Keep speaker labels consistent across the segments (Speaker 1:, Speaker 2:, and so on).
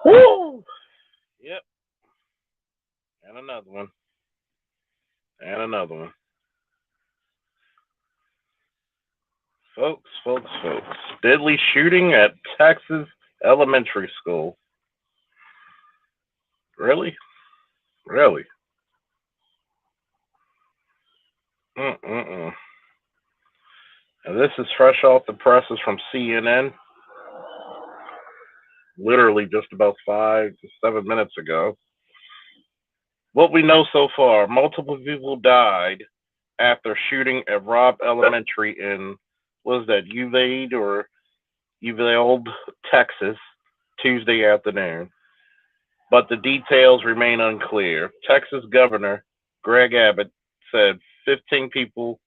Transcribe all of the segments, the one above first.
Speaker 1: Woo! Yep. And another one. And another one. Folks. Deadly shooting at Texas elementary school. Really? Really? Mm-mm-mm. And this is fresh off the presses from CNN. Literally just about 5 to 7 minutes ago. What we know so far, multiple people died after shooting at Robb Elementary in, what was that, Uvalde, Texas, Tuesday afternoon. But the details remain unclear. Texas Governor Greg Abbott said 15 people,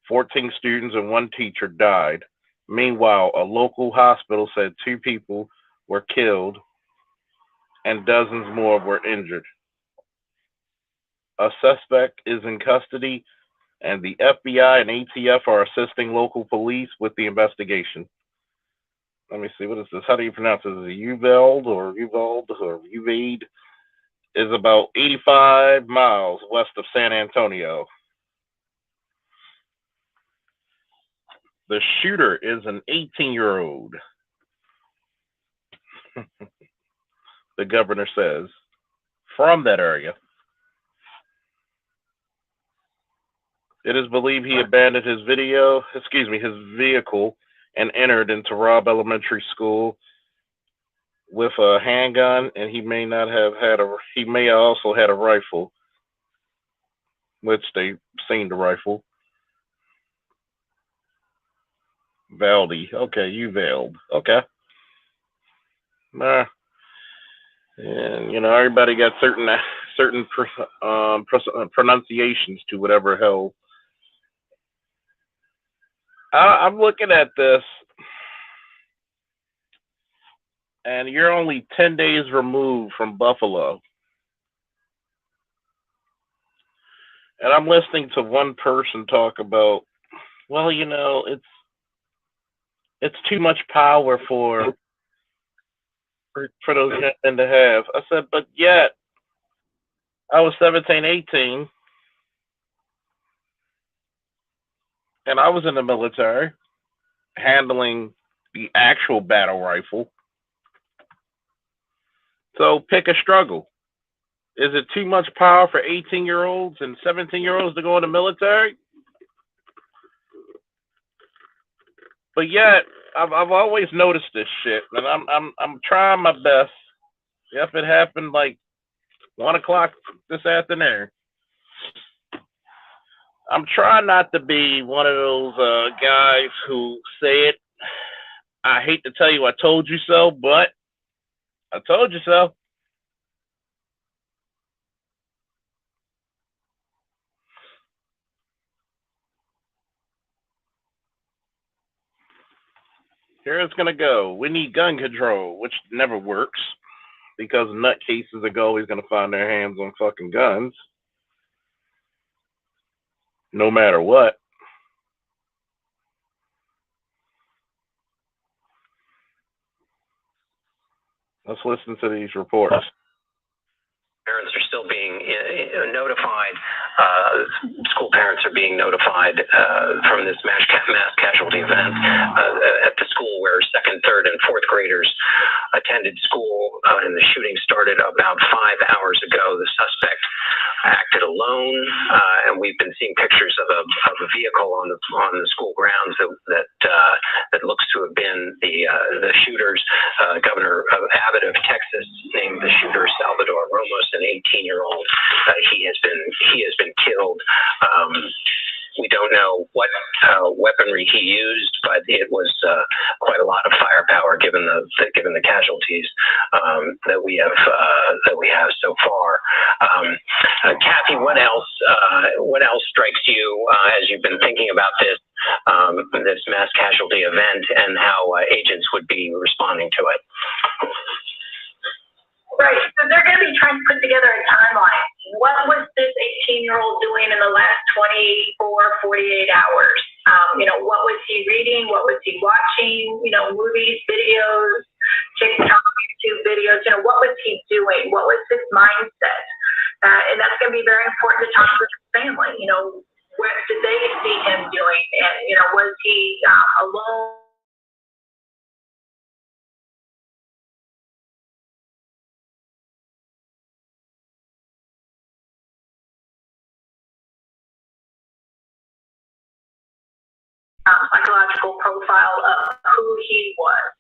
Speaker 1: 14 students, and one teacher died. Meanwhile, a local hospital said 2 people were killed and dozens more were injured. A suspect is in custody, and the FBI and ATF are assisting local police with the investigation. Let me see, what is this? How do you pronounce it? Is it Uvalde or Uvalde? Is about 85 miles west of San Antonio. The shooter is an 18-year-old, the governor says, from that area. It is believed he abandoned his vehicle and entered into Robb Elementary School with a handgun, and he may also had a rifle, which they seen the rifle. Uvalde. Okay. And everybody got certain pronunciations to whatever hell. I'm looking at this, and you're only 10 days removed from Buffalo. And I'm listening to one person talk about, well, it's too much power for for those men to have. I said, but yet I was 17, 18, and I was in the military handling the actual battle rifle. So pick a struggle. Is it too much power for 18-year-olds and 17-year-olds to go in the military? But yet, I've always noticed this shit, and I'm trying my best. If it happened like 1:00 this afternoon, I'm trying not to be one of those guys who say it. I hate to tell you I told you so, but I told you so. Here it's gonna go. We need gun control, which never works because nutcases are always gonna find their hands on fucking guns, no matter what. Let's listen to these reports.
Speaker 2: Parents are still being notified. School parents are being notified from this mass casualty event at the school where second, third, and fourth graders attended school, and the shooting started about 5 hours ago. The suspect acted alone, and we've been seeing pictures of a vehicle on the school grounds that looks to have been the shooters. Governor Abbott of Texas named the shooter Salvador Ramos, an 18-year-old. He has been killed. We don't know what weaponry he used, but it was quite a lot of firepower given the casualties that we have so far. Kathy, what else strikes you as you've been thinking about this mass casualty event and how agents would be responding to it?
Speaker 3: Right. So they're going to be trying to put together a timeline. What was this 18-year-old doing in the last 24, 48 hours? What was he reading? What was he watching? Movies, videos, TikTok, YouTube videos. What was he doing? What was his mindset? And that's going to be very important to talk to his family. What did they see him doing? And, was he alone? Psychological profile of who he was.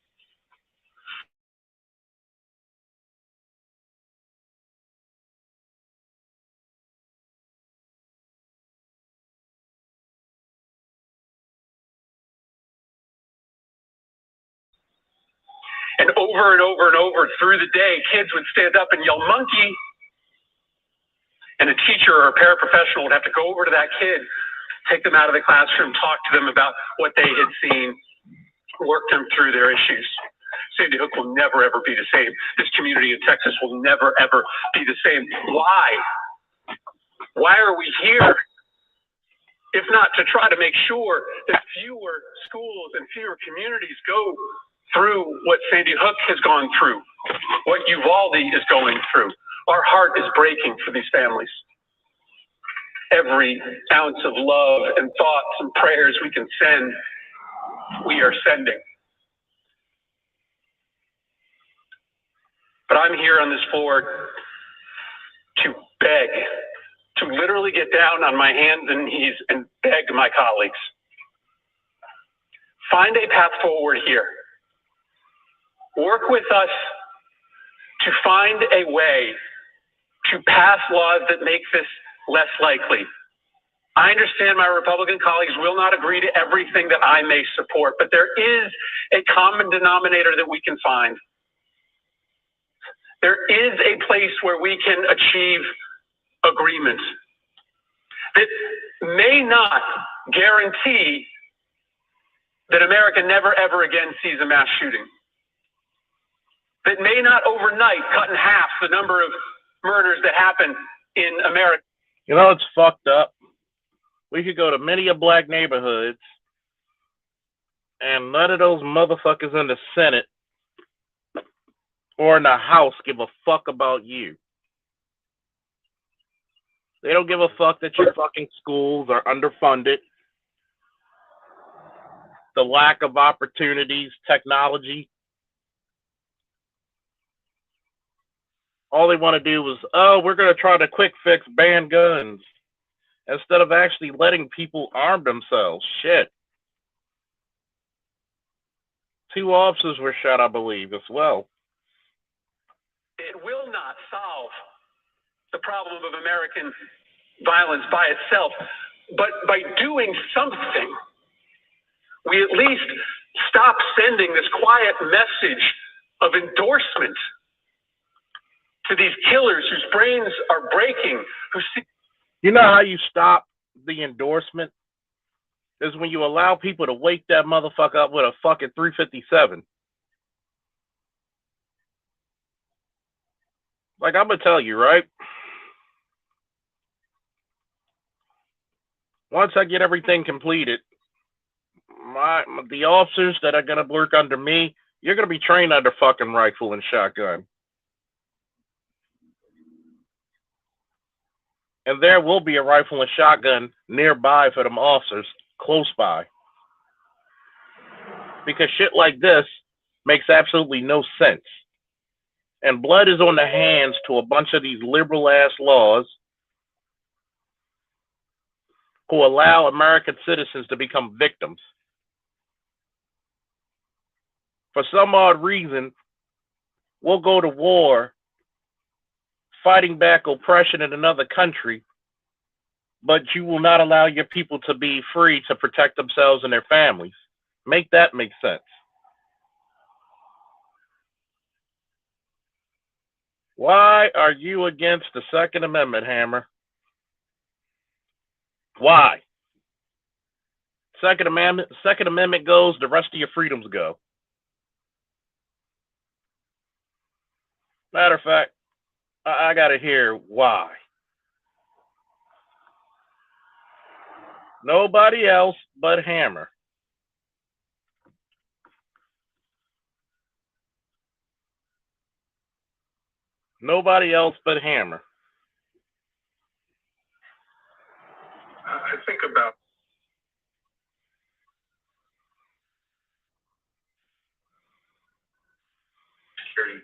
Speaker 4: And over and over and over through the day, kids would stand up and yell, "Monkey!" And a teacher or a paraprofessional would have to go over to that kid, take them out of the classroom, talk to them about what they had seen, work them through their issues. Sandy Hook will never, ever be the same. This community in Texas will never, ever be the same. Why? Why are we here? If not to try to make sure that fewer schools and fewer communities go through what Sandy Hook has gone through, what Uvalde is going through. Our heart is breaking for these families. Every ounce of love and thoughts and prayers we can send, we are sending. But I'm here on this floor to beg, to literally get down on my hands and knees and beg my colleagues. Find a path forward here. Work with us to find a way to pass laws that make this less likely. I understand my Republican colleagues will not agree to everything that I may support, but there is a common denominator that we can find. There is a place where we can achieve agreement that may not guarantee that America never ever again sees a mass shooting. That may not overnight cut in half the number of murders that happen in America.
Speaker 1: It's fucked up. We could go to many of black neighborhoods and none of those motherfuckers in the Senate or in the House give a fuck about you. They don't give a fuck that your fucking schools are underfunded, the lack of opportunities, technology. All they want to do is, oh, we're going to try to quick fix ban guns instead of actually letting people arm themselves. Shit. 2 officers were shot, I believe, as well.
Speaker 4: It will not solve the problem of American violence by itself, but by doing something, we at least stop sending this quiet message of endorsement to these killers whose brains are breaking.
Speaker 1: You know how you stop the endorsement? Is when you allow people to wake that motherfucker up with a fucking 357. Like, I'm going to tell you, right? Once I get everything completed, the officers that are going to work under me, you're going to be trained under fucking rifle and shotgun. And there will be a rifle and shotgun nearby for them officers, close by. Because shit like this makes absolutely no sense. And blood is on the hands to a bunch of these liberal-ass laws who allow American citizens to become victims. For some odd reason, we'll go to war fighting back oppression in another country, but you will not allow your people to be free to protect themselves and their families. Make that make sense. Why are you against the Second Amendment, Hammer? Why? Second Amendment goes, the rest of your freedoms go. Matter of fact, I gotta hear why. Nobody else but Hammer. Nobody else but Hammer.
Speaker 5: I think about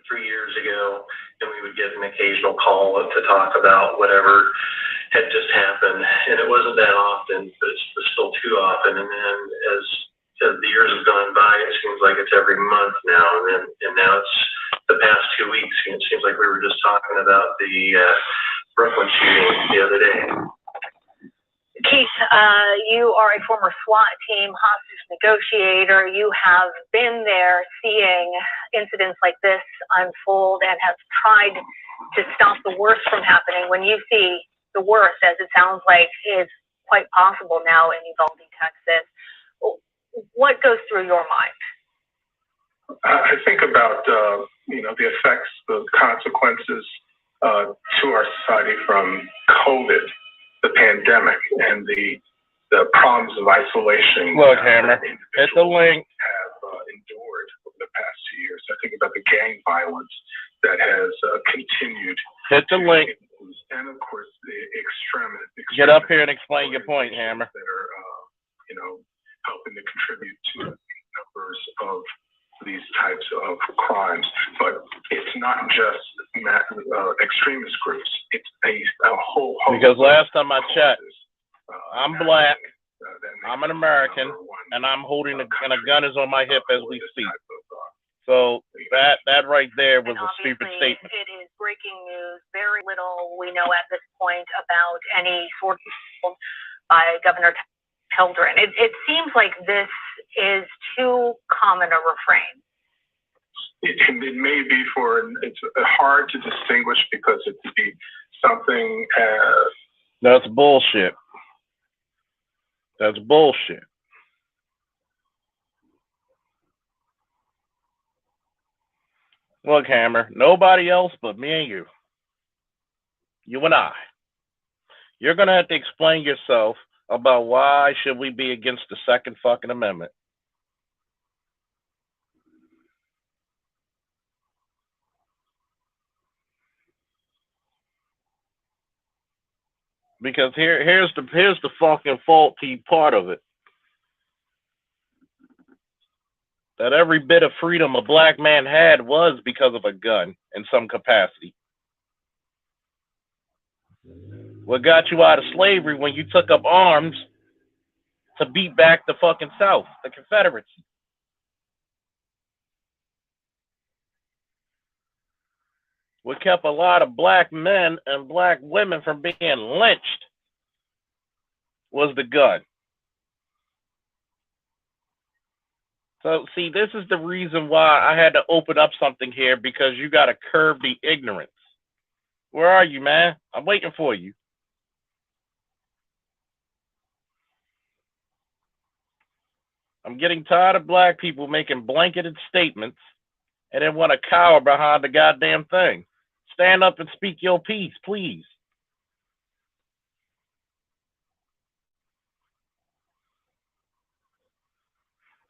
Speaker 5: 3 years ago, and we would get an occasional call to talk about whatever had just happened, and it wasn't that often, but it's still too often. And then as the years have gone by, it seems like it's every month now, and now it's the past 2 weeks. And it seems like we were just talking about the Brooklyn shooting the other day.
Speaker 3: Keith, you are a former SWAT team hostage negotiator. You have been there seeing incidents like this unfold and have tried to stop the worst from happening. When you see the worst, as it sounds like is quite possible now in Uvalde, Texas, what goes through your mind?
Speaker 5: I think about the effects, the consequences to our society from COVID, the pandemic, and the problems of isolation.
Speaker 1: Look, Hammer, hit the link.
Speaker 5: Have endured over the past 2 years. I think about the gang violence that has continued.
Speaker 1: Hit the link.
Speaker 5: And of course, the extremists.
Speaker 1: Get up here and explain your point, Hammer.
Speaker 5: That are, helping to contribute to numbers of these types of crimes. But it's not just extremist groups. It's a whole host. Because
Speaker 1: last time I checked, I'm black, I'm an American, and I'm holding a gun is on my hip as we speak. So that right there was a stupid statement.
Speaker 3: It is breaking news. Very little we know at this point about any sort of by Governor Heldren. It seems like this is too common a refrain.
Speaker 5: It may be it's hard to distinguish because it could be something.
Speaker 1: That's bullshit. That's bullshit. Look, Hammer, nobody else but me and you. You and I. You're going to have to explain yourself about why should we be against the Second fucking Amendment. Because here's the fucking faulty part of it. That every bit of freedom a black man had was because of a gun in some capacity. What got you out of slavery when you took up arms to beat back the fucking South, the Confederacy? What kept a lot of black men and black women from being lynched was the gun. So, see, this is the reason why I had to open up something here, because you got to curb the ignorance. Where are you, man? I'm waiting for you. I'm getting tired of black people making blanketed statements and then want to cower behind the goddamn thing. Stand up and speak your piece, please.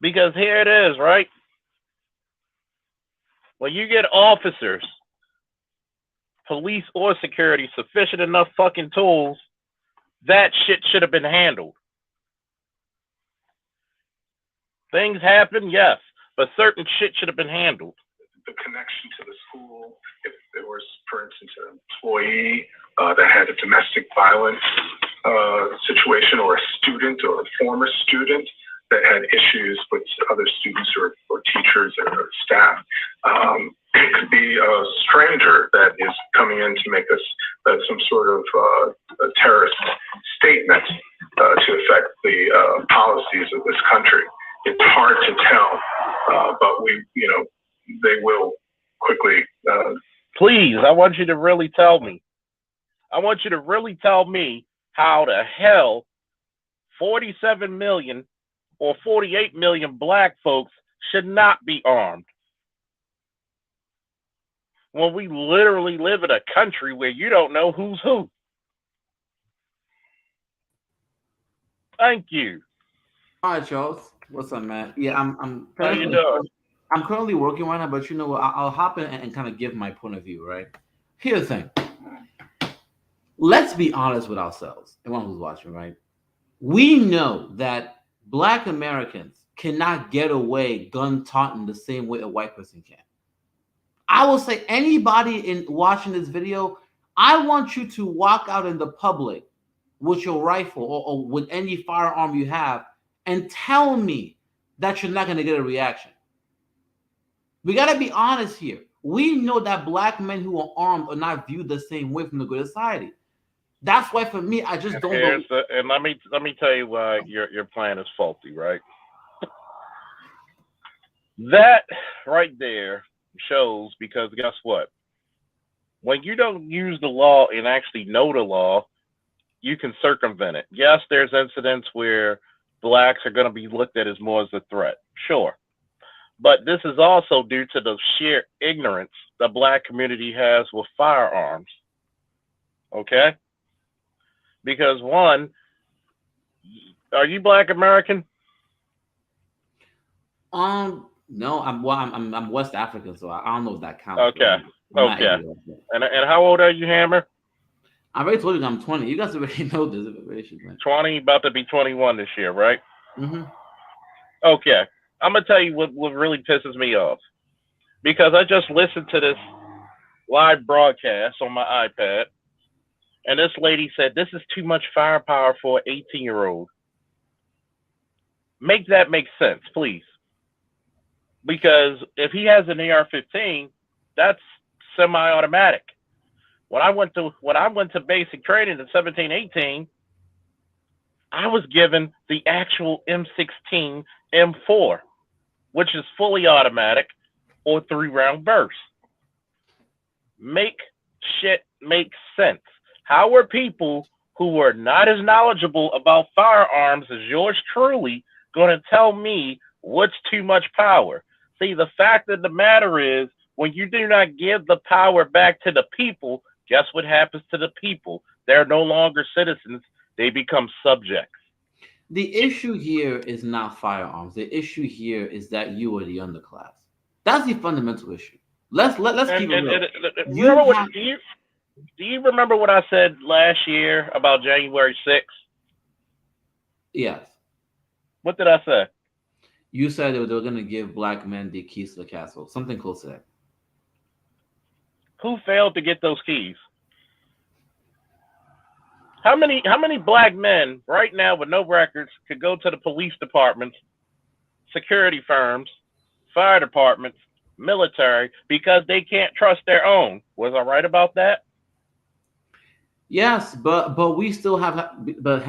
Speaker 1: Because here it is, right? When you get officers, police or security, sufficient enough fucking tools, that shit should have been handled. Things happen, yes, but certain shit should have been handled.
Speaker 6: The connection to the school, if there was, for instance, an employee that had a domestic violence situation, or a student or a former student that had issues with other students or teachers or staff. It could be a stranger that is coming in to make us some sort of a terrorist statement to affect the policies of this country. It's hard to tell, but they will quickly.
Speaker 1: Please, I want you to really tell me. I want you to really tell me how the hell 47 million or 48 million black folks should not be armed, when we literally live in a country where you don't know who's who. Thank you.
Speaker 7: All right, Charles. What's up, man? Yeah, I'm
Speaker 1: How you doing?
Speaker 7: I'm currently working right now, but I'll hop in and kind of give my point of view, right? Here's the thing. Let's be honest with ourselves, everyone who's watching, right? We know that Black Americans cannot get away gun-toting the same way a white person can. I will say, anybody in watching this video, I want you to walk out in the public with your rifle or with any firearm you have and tell me that you're not going to get a reaction. We got to be honest here. We know that black men who are armed are not viewed the same way from the good society. That's why, for me, I just don't believe.
Speaker 1: And let me tell you why your plan is faulty, right? That right there shows, because guess what? When you don't use the law and actually know the law, you can circumvent it. Yes, there's incidents where blacks are going to be looked at as more as a threat. Sure. But this is also due to the sheer ignorance the black community has with firearms. Okay? Because one, are you Black American?
Speaker 7: No, I'm West African, so I don't know if that counts.
Speaker 1: Okay. Okay. And how old are you, Hammer?
Speaker 7: I already told you I'm 20. You guys already know this information, man.
Speaker 1: 20, about to be 21 this year, right?
Speaker 7: Mm-hmm.
Speaker 1: Okay. I'm going to tell you what really pisses me off. Because I just listened to this live broadcast on my iPad, and this lady said, this is too much firepower for an 18-year-old. Make that make sense, please. Because if he has an AR-15, that's semi-automatic. When I went to basic training in 17, 18, I was given the actual M16 M4, which is fully automatic or 3-round burst. Make shit make sense. How are people who are not as knowledgeable about firearms as yours truly going to tell me what's too much power? See, the fact of the matter is, when you do not give the power back to the people, guess what happens to the people? They're no longer citizens. They become subjects.
Speaker 7: The issue here is not firearms. The issue here is that you are the underclass. That's the fundamental issue. Let's keep it real.
Speaker 1: Do you remember what I said last year about January 6th?
Speaker 7: Yes.
Speaker 1: What did I say?
Speaker 7: You said they were going to give black men the keys to the castle. Something close to that.
Speaker 1: Who failed to get those keys? How many black men right now with no records could go to the police departments, security firms, fire departments, military, because they can't trust their own? Was I right about that?
Speaker 7: Yes, but we still have. But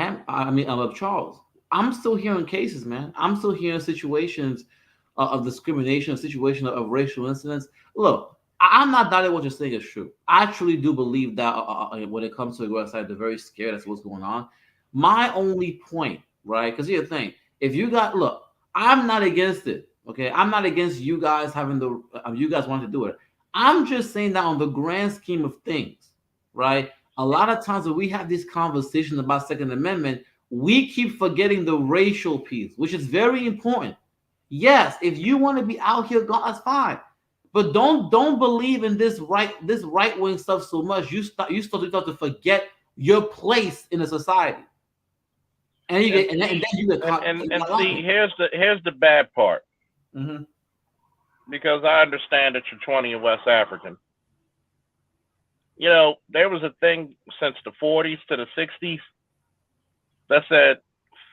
Speaker 7: Charles, I'm still hearing cases, man. I'm still hearing situations of discrimination, a situation of racial incidents. Look, I'm not doubting what you're saying is true. I truly do believe that when it comes to the West Side, they're very scared as to what's going on. My only point, right? Because here's the thing: if you got, look, I'm not against it. Okay, I'm not against you guys having the you guys want to do it. I'm just saying that on the grand scheme of things, right? A lot of times when we have these conversations about Second Amendment, we keep forgetting the racial piece, which is very important. Yes, if you want to be out here, that's fine. But don't believe in this right wing stuff so much. You start to forget your place in a society, and you get and then you get caught.
Speaker 1: And see, here's the bad part, because I understand that you're 20 and West African. You know, there was a thing since the 40s to the 60s that said,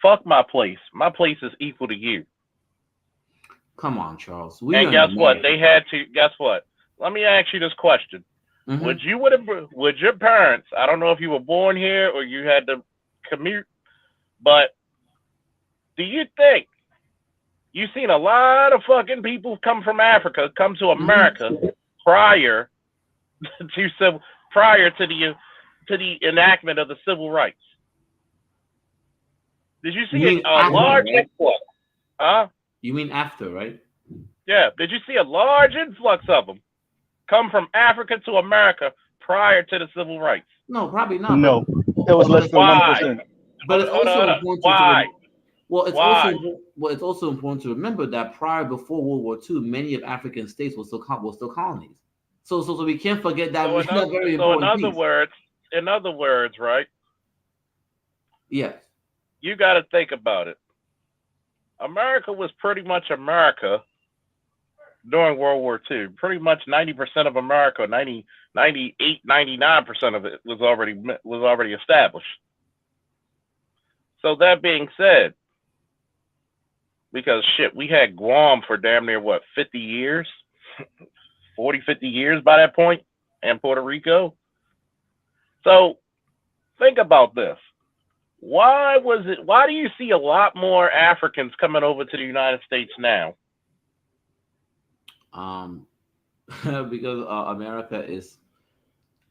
Speaker 1: "Fuck my place. My place is equal to you."
Speaker 7: Come on, Charles.
Speaker 1: And guess what? They had to. Guess what? Let me ask you this question: Would your parents? I don't know if you were born here or you had to commute, but do you think you've seen a lot of fucking people come from Africa come to America prior to the enactment of the civil rights? Did you see a large influx? Huh?
Speaker 7: You mean after, right?
Speaker 1: Yeah. Did you see a large influx of them come from Africa to America prior to the civil rights?
Speaker 7: No, probably not.
Speaker 8: No, it was less than 1%.
Speaker 7: But it's also important
Speaker 1: why?
Speaker 7: It's also important to remember that before World War II, many of African states were still colonies. So we can't forget that.
Speaker 1: In other words, right?
Speaker 7: Yes.
Speaker 1: You got to think about it. America was pretty much America during World War II. Pretty much 90% of America, 98, 99% of it was already established. So that being said, because shit, we had Guam for damn near 50 years? 40, 50 years by that point, and Puerto Rico. So think about this. Why do you see a lot more Africans coming over to the United States now?
Speaker 7: Because America is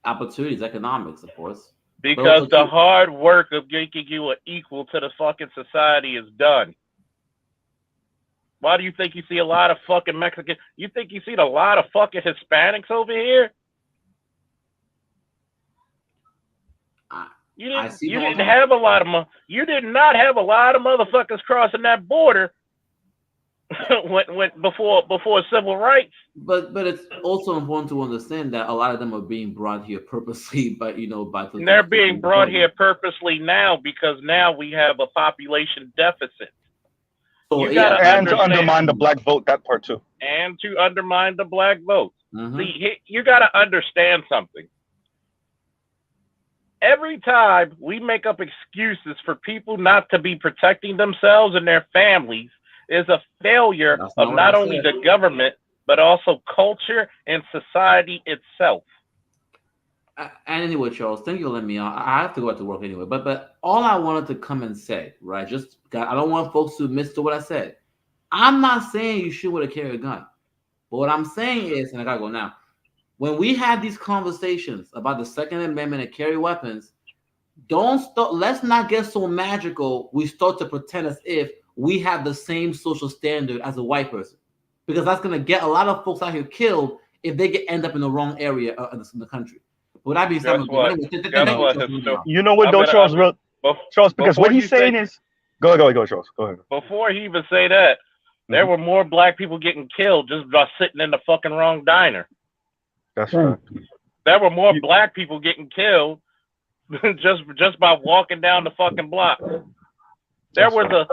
Speaker 7: opportunities, economics, of course.
Speaker 1: Because the hard work of making you an equal to the fucking society is done. Why do you think you see a lot of fucking Mexicans? You think you see a lot of fucking Hispanics over here? You did not have a lot of motherfuckers crossing that border before civil rights.
Speaker 7: But it's also important to understand that a lot of them are being brought here purposely,
Speaker 1: they're being brought here purposely now because now we have a population deficit.
Speaker 8: So, and to undermine the black vote, that part too.
Speaker 1: And to undermine the black vote. See, you got to understand something. Every time we make up excuses for people not to be protecting themselves and their families is a failure of not only the government, but also culture and society itself.
Speaker 7: And anyway, Charles, thank you for letting me on. I have to go back to work anyway. But all I wanted to come and say, right? I don't want folks to miss what I said. I'm not saying you should carry a gun. But what I'm saying is, and I gotta go now, when we have these conversations about the Second Amendment and carry weapons, let's not get so magical. We start to pretend as if we have the same social standard as a white person, because that's gonna get a lot of folks out here killed if they end up in the wrong area in the country. Would I be
Speaker 8: you know what though, Charles? Charles, because what he's saying is, go Charles, go ahead.
Speaker 1: Before he even say that, there were more black people getting killed just by sitting in the fucking wrong diner.
Speaker 8: That's right.
Speaker 1: There were more black people getting killed just by walking down the fucking block. There was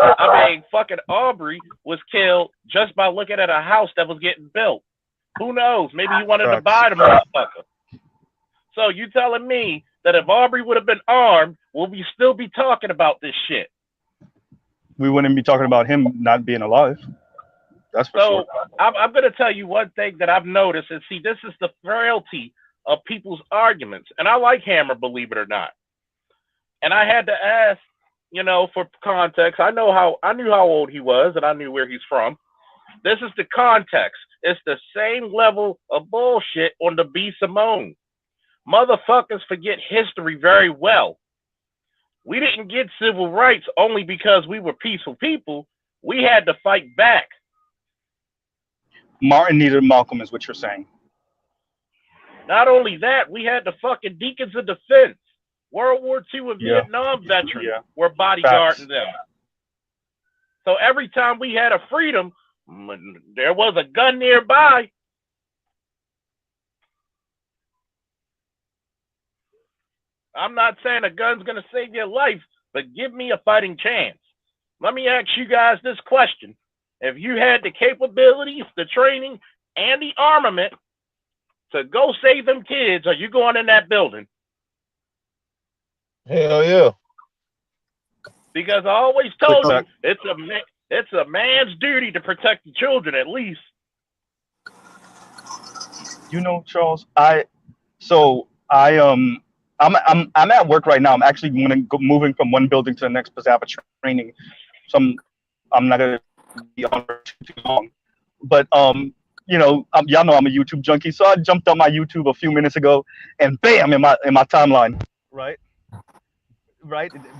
Speaker 1: fucking Aubrey was killed just by looking at a house that was getting built. Who knows? Maybe he wanted to buy the motherfucker. So you telling me that if Aubrey would have been armed, will we still be talking about this shit?
Speaker 8: We wouldn't be talking about him not being alive. That's for sure.
Speaker 1: I'm going to tell you one thing that I've noticed, and see, this is the frailty of people's arguments. And I like Hammer, believe it or not. And I had to ask, for context. I knew how old he was, and I knew where he's from. This is the context. It's the same level of bullshit on the B. Simone. Motherfuckers forget history very well. We didn't get civil rights only because we were peaceful people. We had to fight back.
Speaker 8: Martin needed Malcolm, is what you're saying.
Speaker 1: Not only that, we had the fucking Deacons of Defense. World War II and Vietnam veterans were bodyguarding them. So every time we had a freedom, there was a gun nearby. I'm not saying a gun's going to save your life, but give me a fighting chance. Let me ask you guys this question. If you had the capabilities, the training, and the armament to go save them kids, are you going in that building?
Speaker 9: Hell yeah.
Speaker 1: Because I always told you, it's a man's duty to protect the children at least.
Speaker 8: Charles, I'm at work right now. I'm actually moving from one building to the next because I have a training. So I'm not gonna be on for too long. But y'all know I'm a YouTube junkie, so I jumped on my YouTube a few minutes ago, and bam, in my timeline, right,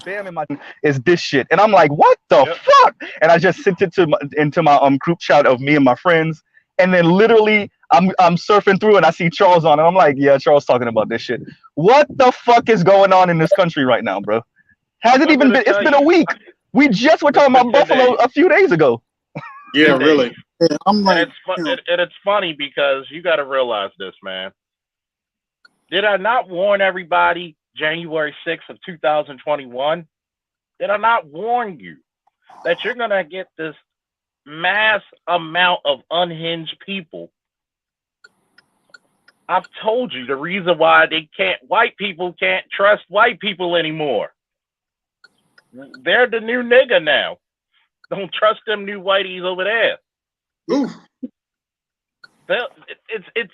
Speaker 8: bam, is this shit, and I'm like, what the fuck? And I just sent it into my group chat of me and my friends, and then literally I'm surfing through and I see Charles on, and I'm like, yeah, Charles talking about this shit. What the fuck is going on in this country right now, bro? Hasn't even been? It's been a week. We just were talking about Buffalo a few days ago.
Speaker 9: Yeah, really.
Speaker 10: Yeah, I'm like,
Speaker 1: and it's funny because you got to realize this, man. Did I not warn everybody January 6th of 2021? Did I not warn you that you're going to get this mass amount of unhinged people? I've told you the reason why white people can't trust white people anymore. They're the new nigga now. Don't trust them new whiteys over there.
Speaker 9: Ooh.
Speaker 1: It's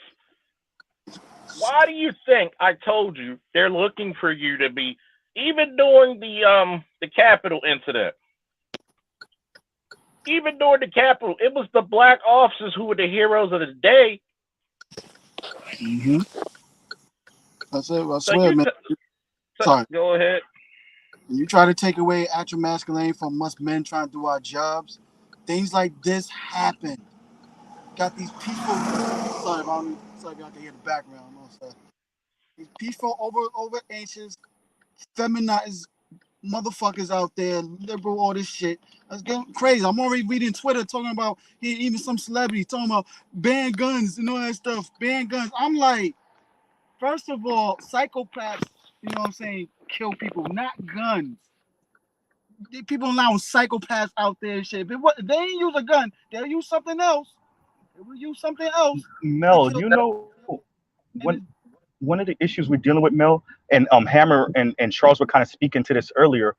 Speaker 1: why do you think I told you they're looking for you to be, even during the Capitol incident? Even during the Capitol, it was the black officers who were the heroes of the day.
Speaker 10: Mm-hmm. That's it. I swear, man. Sorry.
Speaker 1: Go ahead.
Speaker 10: You try to take away actual masculinity from us men trying to do our jobs. Things like this happen. Got these people. Sorry if y'all can hear the background. These peaceful, over anxious, feminized motherfuckers out there, liberal, all this shit. That's getting crazy. I'm already reading Twitter talking about even some celebrity talking about ban guns and all that stuff. Ban guns. I'm like, first of all, psychopaths, you know what I'm saying, kill people, not guns. People allowing psychopaths out there and shit. If they ain't use a gun, they'll use something else. They will use something else.
Speaker 8: Mel, one of the issues we're dealing with, Mel, and Hammer and Charles were kind of speaking to this earlier.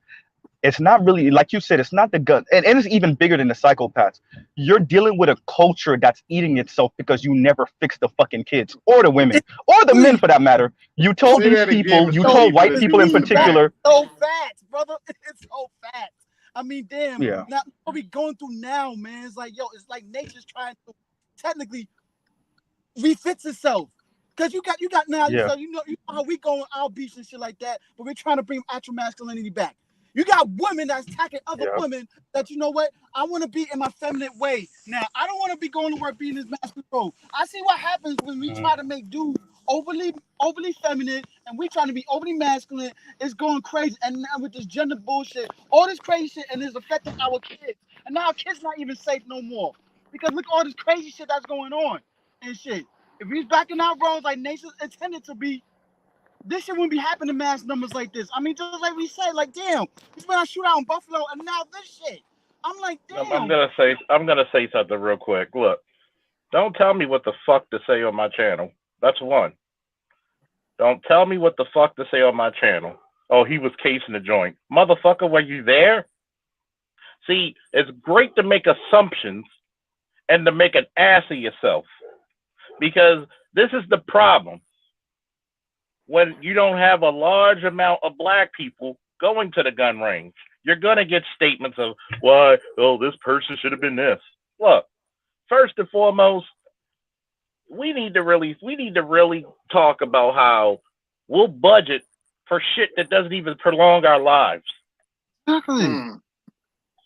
Speaker 8: It's not really, like you said, it's not the gun. And it's even bigger than the psychopaths. You're dealing with a culture that's eating itself because you never fixed the fucking kids or the women or the men for that matter. You told these people, you told white people in particular.
Speaker 10: So facts, brother. It's so facts. I mean, damn.
Speaker 8: Yeah.
Speaker 10: Now, what we going through now, man, it's like, it's like nature's trying to technically refix itself. Because you got now, so you know how we go on our beach and shit like that, but we're trying to bring actual masculinity back. You got women that's attacking other women that, you know what, I want to be in my feminine way. Now, I don't want to be going to work being this masculine role. I see what happens when we try to make dudes overly feminine and we trying to be overly masculine. It's going crazy. And now with this gender bullshit, all this crazy shit, and it's affecting our kids. And now our kids not even safe no more. Because look at all this crazy shit that's going on and shit. If he's backing out roads like nations intended to be, this shit wouldn't be happening in mass numbers like this. I mean, just like we said, like, damn, he's been on shootout in Buffalo, and now this shit. I'm like, damn.
Speaker 1: I'm gonna say something real quick. Look, don't tell me what the fuck to say on my channel. That's one. Don't tell me what the fuck to say on my channel. Oh, he was casing the joint. Motherfucker, were you there? See, it's great to make assumptions and to make an ass of yourself. Because this is the problem. When you don't have a large amount of black people going to the gun range, you're going to get statements of, why, oh, this person should have been this. Look, first and foremost, we need to really talk about how we'll budget for shit that doesn't even prolong our lives.
Speaker 10: Exactly.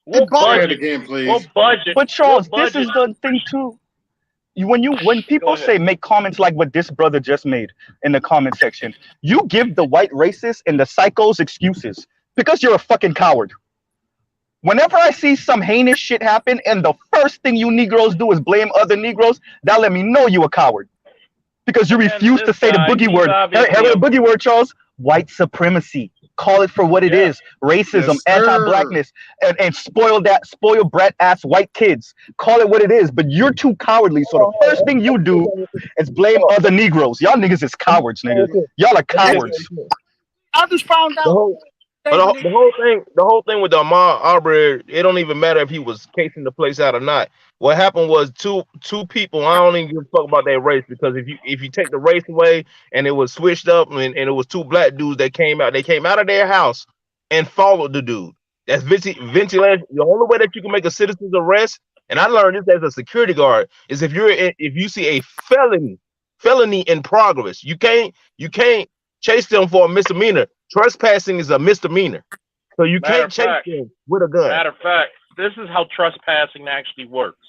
Speaker 1: We'll budget
Speaker 9: again, please.
Speaker 1: We'll budget.
Speaker 8: But Charles,
Speaker 1: we'll
Speaker 8: this is the thing too. When people say make comments like what this brother just made in the comment section, you give the white racists and the psychos excuses because you're a fucking coward. Whenever I see some heinous shit happen and the first thing you Negroes do is blame other Negroes, that let me know you a coward. Because you refuse to say the boogie word. Hear the boogie word, Charles? White supremacy. Call it for what it is. Racism, anti-blackness, and spoil brat ass white kids. Call it what it is, but you're too cowardly. So the first thing you do is blame other Negroes. Y'all niggas is cowards, nigga. Y'all are cowards.
Speaker 10: I just found out.
Speaker 11: But the whole thing with the Ahmaud Arbery, it don't even matter if he was casing the place out or not. What happened was two people. I don't even give a fuck about their race, because if you take the race away and it was switched up and it was two black dudes that came out, they came out of their house and followed the dude. That's vigilante. The only way that you can make a citizen's arrest, and I learned this as a security guard, is if you see a felony in progress. You can't chase them for a misdemeanor. Trespassing is a misdemeanor, so you can't chase them with a gun.
Speaker 1: Matter of fact, this is how trespassing actually works.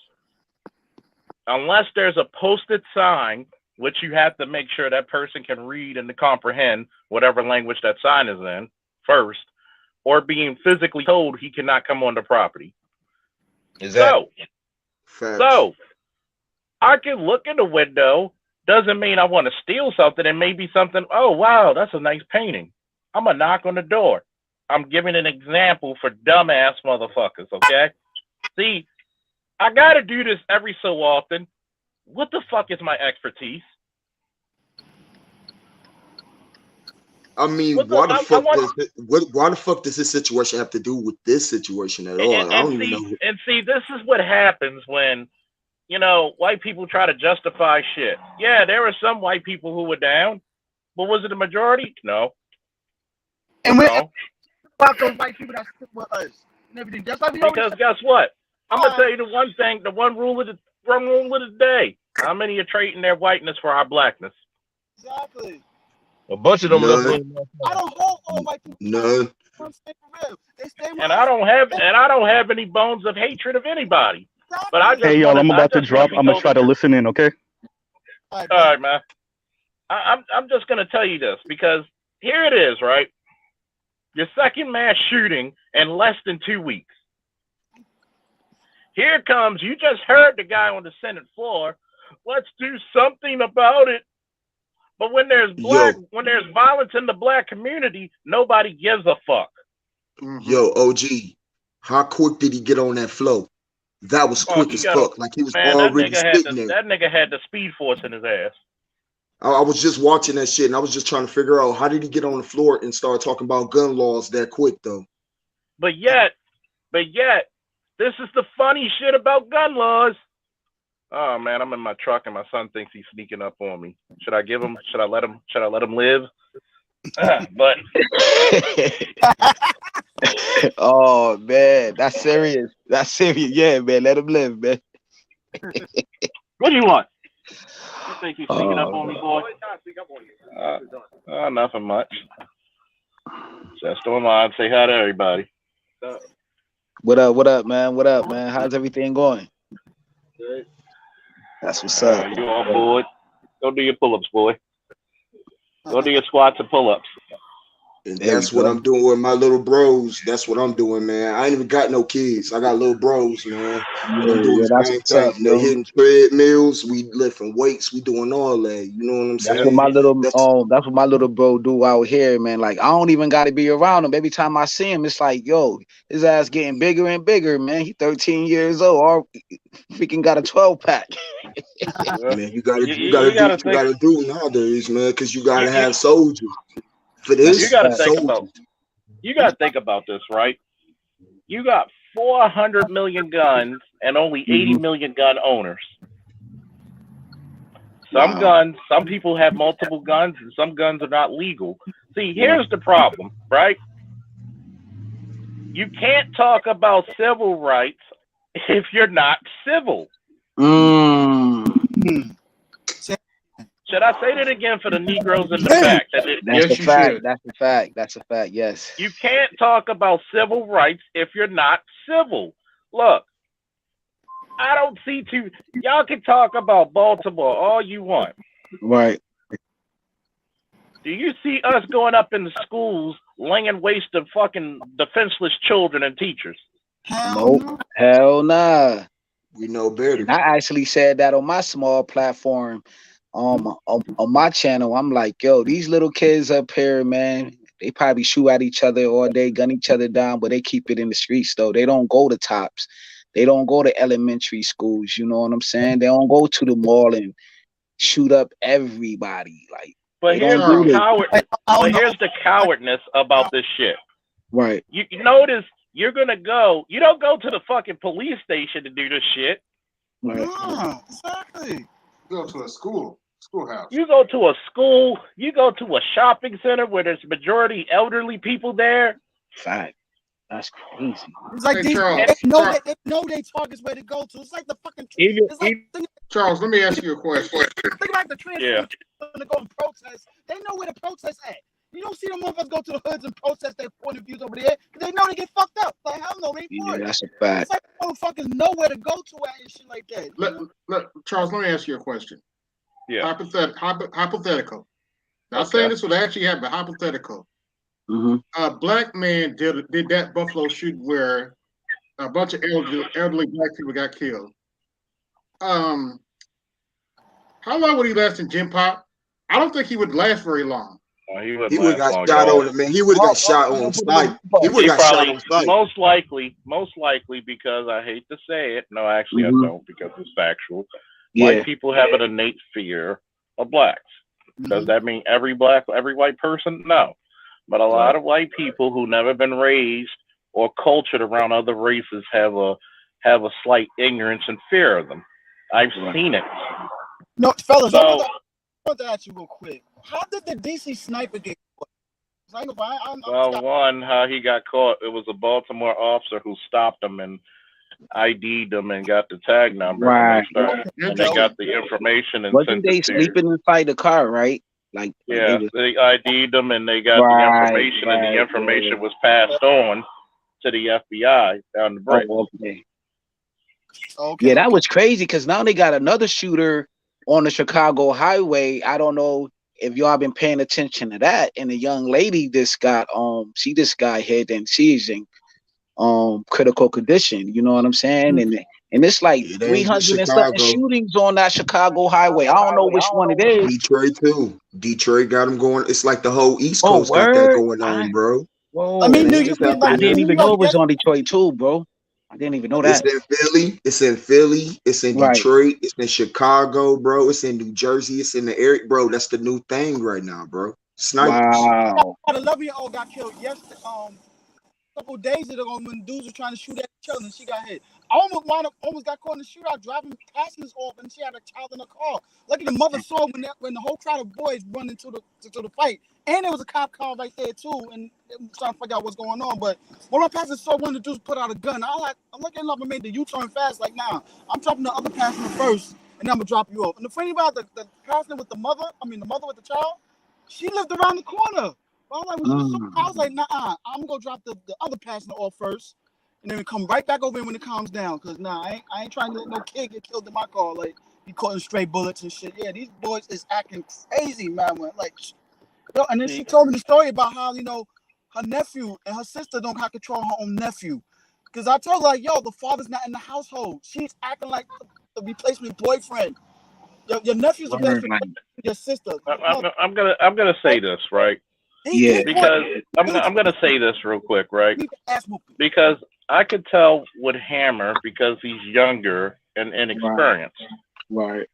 Speaker 1: Unless there's a posted sign, which you have to make sure that person can read and to comprehend whatever language that sign is in first, or being physically told he cannot come on the property.
Speaker 11: Exactly.
Speaker 1: So I can look in the window. Doesn't mean I want to steal something. It may be something, oh, wow, that's a nice painting. I'm going to knock on the door. I'm giving an example for dumbass motherfuckers, okay? See, I got to do this every so often. What the fuck is my expertise?
Speaker 12: I mean, why the fuck does this situation have to do with this situation at all? I don't even know.
Speaker 1: And see, this is what happens when, white people try to justify shit. Yeah, there were some white people who were down, but was it a majority? No.
Speaker 10: And we're about those white people that stick with us and everything. Just like
Speaker 1: because guess what? I'm gonna tell you the one thing, the one rule of the day. How many are trading their whiteness for our blackness?
Speaker 10: Exactly.
Speaker 11: A bunch of them.
Speaker 10: I don't hold all white people.
Speaker 12: None.
Speaker 1: And I don't have any bones of hatred of anybody. But I just
Speaker 8: hey y'all, I'm about to drop. I'm gonna try to listen in, okay?
Speaker 1: All right, man. I'm just gonna tell you this because here it is, right? Your second mass shooting in less than 2 weeks. Here it comes. You just heard the guy on the Senate floor. Let's do something about it. But when there's violence in the black community, nobody gives a fuck.
Speaker 12: Yo, OG, how quick did he get on that flow? That was quick as fuck. Like he was already sitting there.
Speaker 1: That nigga had the speed force in his ass.
Speaker 12: I was just watching that shit and I was just trying to figure out how did he get on the floor and start talking about gun laws that quick though.
Speaker 1: But yet, this is the funny shit about gun laws. Oh man, I'm in my truck and my son thinks he's sneaking up on me. Should I give him? Should I let him live? But
Speaker 13: oh man, that's serious. That's serious. Yeah, man, let him live, man.
Speaker 1: What do you want? You think he's sneaking up on me, boy? Nothing much. Just online. Say hi to everybody.
Speaker 13: What up, man? What up, man? How's everything going?
Speaker 1: Good.
Speaker 13: That's what's up.
Speaker 1: You on board? Go do your pull-ups, boy. Go do your squats and pull-ups.
Speaker 12: And
Speaker 13: There we
Speaker 12: that's what
Speaker 13: go.
Speaker 12: I'm doing with my little bros. That's what I'm doing, man. I ain't even got no kids. I got little bros, man. And I'm doing
Speaker 13: Yeah,
Speaker 12: the
Speaker 13: that's
Speaker 12: same
Speaker 13: what's up,
Speaker 12: thing. They
Speaker 13: yo.
Speaker 12: hitting treadmills. We lifting weights. We doing all that. You know what I'm
Speaker 13: That's what
Speaker 12: saying?
Speaker 13: my little bro do out here, man. Like I don't even got to be around him. Every time I see him, it's like, yo, his ass getting bigger and bigger, man. He 13 years old. Or freaking got a 12-pack.
Speaker 12: Man, you gotta
Speaker 1: You gotta
Speaker 12: what you
Speaker 1: think.
Speaker 12: gotta do nowadays, man, because you gotta
Speaker 1: You
Speaker 12: have soldiers. For
Speaker 13: That's a
Speaker 1: you
Speaker 12: this,
Speaker 1: gotta
Speaker 13: fact.
Speaker 1: think about.
Speaker 12: soldiers.
Speaker 1: You gotta think about this, right? You got 400 million guns and only 80 million gun owners. Some people have multiple guns, and some guns are not legal. See, here's the problem, right? You can't talk about civil rights if you're not civil. Should I say that again for the Negroes in the back?
Speaker 13: That's a fact. That's a fact. That's a fact. Yes.
Speaker 1: You can't talk about civil rights if you're not civil. Look, I don't see too. Y'all can talk about Baltimore all you want.
Speaker 13: Right.
Speaker 1: Do you see us going up in the schools laying waste of fucking defenseless children and teachers?
Speaker 13: Nope. Hell nah.
Speaker 12: We know better.
Speaker 13: And I actually said that on my small platform, on my channel. I'm like, yo, these little kids up here, man, they probably shoot at each other all day, gun each other down, but they keep it in the streets though. They don't go to tops. They don't go to elementary schools. You know what I'm saying? They don't go to the mall and shoot up everybody. Like,
Speaker 1: but here's the coward. But here's the cowardness about this shit.
Speaker 13: Right.
Speaker 1: You notice you're gonna go. You don't go to the fucking police station to do this shit.
Speaker 13: Right.
Speaker 10: Yeah, exactly.
Speaker 9: Go to a schoolhouse.
Speaker 1: You go to a school. You go to a shopping center where there's majority elderly people there.
Speaker 13: Fact. That's crazy.
Speaker 10: It's like they know they targets where to go to. It's like the fucking.
Speaker 9: Charles, let me ask you a question.
Speaker 10: Think about the transfer to go and protest. They know where the protest at. You don't see them motherfuckers go to the hoods and protest their point of views over there because they know they get fucked up. Like hell no, they ain't for it.
Speaker 13: That's a fact.
Speaker 10: It's like motherfuckers know where to go to at and shit like that.
Speaker 9: Charles, let me ask you a question.
Speaker 1: Yeah.
Speaker 9: Hypothetical. Not saying this would actually happen, but hypothetical. A black man did that Buffalo shooting where a bunch of elderly black people got killed. How long would he last in gym pop? I don't think he would last very long.
Speaker 12: He would have got shot on, man. He would have got shot on sight. He would have got shot on sight.
Speaker 1: Most likely, because I hate to say it. No, actually, I don't, because it's factual. White people have an innate fear of blacks. Does that mean every white person? No. But a lot of white people who never been raised or cultured around other races have a slight ignorance and fear of them. I've seen it.
Speaker 10: No, fellas, I want to ask you real quick. How did the DC sniper get caught?
Speaker 1: Well, one, how he got caught, it was a Baltimore officer who stopped him and ID'd them and got the tag number.
Speaker 13: Right.
Speaker 1: And they got the information and
Speaker 13: wasn't they sleeping inside the car, right? Like
Speaker 1: they ID'd them and they got the information, and the information was passed on to the FBI down the bridge.
Speaker 13: Yeah, that was crazy because now they got another shooter on the Chicago highway. I don't know if y'all been paying attention to that. And the young lady just got she just got hit and she's in critical condition. You know what I'm saying? And it's like 300 and something shootings on that Chicago highway. I don't know which one it is.
Speaker 12: Detroit too. Detroit got them going. It's like the whole East Coast got that going on, bro.
Speaker 13: Whoa, I mean, I didn't even know it was on Detroit too, bro. I didn't even know that.
Speaker 12: It's in Philly. It's in Detroit. It's in Chicago, bro. It's in New Jersey. It's in the area, bro. That's the new thing right now, bro. Snipers.
Speaker 13: Wow.
Speaker 10: The 11-year-old got killed yesterday. A couple days ago when dudes were trying to shoot at each other and she got hit. I almost got caught in the shootout driving passengers off and she had a child in the car. Lucky the mother saw when the whole crowd of boys run into the fight. And there was a cop car right there too, and I'm trying to figure out what's going on. But when my passenger saw one of the dudes put out a gun, I'm looking up and made the U-turn fast. Like, nah, I'm dropping the other passenger first, and I'm gonna drop you off. And the funny about the passenger with the mother with the child, she lived around the corner. I was like, nah, I'm gonna drop the other passenger off first, and then come right back over in when it calms down. Cause nah, I ain't trying to let no kid get killed in my car. Like, be caught in stray bullets and shit. Yeah, these boys is acting crazy, man. Like, Yo, and then she told me the story about how, you know, her nephew and her sister don't have control of her own nephew. Because I told her, like, yo, the father's not in the household. She's acting like the replacement boyfriend. Your nephew's the best friend, your sister.
Speaker 1: I'm gonna say this, right?
Speaker 13: Yeah.
Speaker 1: Because I'm gonna say this real quick, right? Because I could tell with Hammer because he's younger and inexperienced.
Speaker 13: Right.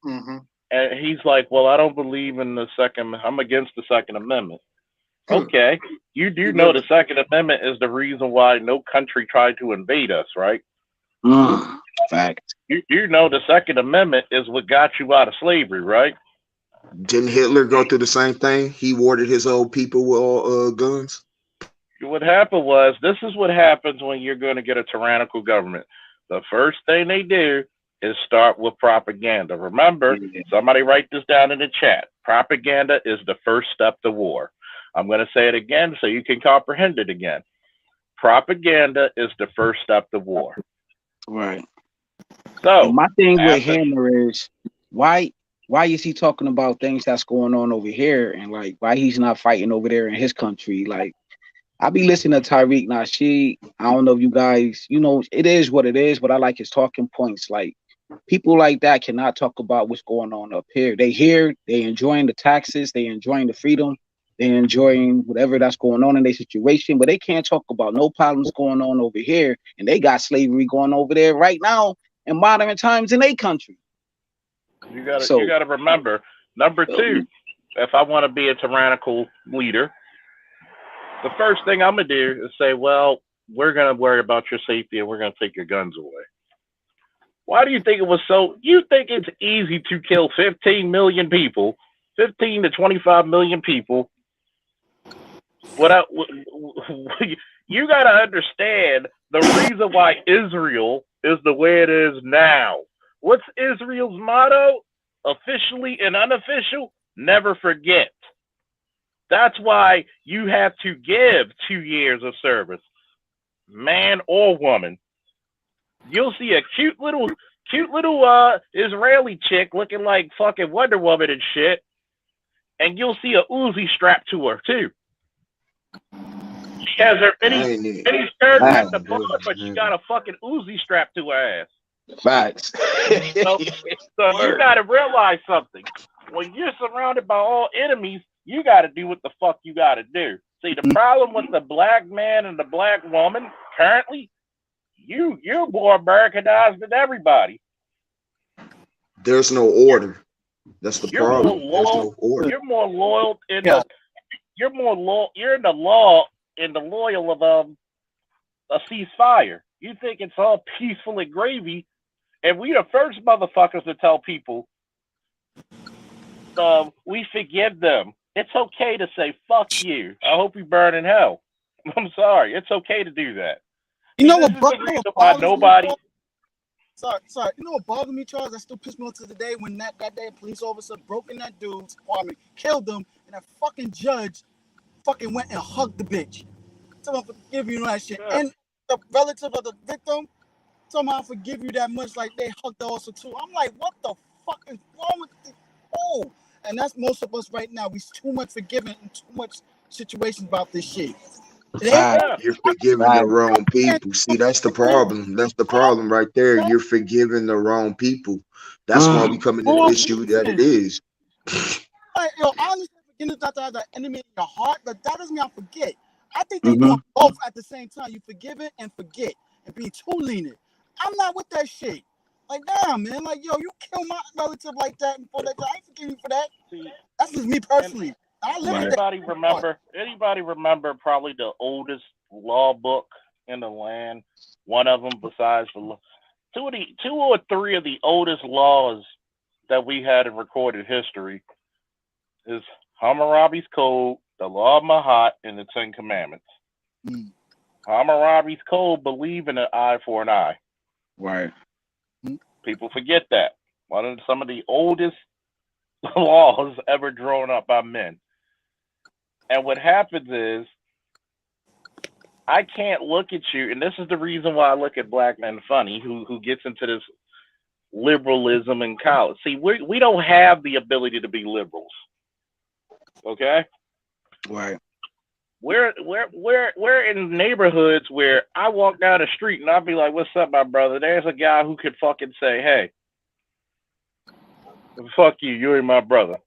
Speaker 9: Mm-hmm.
Speaker 1: And he's like, well, I don't believe in the Second. I'm against the Second Amendment. Okay, you do know the Second Amendment is the reason why no country tried to invade us, right?
Speaker 13: Fact.
Speaker 1: You know the Second Amendment is what got you out of slavery, right?
Speaker 12: Didn't Hitler go through the same thing? He warded his old people with all guns.
Speaker 1: What happened was, this is what happens when you're going to get a tyrannical government. The first thing they do is start with propaganda. Remember, somebody write this down in the chat. Propaganda is the first step to war. I'm going to say it again so you can comprehend it again. Propaganda is the first step to war.
Speaker 13: Right.
Speaker 1: So
Speaker 13: my thing with Hammer is why is he talking about things that's going on over here, and like why he's not fighting over there in his country? Like, I be listening to Tariq Nasheed. I don't know if you guys, you know, it is what it is, but I like his talking points. Like, people like that cannot talk about what's going on up here. They here, they enjoying the taxes, they enjoying the freedom, they enjoying whatever that's going on in their situation, but they can't talk about no problems going on over here, and they got slavery going over there right now in modern times in their country.
Speaker 1: You gotta remember, number two, if I want to be a tyrannical leader, the first thing I'm going to do is say, well, we're going to worry about your safety and we're going to take your guns away. Why do you think it was so? You think it's easy to kill 15 million people, 15 to 25 million people without, you got to understand the reason why Israel is the way it is now. What's Israel's motto? Officially and unofficial, never forget. That's why you have to give 2 years of service, man or woman. You'll see a cute little Israeli chick looking like fucking Wonder Woman and shit, and you'll see a Uzi strapped to her too. She has her any skirt at the bottom, but she got a fucking Uzi strapped to her ass.
Speaker 13: Facts.
Speaker 1: So you got to realize something. When you're surrounded by all enemies, you got to do what the fuck you got to do. See, the problem with the black man and the black woman currently, you're more Americanized than everybody.
Speaker 12: There's no order. That's the problem. There's no order.
Speaker 1: You're more loyal in the. You're more loyal. You're in the law in the loyal of a ceasefire. You think it's all peaceful and gravy, and we the first motherfuckers to tell people we forgive them. It's okay to say fuck you. I hope you burn in hell. I'm sorry. It's okay to do that.
Speaker 10: You know what bothers me? Sorry. You know what bothered me, Charles? That still pissed me off to the day when that day a police officer broke in that dude's apartment, killed him, and that fucking judge fucking went and hugged the bitch. Someone forgive you that shit. Yeah. And the relative of the victim somehow forgive you that much, like they hugged her also too. I'm like, what the fuck is wrong with this? Oh, and that's most of us right now. We too much forgiving and too much situations about this shit.
Speaker 12: You're forgiving the wrong people. See, that's the problem. That's the problem right there. You're forgiving the wrong people. That's why we come into the issue that it is.
Speaker 10: Yo, honestly, forgiveness not to have the enemy in your heart, but that doesn't mean I forget. I think they do both at the same time. You forgive it and forget and be too lenient. I'm not with that shit. Like, damn, man. Like, yo, you kill my relative like that and for that. I ain't forgive you for that. That's just me personally.
Speaker 1: Anybody remember probably the oldest law book in the land? One of them, besides the two or three of the oldest laws that we had in recorded history, is Hammurabi's Code, the Law of Mahat, and the Ten Commandments. Hammurabi's Code believe in an eye for an eye.
Speaker 13: Right.
Speaker 1: People forget that. One of some of the oldest laws ever drawn up by men. And what happens is, I can't look at you, and this is the reason why I look at black men funny, who gets into this liberalism in college. See, we don't have the ability to be liberals. Okay?
Speaker 13: Right.
Speaker 1: We're in neighborhoods where I walk down the street and I'll be like, "What's up, my brother?" There's a guy who could fucking say, "Hey, fuck you, you ain't my brother."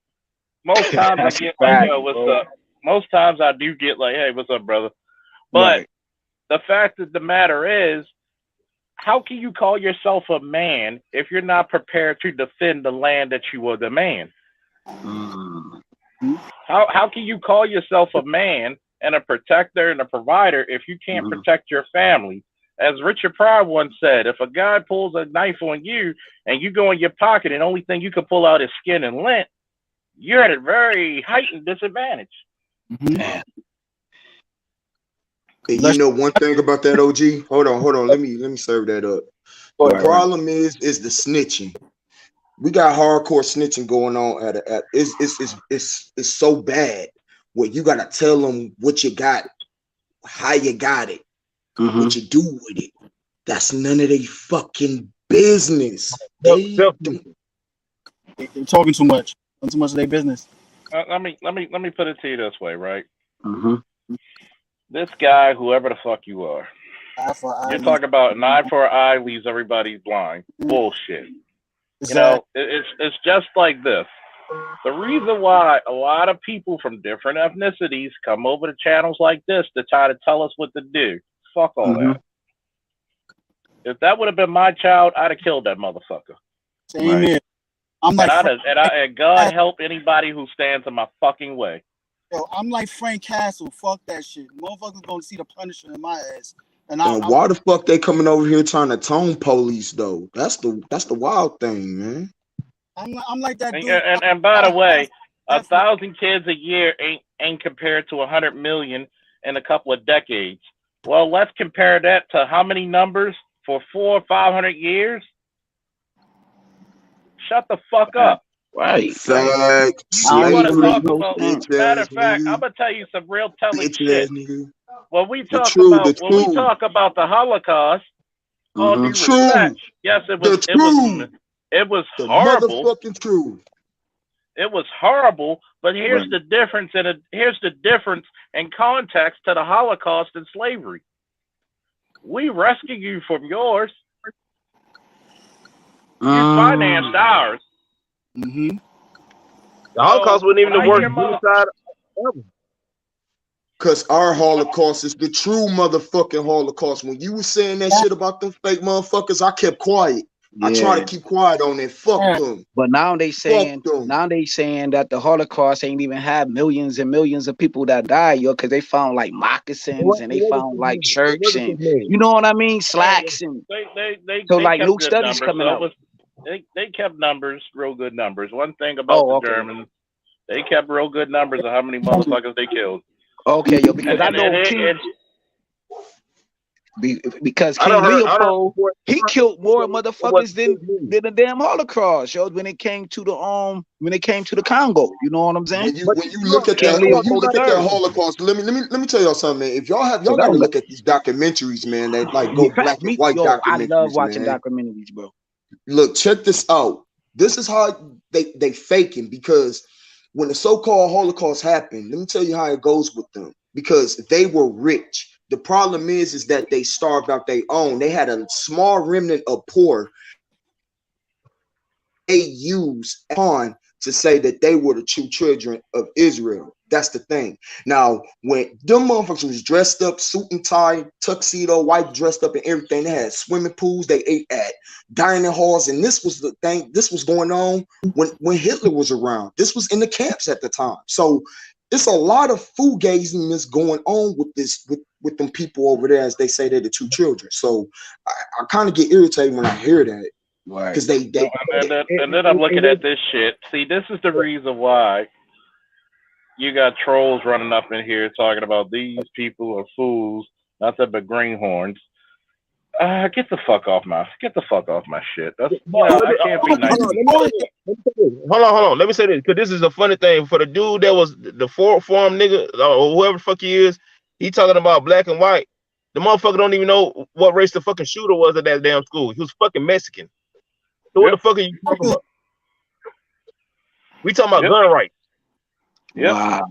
Speaker 1: Most times I get like, "Yo, what's up?" Most times I do get like, "Hey, what's up, brother?" But the fact of the matter is, how can you call yourself a man if you're not prepared to defend the land that you are the man? How can you call yourself a man and a protector and a provider if you can't protect your family? As Richard Pryor once said, if a guy pulls a knife on you and you go in your pocket and the only thing you can pull out is skin and lint, you're at a very heightened disadvantage.
Speaker 12: And you know one thing about that, OG? Hold on. Let me serve that up. The problem is the snitching. We got hardcore snitching going on at it's so bad where you gotta tell them what you got, how you got it, what you do with it. That's none of their fucking business.
Speaker 10: They're talking too much. Too much of their business.
Speaker 1: Let me put it to you this way, right? This guy, whoever the fuck you are, you're talking about an eye for an eye leaves everybody blind. Bullshit. You know, it's just like this. The reason why a lot of people from different ethnicities come over to channels like this to try to tell us what to do. Fuck all that. If that would have been my child, I'd have killed that motherfucker.
Speaker 10: Same here. I'm like,
Speaker 1: and God help anybody who stands in my fucking way.
Speaker 10: Yo, I'm like Frank Castle. Fuck that shit. Motherfuckers gonna see the Punisher in my ass. And
Speaker 12: why the fuck they coming over here trying to tone police though? That's the wild thing, man.
Speaker 10: I'm like that dude.
Speaker 1: And by the way, 1,000 kids a year ain't compared to 100 million in a couple of decades. Well, let's compare that to how many numbers for 400 or 500 years. Shut the fuck up.
Speaker 13: Right.
Speaker 12: Fact.
Speaker 1: Matter of fact, I'm gonna tell you some real telling shit. When we talk about the Holocaust, all due respect, yes, it was horrible.
Speaker 12: Motherfucking true.
Speaker 1: It was horrible, but here's the difference in context to the Holocaust and slavery. We rescued you from yours. You financed ours.
Speaker 11: The Holocaust wasn't even the worst genocide ever.
Speaker 12: Cause our Holocaust is the true motherfucking Holocaust. When you were saying that shit about them fake motherfuckers, I kept quiet. I try to keep quiet on it. Fuck them.
Speaker 13: But now they saying that the Holocaust ain't even had millions and millions of people that died, yo, because they found like moccasins and they found like shirts and you know what I mean, slacks and so like new studies coming out.
Speaker 1: They kept numbers, real good numbers. One thing about the Germans, they kept real good numbers of how many motherfuckers they killed.
Speaker 13: Okay, yo, because I know because King Leopold, he killed more motherfuckers than the damn Holocaust, yo. When it came to the Congo, you know what I'm saying?
Speaker 12: When you look at that Holocaust, let me tell y'all something, man. If y'all gotta look at these documentaries, man. That like go black and white documentaries.
Speaker 13: I love watching documentaries, bro.
Speaker 12: Look, check this out. This is how they faking, because when the so-called Holocaust happened, let me tell you how it goes with them. Because they were rich. The problem is that they starved out their own. They had a small remnant of poor they used on to say that they were the true children of Israel. That's the thing. Now, when them motherfuckers was dressed up, suit and tie, tuxedo, white, dressed up and everything, they had swimming pools, they ate at dining halls, and this was the thing. This was going on when Hitler was around. This was in the camps at the time. So it's a lot of foodgazing that's going on with this, with them people over there, as they say they're the two children. So I kind of get irritated when I hear that.
Speaker 13: Right.
Speaker 12: Because
Speaker 1: and then I'm looking at this shit. See, this is the reason why you got trolls running up in here talking about these people are fools, nothing but greenhorns. Get the fuck off my shit. That's, I can't be nice.
Speaker 11: Hold on. Let me say this, because this is a funny thing. For the dude that was the forum nigga, or whoever the fuck he is, he talking about black and white. The motherfucker don't even know what race the fucking shooter was at that damn school. He was fucking Mexican. So what the fuck are you talking about? We talking about gun rights.
Speaker 1: Yep.
Speaker 13: Wow.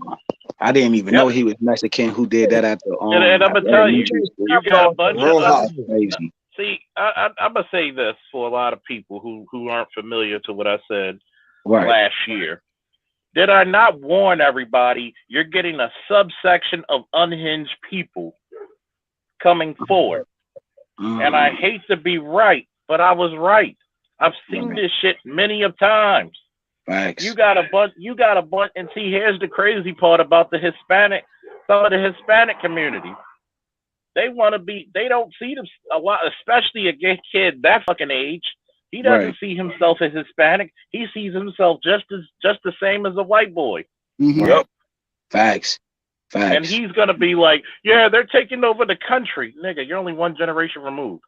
Speaker 13: I didn't even know he was Mexican. Who did that at the
Speaker 1: and I'm gonna tell you, you got a bunch of
Speaker 13: crazy.
Speaker 1: See, I'm gonna say this for a lot of people who aren't familiar to what I said last year. Did I not warn everybody? You're getting a subsection of unhinged people coming forward, and I hate to be right, but I was right. I've seen this shit many of times.
Speaker 13: Facts.
Speaker 1: You got a bunch, and see, here's the crazy part about the Hispanic, some of the Hispanic community. They don't see them a lot, especially a gay kid that fucking age. He doesn't see himself as Hispanic. He sees himself just the same as a white boy.
Speaker 13: Yep. Facts.
Speaker 1: And he's gonna be like, yeah, they're taking over the country, nigga. You're only one generation removed.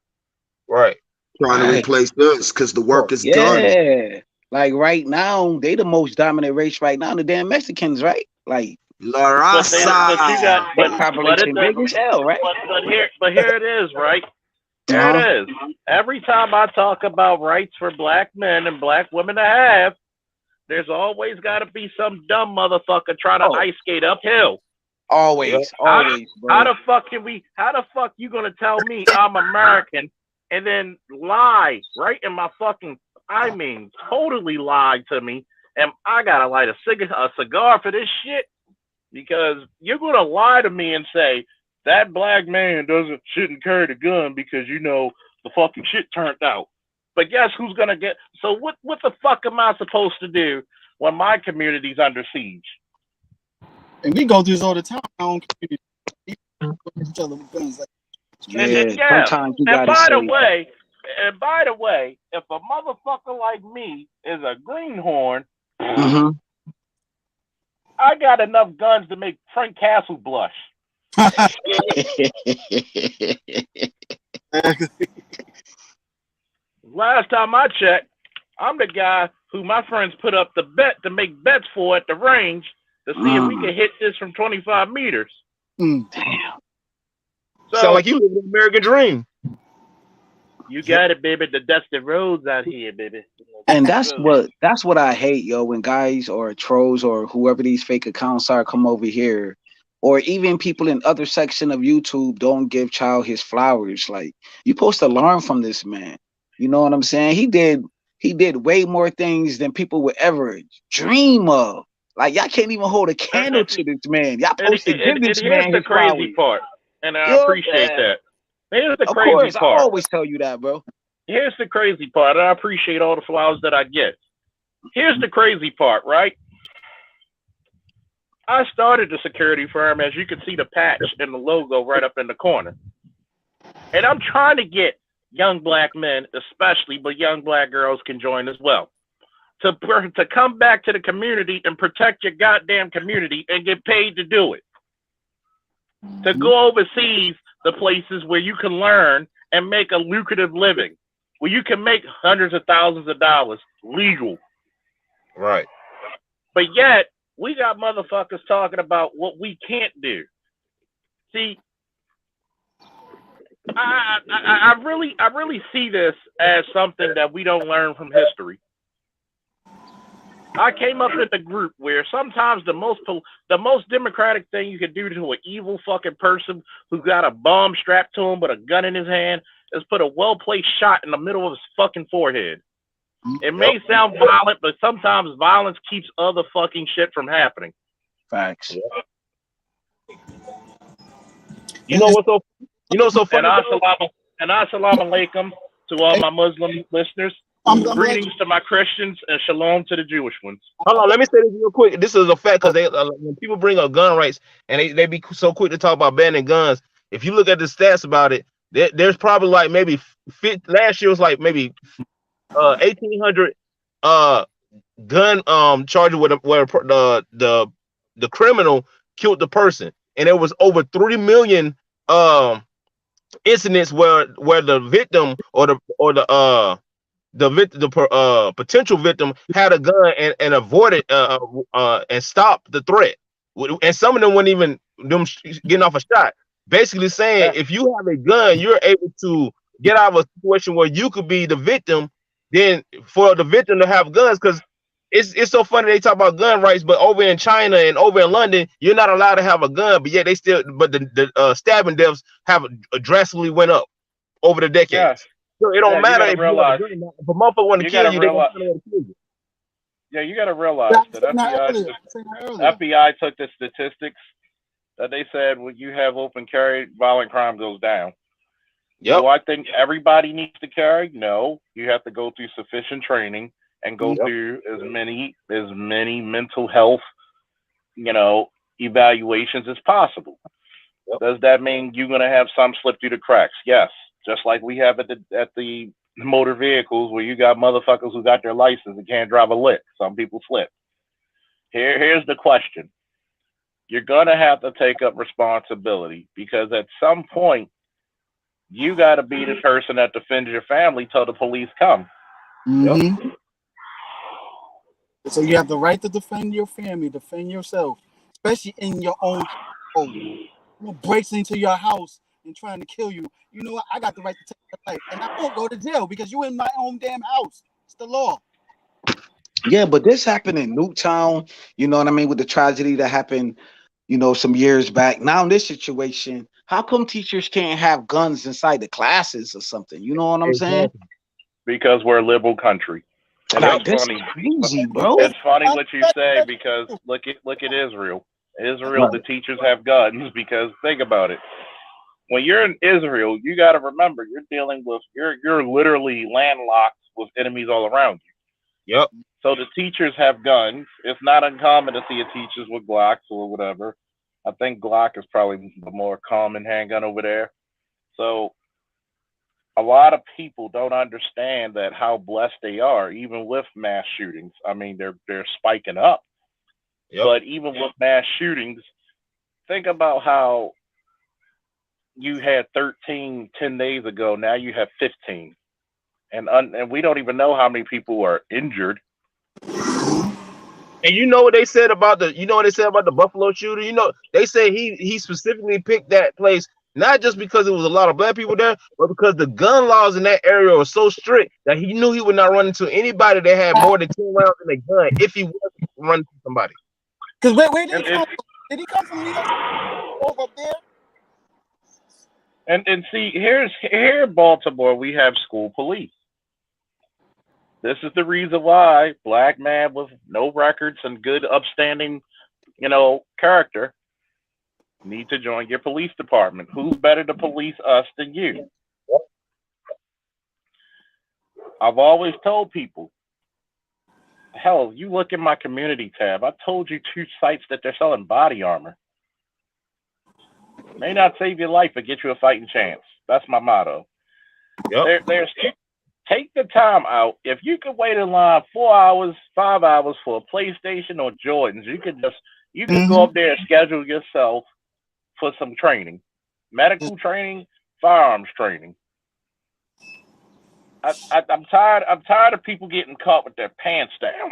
Speaker 11: Right.
Speaker 12: Trying to replace us because the work is done.
Speaker 13: Yeah. Like right now, they the most dominant race right now. The damn Mexicans, right? Like
Speaker 12: La Raza.
Speaker 13: But population big as hell, right?
Speaker 1: But here it is, right? Here it is. Every time I talk about rights for black men and black women to have, there's always got to be some dumb motherfucker trying to ice skate uphill.
Speaker 13: Always.
Speaker 1: How the fuck you gonna tell me I'm American and then lie right in my fucking, totally lie to me, and I gotta light a cigar for this shit? Because you're gonna lie to me and say that black man shouldn't carry the gun because the fucking shit turned out. But guess who's gonna get? So what the fuck am I supposed to do when my community's under siege?
Speaker 10: And we go through this all the time. Our own community. Each other with guns.
Speaker 13: Sometimes you gotta
Speaker 1: by the way, if a motherfucker like me is a greenhorn, I got enough guns to make Frank Castle blush. Last time I checked, I'm the guy who my friends put up the bet to make bets for at the range to see if we can hit this from 25 meters.
Speaker 13: Damn.
Speaker 11: Sound like you live an American dream.
Speaker 1: You got it, baby. The dusty roads out here, baby.
Speaker 13: And that's what I hate, yo, when guys or trolls or whoever these fake accounts are come over here, or even people in other section of YouTube don't give Child his flowers. Like, you're supposed to learn from this man. You know what I'm saying? He did way more things than people would ever dream of. Like, y'all can't even hold a candle to this man. Y'all supposed to give this man his flowers.
Speaker 1: Here's the crazy part, and I appreciate that. Here's the crazy part. Of course,
Speaker 13: I always tell you that, bro.
Speaker 1: Here's the crazy part, and I appreciate all the flowers that I get. Here's the crazy part, right? I started the security firm, as you can see the patch and the logo right up in the corner. And I'm trying to get young black men, especially, but young black girls can join as well, to come back to the community and protect your goddamn community and get paid to do it. To go overseas, the places where you can learn and make a lucrative living, where you can make hundreds of thousands of dollars legal.
Speaker 11: Right.
Speaker 1: But yet, we got motherfuckers talking about what we can't do. See, I really see this as something that we don't learn from history. I came up with a group where sometimes the most democratic thing you can do to an evil fucking person who's got a bomb strapped to him with a gun in his hand is put a well-placed shot in the middle of his fucking forehead. It may sound violent, but sometimes violence keeps other fucking shit from happening.
Speaker 13: Facts.
Speaker 11: You know what's so funny?
Speaker 1: And assalamu alaikum to all my Muslim listeners. Greetings to my Christians and shalom to the Jewish ones.
Speaker 11: Hold on, let me say this real quick. This is a fact, because when people bring up gun rights and they be so quick to talk about banning guns, if you look at the stats about it, there's probably like maybe last year was like maybe 1,800 gun charges where the criminal killed the person, and there was over 3 million incidents where the victim or the potential victim had a gun and avoided and stopped the threat, and some of them weren't even them getting off a shot. Basically saying, if you have a gun, you're able to get out of a situation where you could be the victim. Then for the victim to have guns, because it's so funny they talk about gun rights, but over in China and over in London, you're not allowed to have a gun, but yet they still, but the stabbing deaths have drastically went up over the decades.
Speaker 1: Yes.
Speaker 11: So it don't
Speaker 1: Yeah,
Speaker 11: matter
Speaker 1: you
Speaker 11: if
Speaker 1: gotta
Speaker 11: you have a
Speaker 1: realize.
Speaker 11: gun. If a motherfucker want to
Speaker 1: You
Speaker 11: kill
Speaker 1: gotta
Speaker 11: you, they gonna
Speaker 1: realize.
Speaker 11: find a way to kill you.
Speaker 1: Yeah, you gotta realize
Speaker 10: Yeah,
Speaker 1: that FBI took the statistics that they said when you have open carry, violent crime goes down.
Speaker 11: Yep.
Speaker 1: Do I think everybody needs to carry? No. You have to go through sufficient training and go through as many mental health, evaluations as possible. Yep. Does that mean you're gonna have some slip through the cracks? Yes. Just like we have at the motor vehicles where you got motherfuckers who got their license and can't drive a lick. Some people slip. Here's the question. You're gonna have to take up responsibility because at some point you got to be the person that defends your family till the police come.
Speaker 10: Mm-hmm. Yep. So you have the right to defend your family, defend yourself, especially in your own home. Who breaks into your house and trying to kill you? You know what? I got the right to take your life, and I won't go to jail because you in my own damn house. It's the law.
Speaker 13: Yeah, but this happened in Newtown. You know what I mean? With the tragedy that happened, some years back. Now in this situation, how come teachers can't have guns inside the classes or something? You know what I'm saying?
Speaker 1: Because we're a liberal country. And
Speaker 13: like, that's funny. Crazy, bro.
Speaker 1: It's funny what you say because look at Israel. Israel, the teachers have guns because think about it. When you're in Israel, you got to remember you're dealing with you're literally landlocked with enemies all around you.
Speaker 11: Yep.
Speaker 1: So the teachers have guns. It's not uncommon to see a teachers with Glocks or whatever. I think Glock is probably the more common handgun over there. So a lot of people don't understand that how blessed they are, even with mass shootings. I mean, they're spiking up. Yep. But even with mass shootings, think about how you had 13 10 days ago. Now you have 15, and we don't even know how many people are injured.
Speaker 11: And you know what they said about the Buffalo shooter? They say he specifically picked that place not just because it was a lot of black people there, but because the gun laws in that area were so strict that he knew he would not run into anybody that had more than 10 rounds in a gun if he was running into somebody.
Speaker 10: Because where did he come from? Did he come from New York over there?
Speaker 1: And see, here in Baltimore, we have school police. This is the reason why black man with no records and good upstanding, character need to join your police department. Who's better to police us than you? I've always told people, hell, you look in my community tab. I told you 2 sites that they're selling body armor. May not save your life, but get you a fighting chance. That's my motto. Yep. Take the time out. If you could wait in line 4 hours, 5 hours for a PlayStation or Jordans, you could go up there and schedule yourself for some training, medical training, firearms training. I'm tired of people getting caught with their pants down.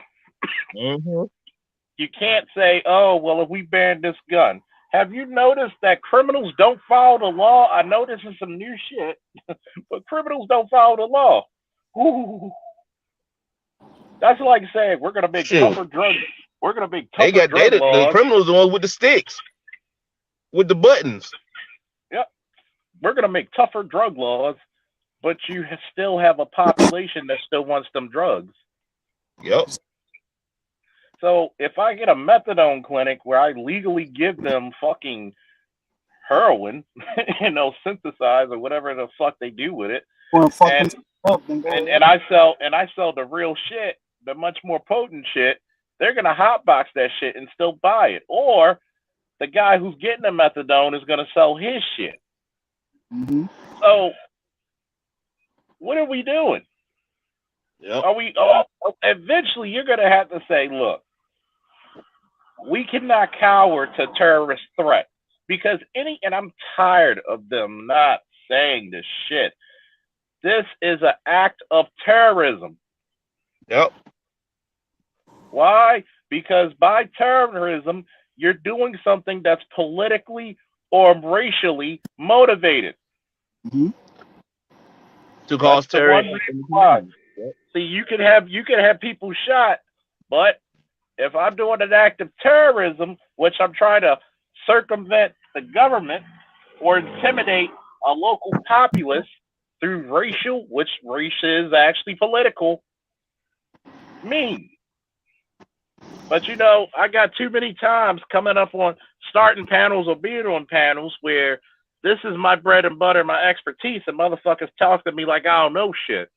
Speaker 1: You can't say, oh, well, if we ban this gun. Have you noticed that criminals don't follow the law? I know this is some new shit, but criminals don't follow the law. Ooh. That's like saying we're gonna make tougher drugs. We're gonna make tougher drug laws.
Speaker 11: The criminals the ones with the sticks, with the buttons.
Speaker 1: Yep. We're gonna make tougher drug laws, but you still have a population that still wants them drugs.
Speaker 11: Yep.
Speaker 1: So if I get a methadone clinic where I legally give them fucking heroin, synthesize or whatever the fuck they do with it, and I sell the real shit, the much more potent shit, they're gonna hotbox that shit and still buy it. Or the guy who's getting the methadone is gonna sell his shit. So what are we doing?
Speaker 11: Yep.
Speaker 1: Eventually you're gonna have to say, look, we cannot cower to terrorist threat because and I'm tired of them not saying this shit. This is an act of terrorism.
Speaker 11: Yep.
Speaker 1: Why? Because by terrorism, you're doing something that's politically or racially motivated.
Speaker 11: To cause terrorism.
Speaker 1: See, you can have people shot But if I'm doing an act of terrorism, which I'm trying to circumvent the government or intimidate a local populace through racial, which race is actually political, me. But you know, I got too many times coming up on starting panels or being on panels where this is my bread and butter, my expertise, and motherfuckers talk to me like I don't know shit.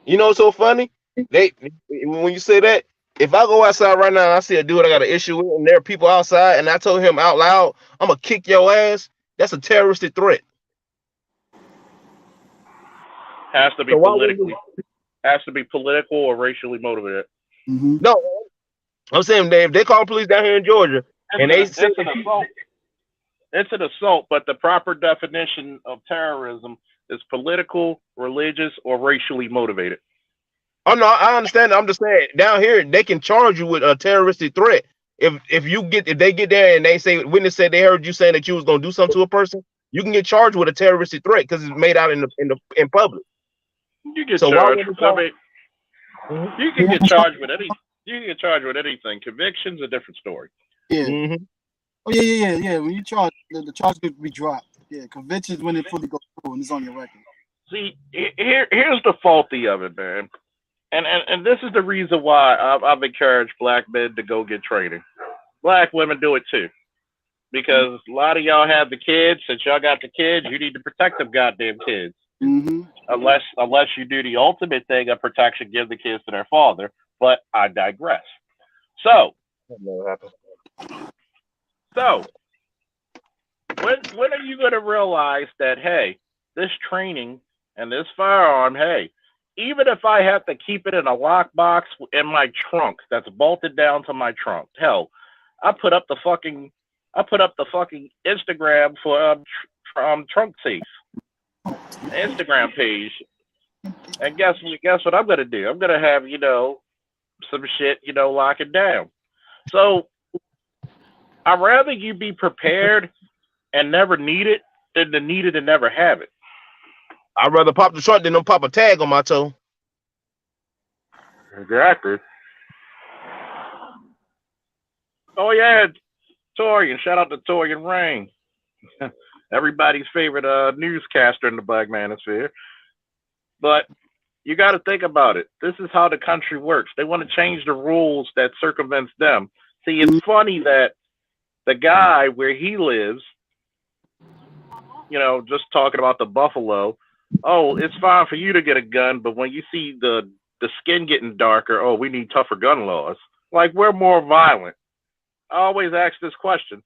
Speaker 11: You know what's so funny? When you say that, if I go outside right now and I see a dude I got an issue with, and there are people outside, and I told him out loud, I'm gonna kick your ass, that's a terroristic threat.
Speaker 1: Has to be political or racially motivated.
Speaker 11: No, I'm saying if they call police down here in Georgia and they say
Speaker 1: it's an assault, but the proper definition of terrorism is political, religious, or racially motivated.
Speaker 11: Oh no, I understand. I'm just saying down here they can charge you with a terroristic threat. If they get there and they say witness said they heard you saying that you was gonna do something to a person, you can get charged with a terroristic threat because it's made out in public.
Speaker 1: You get charged. You can get charged with anything. You can get charged with anything. Conviction's a different story.
Speaker 10: Yeah. Mm-hmm. Oh yeah. When you charge, the charge could be dropped. Yeah, convictions when it fully goes through and it's on your record.
Speaker 1: See, here's the faulty of it, man. And this is the reason why I've encouraged black men to go get training. Black women do it too. Because a lot of y'all have the kids. Since y'all got the kids, you need to protect them goddamn kids.
Speaker 10: Mm-hmm.
Speaker 1: Unless you do the ultimate thing of protection, give the kids to their father. But I digress. So when are you going to realize that, hey, this training and this firearm, hey, even if I have to keep it in a lockbox in my trunk that's bolted down to my trunk, hell, I put up the fucking Instagram for trunk safe Instagram page, and guess what I'm gonna do? I'm gonna have some shit lock it down. So I'd rather you be prepared and never need it than to need it and never have it.
Speaker 11: I'd rather pop the trunk than them pop a tag on my toe.
Speaker 1: Exactly. Oh yeah, Torian. Shout out to Torian Rain. Everybody's favorite newscaster in the black manosphere. But you got to think about it. This is how the country works. They want to change the rules that circumvents them. See, it's funny that the guy where he lives, just talking about the buffalo, oh, it's fine for you to get a gun, but when you see the skin getting darker, oh, we need tougher gun laws. Like, we're more violent. I always ask this question.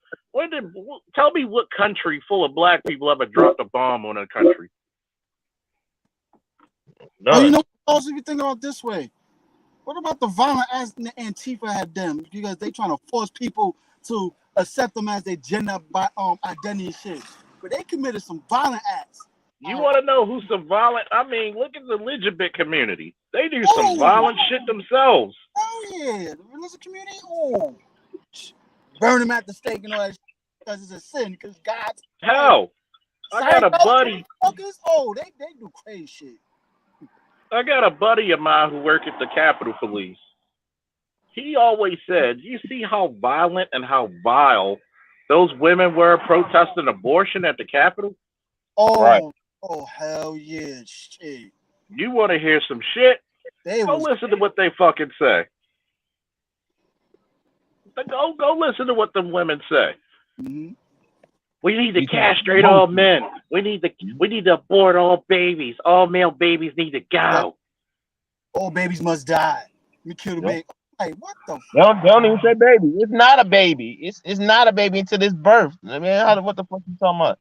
Speaker 1: Tell me what country full of black people ever dropped a bomb on a country?
Speaker 10: No. Also, if you think about it this way, what about the violent acts Antifa had done? Because they trying to force people to accept them as their gender identity and shit. But they committed some violent acts.
Speaker 1: You want to know who's some violent? I mean, look at the religious community. They do some violent shit themselves.
Speaker 10: Oh yeah, the religious community. Oh, burn them at the stake and all that shit because it's a sin. Because God's
Speaker 1: hell. I got a buddy.
Speaker 10: Oh, they do crazy shit.
Speaker 1: I got a buddy of mine who works at the Capitol Police. He always said, you see how violent and how vile those women were protesting abortion at the Capitol?
Speaker 10: Oh,
Speaker 1: right.
Speaker 10: Oh, hell yeah, shit.
Speaker 1: You want to hear some shit? Go listen to what they fucking say. Go listen to what them women say.
Speaker 10: Mm-hmm.
Speaker 1: We need to castrate all men. We need to abort all babies. All male babies need to go.
Speaker 10: All babies must die. We kill the baby. Like, what the
Speaker 11: fuck? They don't even say baby. It's not a baby. It's not a baby until it's birth. I mean, what the fuck you talking about?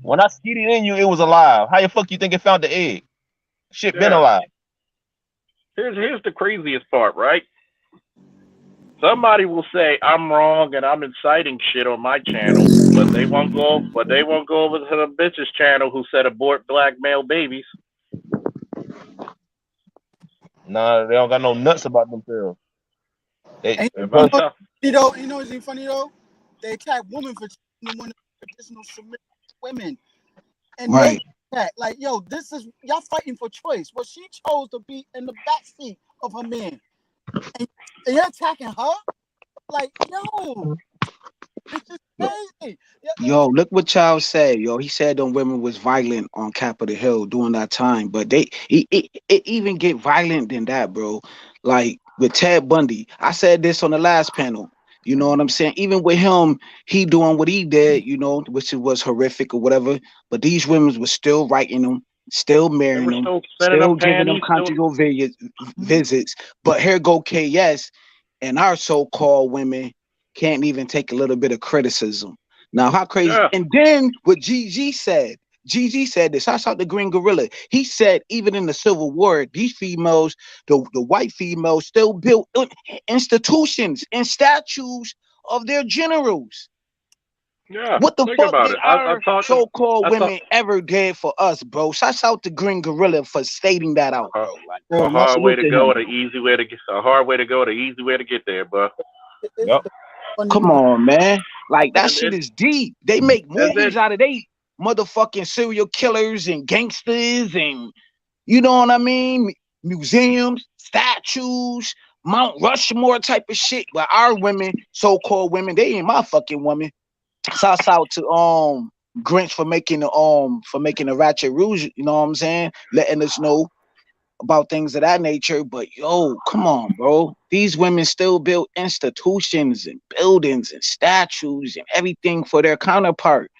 Speaker 11: When I skied it in you, it was alive. How the fuck you think it found the egg? Shit been alive.
Speaker 1: Here's the craziest part, right? Somebody will say I'm wrong and I'm inciting shit on my channel, but they won't go over to the bitch's channel who said abort black male babies.
Speaker 11: Nah, they don't got no nuts about themselves.
Speaker 10: You know what's funny though? They attack women for one of the traditional submissive women, and they attack like, yo, this is y'all fighting for choice. Well, she chose to be in the backseat of her man. and you're attacking her? Like, yo, it's just crazy.
Speaker 13: Yo, look what Charles said. Yo, he said them women was violent on Capitol Hill during that time, but it even get violent than that, bro. Like with Ted Bundy, I said this on the last panel. You know what I'm saying? Even with him, he doing what he did, you know, which was horrific or whatever. But these women was still writing them, still
Speaker 1: They
Speaker 13: marrying
Speaker 1: were
Speaker 13: them,
Speaker 1: still sending
Speaker 13: still
Speaker 1: them
Speaker 13: giving them
Speaker 1: panties.
Speaker 13: conjugal visits. But here go KS, and our so-called women can't even take a little bit of criticism. Now, how crazy?
Speaker 1: Yeah.
Speaker 13: And then what GG said this. I saw the Green Gorilla. He said, even in the Civil War, these females, the white females, still built institutions and statues of their generals.
Speaker 1: Yeah.
Speaker 13: What the
Speaker 1: Think
Speaker 13: fuck
Speaker 1: about
Speaker 13: did
Speaker 1: it.
Speaker 13: our so-called women ever did for us, bro? Shouts out to Green Gorilla for stating that out, bro. Like,
Speaker 1: a hard way to go and an easy way to get. A hard way to go, the easy way to get there, bro.
Speaker 11: Yep.
Speaker 13: Come on, man. Like that shit is deep. They make movies out of they motherfucking serial killers and gangsters and you know what I mean? Museums, statues, Mount Rushmore type of shit. But our women, so-called women, they ain't my fucking woman. Shouts out to Grinch for making the Ratchet Rouge, you know what I'm saying? Letting us know about things of that nature. But yo, come on, bro. These women still build institutions and buildings and statues and everything for their counterpart.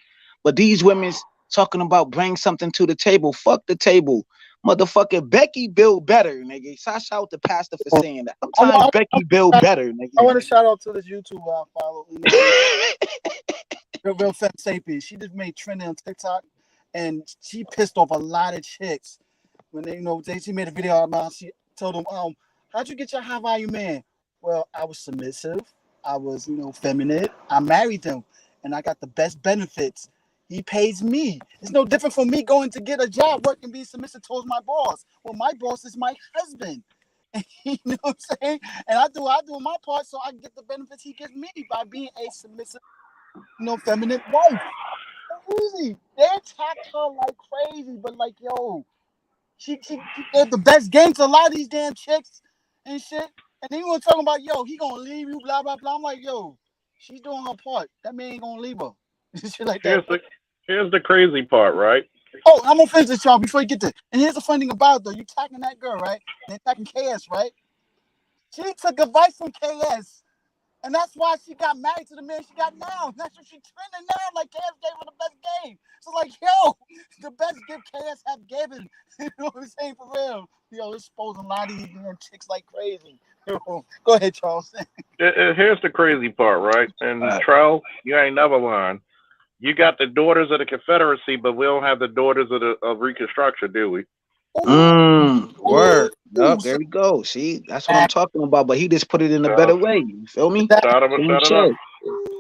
Speaker 13: But these women's talking about bring something to the table. Fuck the table. Motherfucking Becky build better, nigga. Shout out to Pastor for saying that. Sometimes Becky build better, nigga.
Speaker 10: I want to shout out to this YouTube I follow. Real Femme Sapien. She just made trending on TikTok, and she pissed off a lot of chicks when she made a video about. She told them, how'd you get your high value man? Well, I was submissive. I was, feminine. I married him, and I got the best benefits. He pays me. It's no different from me going to get a job, working, being submissive towards my boss. Well, my boss is my husband. You know what I'm saying? And I do my part so I can get the benefits he gives me by being a submissive, feminine wife. Easy. They attacked her like crazy, but like, yo, she gave the best game to a lot of these damn chicks and shit. And then you were talking about, yo, he gonna leave you, blah blah blah. I'm like, yo, she's doing her part. That man ain't gonna leave her. Shit like that.
Speaker 1: Here's the crazy part, right?
Speaker 10: Oh, I'm gonna finish this, y'all, before you get there. And here's the funny thing about it, though. You attacking that girl, right? And attacking KS, right? She took advice from KS. And that's why she got married to the man she got now. That's what she's trending now. Like, KS gave her the best game. So, like, yo, the best gift KS have given. You know what I'm saying? For real. Yo, exposing a lot of these damn chicks like crazy. Go ahead, Charles.
Speaker 1: Here's the crazy part, right? And Trell, you ain't never lying. You got the daughters of the Confederacy, but we don't have the daughters of Reconstruction, do we?
Speaker 13: Word. Yep, there we go. See, that's what I'm talking about. But he just put it in a better way. You feel me?
Speaker 1: Shut up.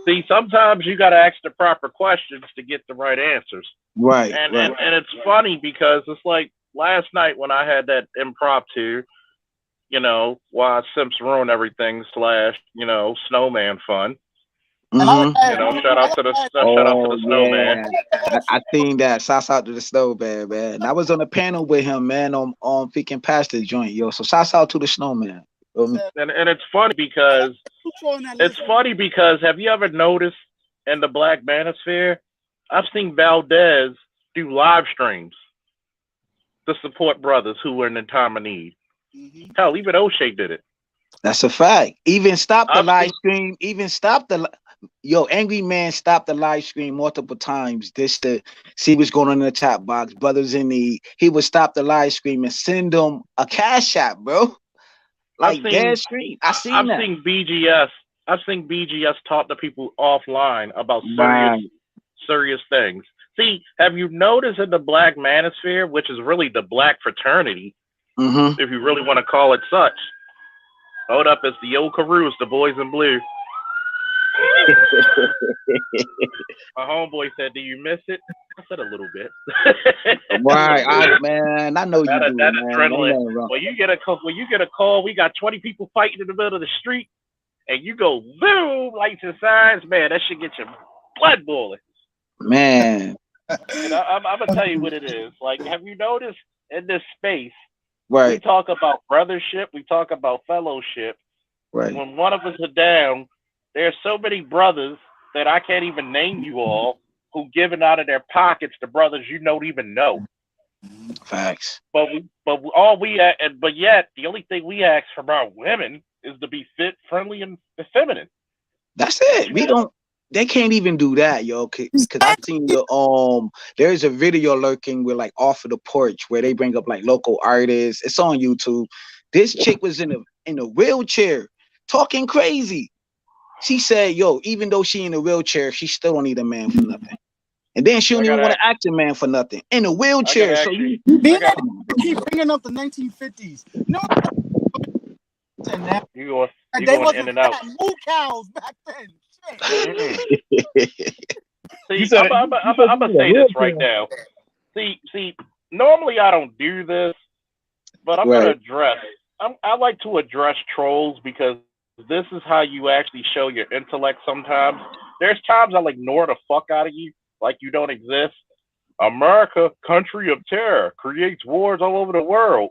Speaker 1: See, sometimes you got to ask the proper questions to get the right answers.
Speaker 13: Right.
Speaker 1: And it's funny because it's like last night when I had that impromptu, why Simps ruin everything / snowman fun.
Speaker 13: Mm-hmm.
Speaker 1: Shout out to the snowman.
Speaker 13: I think that. Shouts out to the snowman, man. I was on a panel with him, man, on freaking Pastor joint, yo. So shouts out to the snowman.
Speaker 1: And it's funny because have you ever noticed in the Black manosphere, I've seen Valdez do live streams to support brothers who were in the time of need. Mm-hmm. Hell, even O'Shea did it.
Speaker 13: That's a fact. Even stop the live stream. Angry Man stopped the live stream multiple times just to see what's going on in the chat box. Brothers in need. He would stop the live stream and send them a cash app, bro. Like dead stream. I've seen
Speaker 1: BGS. I've seen BGS talk to people offline about serious things. See, have you noticed in the Black manosphere, which is really the Black fraternity, if you really want to call it such? Hold up, it's the old Carews, the boys in blue. My homeboy said, "Do you miss it?" I said a little bit.
Speaker 13: Right, man. I know you do, man.
Speaker 1: Adrenaline. When you get a call, we got 20 people fighting in the middle of the street, and you go boom, lights and signs, man. That should get your blood boiling.
Speaker 13: Man.
Speaker 1: I'm gonna tell you what it is. Like, have you noticed in this space,
Speaker 13: Right.
Speaker 1: We talk about brothership. We talk about fellowship.
Speaker 13: Right.
Speaker 1: When one of us are down, there's so many brothers that I can't even name you all who giving out of their pockets to brothers you don't even know.
Speaker 13: Facts.
Speaker 1: But yet the only thing we ask from our women is to be fit, friendly, and feminine.
Speaker 13: That's it. We don't. They can't even do that, yo. Because I seen there's a video lurking with like Off of the Porch where they bring up like local artists. It's on YouTube. This chick was in a wheelchair talking crazy. She said, "Yo, even though she in a wheelchair, she still don't need a man for nothing." And then she don't even want to ask a man for nothing in a wheelchair. So
Speaker 10: keep bringing up the 1950s. No.
Speaker 1: You going in and out.
Speaker 10: Moo cows back then.
Speaker 1: See, I'm gonna say this right now. See, normally I don't do this, but I'm gonna address. I like to address trolls because this is how you actually show your intellect. Sometimes there's times I'll ignore the fuck out of you, like you don't exist. America, country of terror, creates wars all over the world.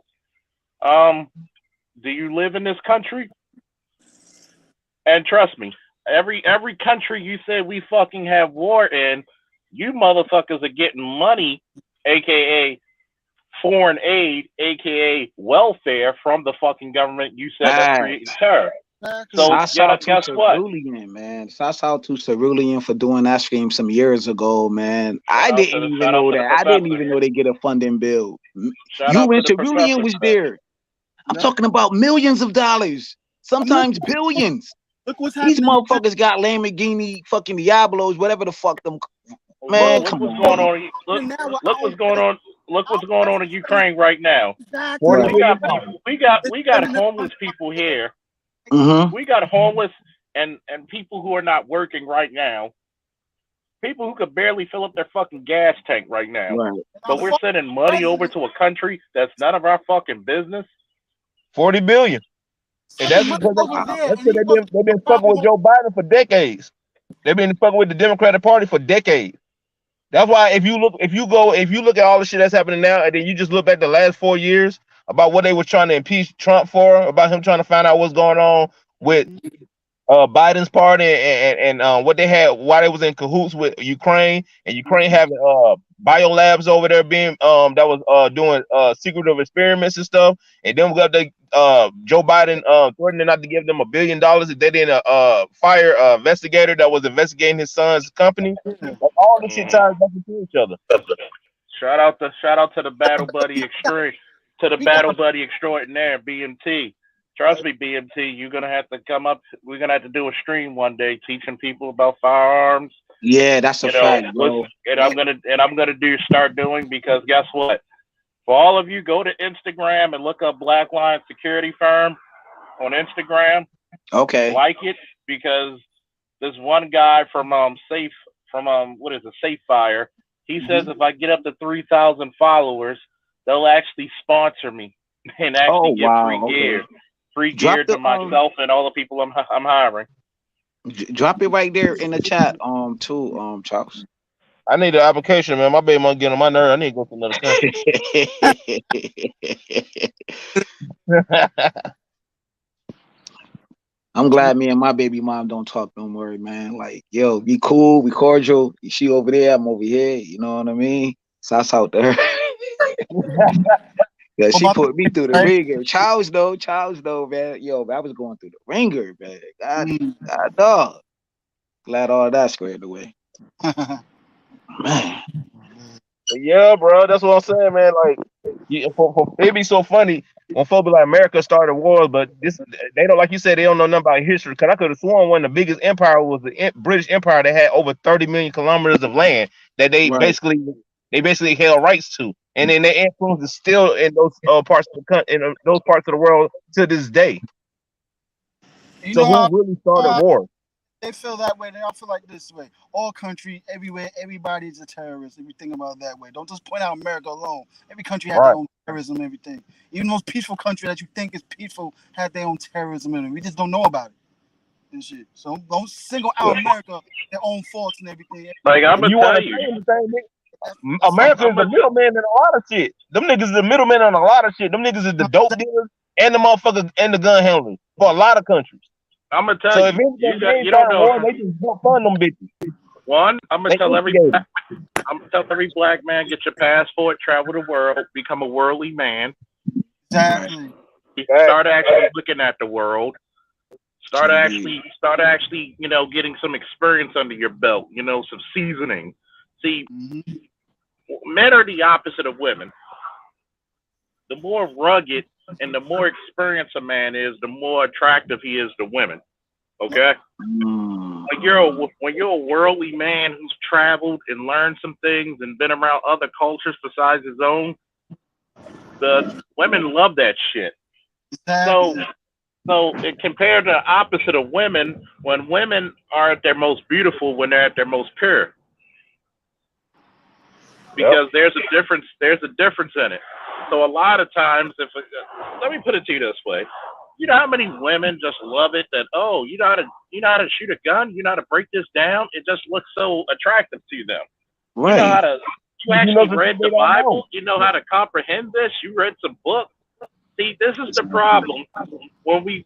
Speaker 1: Do you live in this country? And trust me, every country you said we fucking have war in, you motherfuckers are getting money, aka foreign aid, aka welfare from the fucking government you said that's creating terror. So guess what?
Speaker 13: Man. Shouts out to Cerulean for doing that stream some years ago, man. I didn't even know that. I didn't even know they get a funding bill. You and Cerulean was there. I'm talking about millions of dollars, sometimes billions.
Speaker 10: Look what's happening.
Speaker 13: These motherfuckers got Lamborghini, fucking Diablos, whatever the fuck them. Man,
Speaker 1: look what's going on. Look what's going on. Look what's going on in Ukraine right now.
Speaker 10: Exactly.
Speaker 1: We got homeless people here. We got homeless and people who are not working right now. People who could barely fill up their fucking gas tank right now.
Speaker 13: Right.
Speaker 1: But we're sending money over to a country that's none of our fucking business.
Speaker 11: 40 billion. And that's because they've been fucking with Joe Biden for decades. They've been fucking with the Democratic Party for decades. That's why if you look at all the shit that's happening now, and then you just look back the last 4 years about what they were trying to impeach Trump for, about him trying to find out what's going on with Biden's party and what they had, why they was in cahoots with Ukraine, and Ukraine having biolabs over there being that was doing secretive experiments and stuff, and then we got the Joe Biden threatening not to give them $1 billion if they didn't fire an investigator that was investigating his son's company. Like, all this shit ties back into each other.
Speaker 1: Shout out to the battle buddy extraordinaire BMT. Trust me, BMT, you're gonna have to come up. We're gonna have to do a stream one day teaching people about firearms.
Speaker 13: Yeah, that's a fact, bro.
Speaker 1: And I'm gonna start doing, because guess what? For all of you, go to Instagram and look up Blackline Security Firm on Instagram.
Speaker 13: Okay.
Speaker 1: Like it, because this one guy from Safe Fire, he says if I get up to 3,000 followers, they'll actually sponsor me and actually give free gear. Free gear to myself and all the people I'm hiring.
Speaker 13: Drop it right there in the chat, too, Charles.
Speaker 11: I need an application, man. My baby mom getting on my nerve. I need to go to another country.
Speaker 13: I'm glad me and my baby mom don't talk no more, man. Like, yo, be cool, be cordial. She over there, I'm over here. You know what I mean? Shouts out to her. Yeah, she put me through the ringer. Charles though, man. Yo, I was going through the ringer, man. God dog. Glad all that squared away. Man.
Speaker 11: Yeah, bro, that's what I'm saying, man. Like, it'd be so funny when folks be like, America started wars, but they don't, like you said, they don't know nothing about history. Because I could have sworn one of the biggest empire was the British Empire that had over 30 million kilometers of land that they basically held rights to, and then their influence is still in those parts of the country, in those parts of the world to this day. So who really started war?
Speaker 10: They feel that way. They all feel like this way. All country, everywhere, everybody's a terrorist. If you think about it that way, don't just point out America alone. Every country has their own terrorism and everything. Even those peaceful countries that you think is peaceful have their own terrorism in them. We just don't know about it and shit. So don't single out America, their own faults and everything.
Speaker 1: Like, I'm gonna tell you.
Speaker 11: America is the middleman in a lot of shit. Them niggas is the middleman on a lot of shit. Them niggas is the dope dealers and the motherfuckers and the gun handlers for a lot of countries.
Speaker 1: I'm gonna tell
Speaker 11: So
Speaker 1: you,
Speaker 11: if anything, they
Speaker 1: you
Speaker 11: ain't
Speaker 1: don't
Speaker 11: got
Speaker 1: know.
Speaker 11: war, they just don't fund them bitches.
Speaker 1: One, I'm gonna
Speaker 11: They
Speaker 1: tell
Speaker 11: instigate them.
Speaker 1: every black man, get your passport, travel the world, become a worldly man.
Speaker 10: Exactly.
Speaker 1: Start actually looking at the world. Start actually, you know, getting some experience under your belt. You know, some seasoning. See, men are the opposite of women. The more rugged and the more experienced a man is, the more attractive he is to women. Okay. When you're a worldly man who's traveled and learned some things and been around other cultures besides his own, the women love that shit. So compared to the opposite of women, when women are at their most beautiful, when they're at their most pure, because there's a difference in it. So a lot of times, let me put it to you this way. You know how many women just love it that, oh, you know how to shoot a gun, you know how to break this down. It just looks so attractive to them.
Speaker 13: Right.
Speaker 1: You know how to. You actually read the Bible. You know how to comprehend this. You read some books. See, this is the problem when we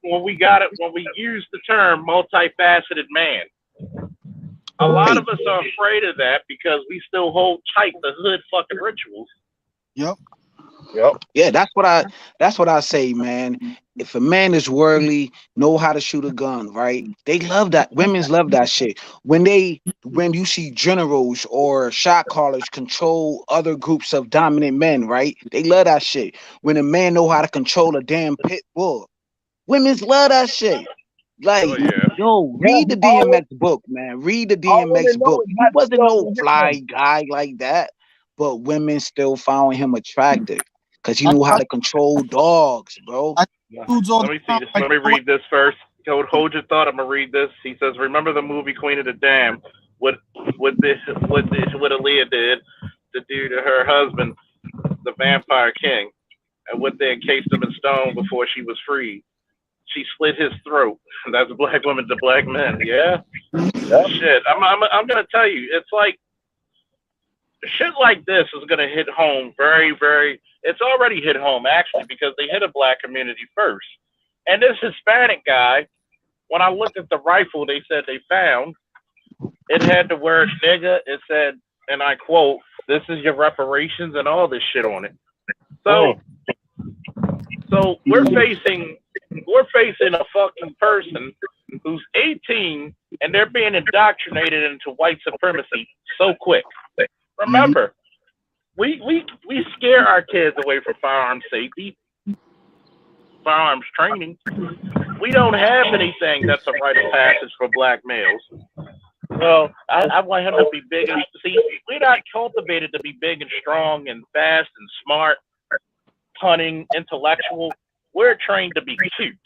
Speaker 1: use the term multifaceted man. A lot of us are afraid of that because we still hold tight the hood fucking rituals.
Speaker 10: Yep.
Speaker 13: Yeah, that's what I say, man. If a man is worldly, know how to shoot a gun, right? They love that. Women's love that shit. When you see generals or shot callers control other groups of dominant men, right? They love that shit. When a man know how to control a damn pit bull, women's love that shit. Like, read the DMX book, man. Read the DMX book. He wasn't no fly guy like that, but women still found him attractive because he knew how to control dogs, bro.
Speaker 1: Let me see this. Let me read this first. Hold your thought. I'm gonna read this. He says, "Remember the movie Queen of the Damned? What Aaliyah did to do to her husband, the Vampire King, and what they encased him in stone before she was freed. She slit his throat. That's black women to black men. Yeah. Shit. I'm gonna tell you. It's like shit like this is gonna hit home very, very. It's already hit home actually because they hit a black community first. And this Hispanic guy, when I looked at the rifle they said they found, it had the word nigga. It said, and I quote, "This is your reparations" and all this shit on it. So we're facing a fucking person who's 18 and they're being indoctrinated into white supremacy so quick. Remember, we scare our kids away from firearms safety, firearms training. We don't have anything that's a rite of passage for black males. Well, I want him to be big and see. We're not cultivated to be big and strong and fast and smart, cunning, intellectual. We're trained to be cute.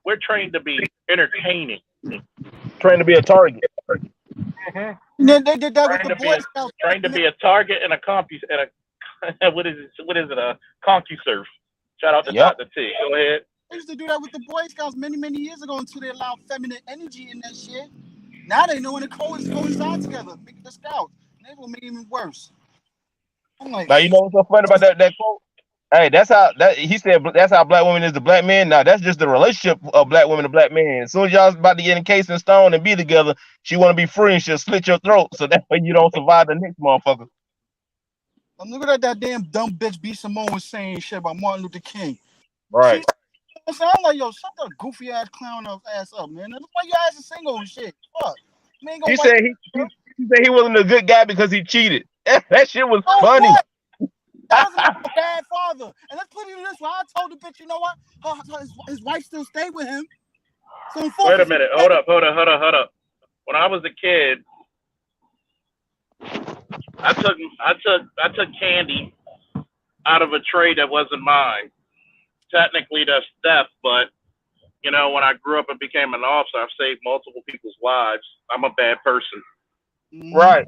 Speaker 1: We're trained to be entertaining.
Speaker 11: Trained to be a target.
Speaker 10: They did that with the Boy Scouts.
Speaker 1: Trained to be a target and a what is it? A ConcuSurf. Shout out to Dr. T. Go ahead.
Speaker 10: They used to do that with the Boy Scouts many years ago until they allowed feminine energy in that shit. Now they know when the coincide together, make the Scouts. They will make it even worse. I'm like,
Speaker 11: now you know what's so funny about that quote? Hey, he said that's how black women is to black men. Now that's just the relationship of black women to black men. As soon as y'all about to get encased in stone and be together, she want to be free and she'll slit your throat so that way you don't survive the next motherfucker.
Speaker 10: I'm looking at that damn dumb bitch B. Simone was saying shit about Martin Luther King.
Speaker 11: Right.
Speaker 10: I'm like, yo, shut the goofy ass clown ass up, man. Why you ass is single and shit? Fuck.
Speaker 11: He said he wasn't a good guy because he cheated. That shit was funny.
Speaker 10: What? That was a bad father. And let's put it this way. I told the bitch, you know what? His wife still stayed with him. So
Speaker 1: wait a minute. Hold up. When I was a kid, I took candy out of a tray that wasn't mine. Technically, that's theft, but you know, when I grew up and became an officer, I've saved multiple people's lives. I'm a bad person.
Speaker 11: Right.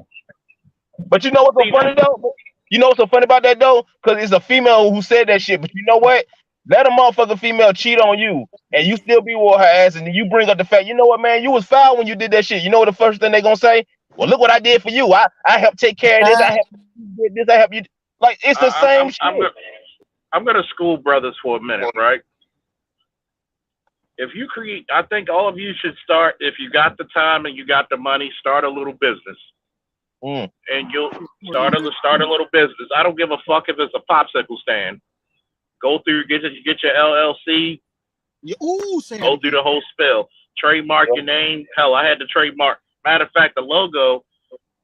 Speaker 11: But you know what's so funny though? You know what's so funny about that though? Because it's a female who said that shit. But you know what? Let a motherfucking female cheat on you and you still be with her ass and then you bring up the fact, you know what, man, you was foul when you did that shit. You know what the first thing they gonna say? Well, look what I did for you. I helped take care of this. I helped do did this. I help you. Like it's the same shit.
Speaker 1: I'm gonna school brothers for a minute, right? If you create, I think all of you should start. If you got the time and you got the money, start a little business. And you'll start a little business. I don't give a fuck if it's a popsicle stand. Go through, get your LLC. Go through the whole spill. Trademark your name. Hell, I had to trademark. Matter of fact, the logo.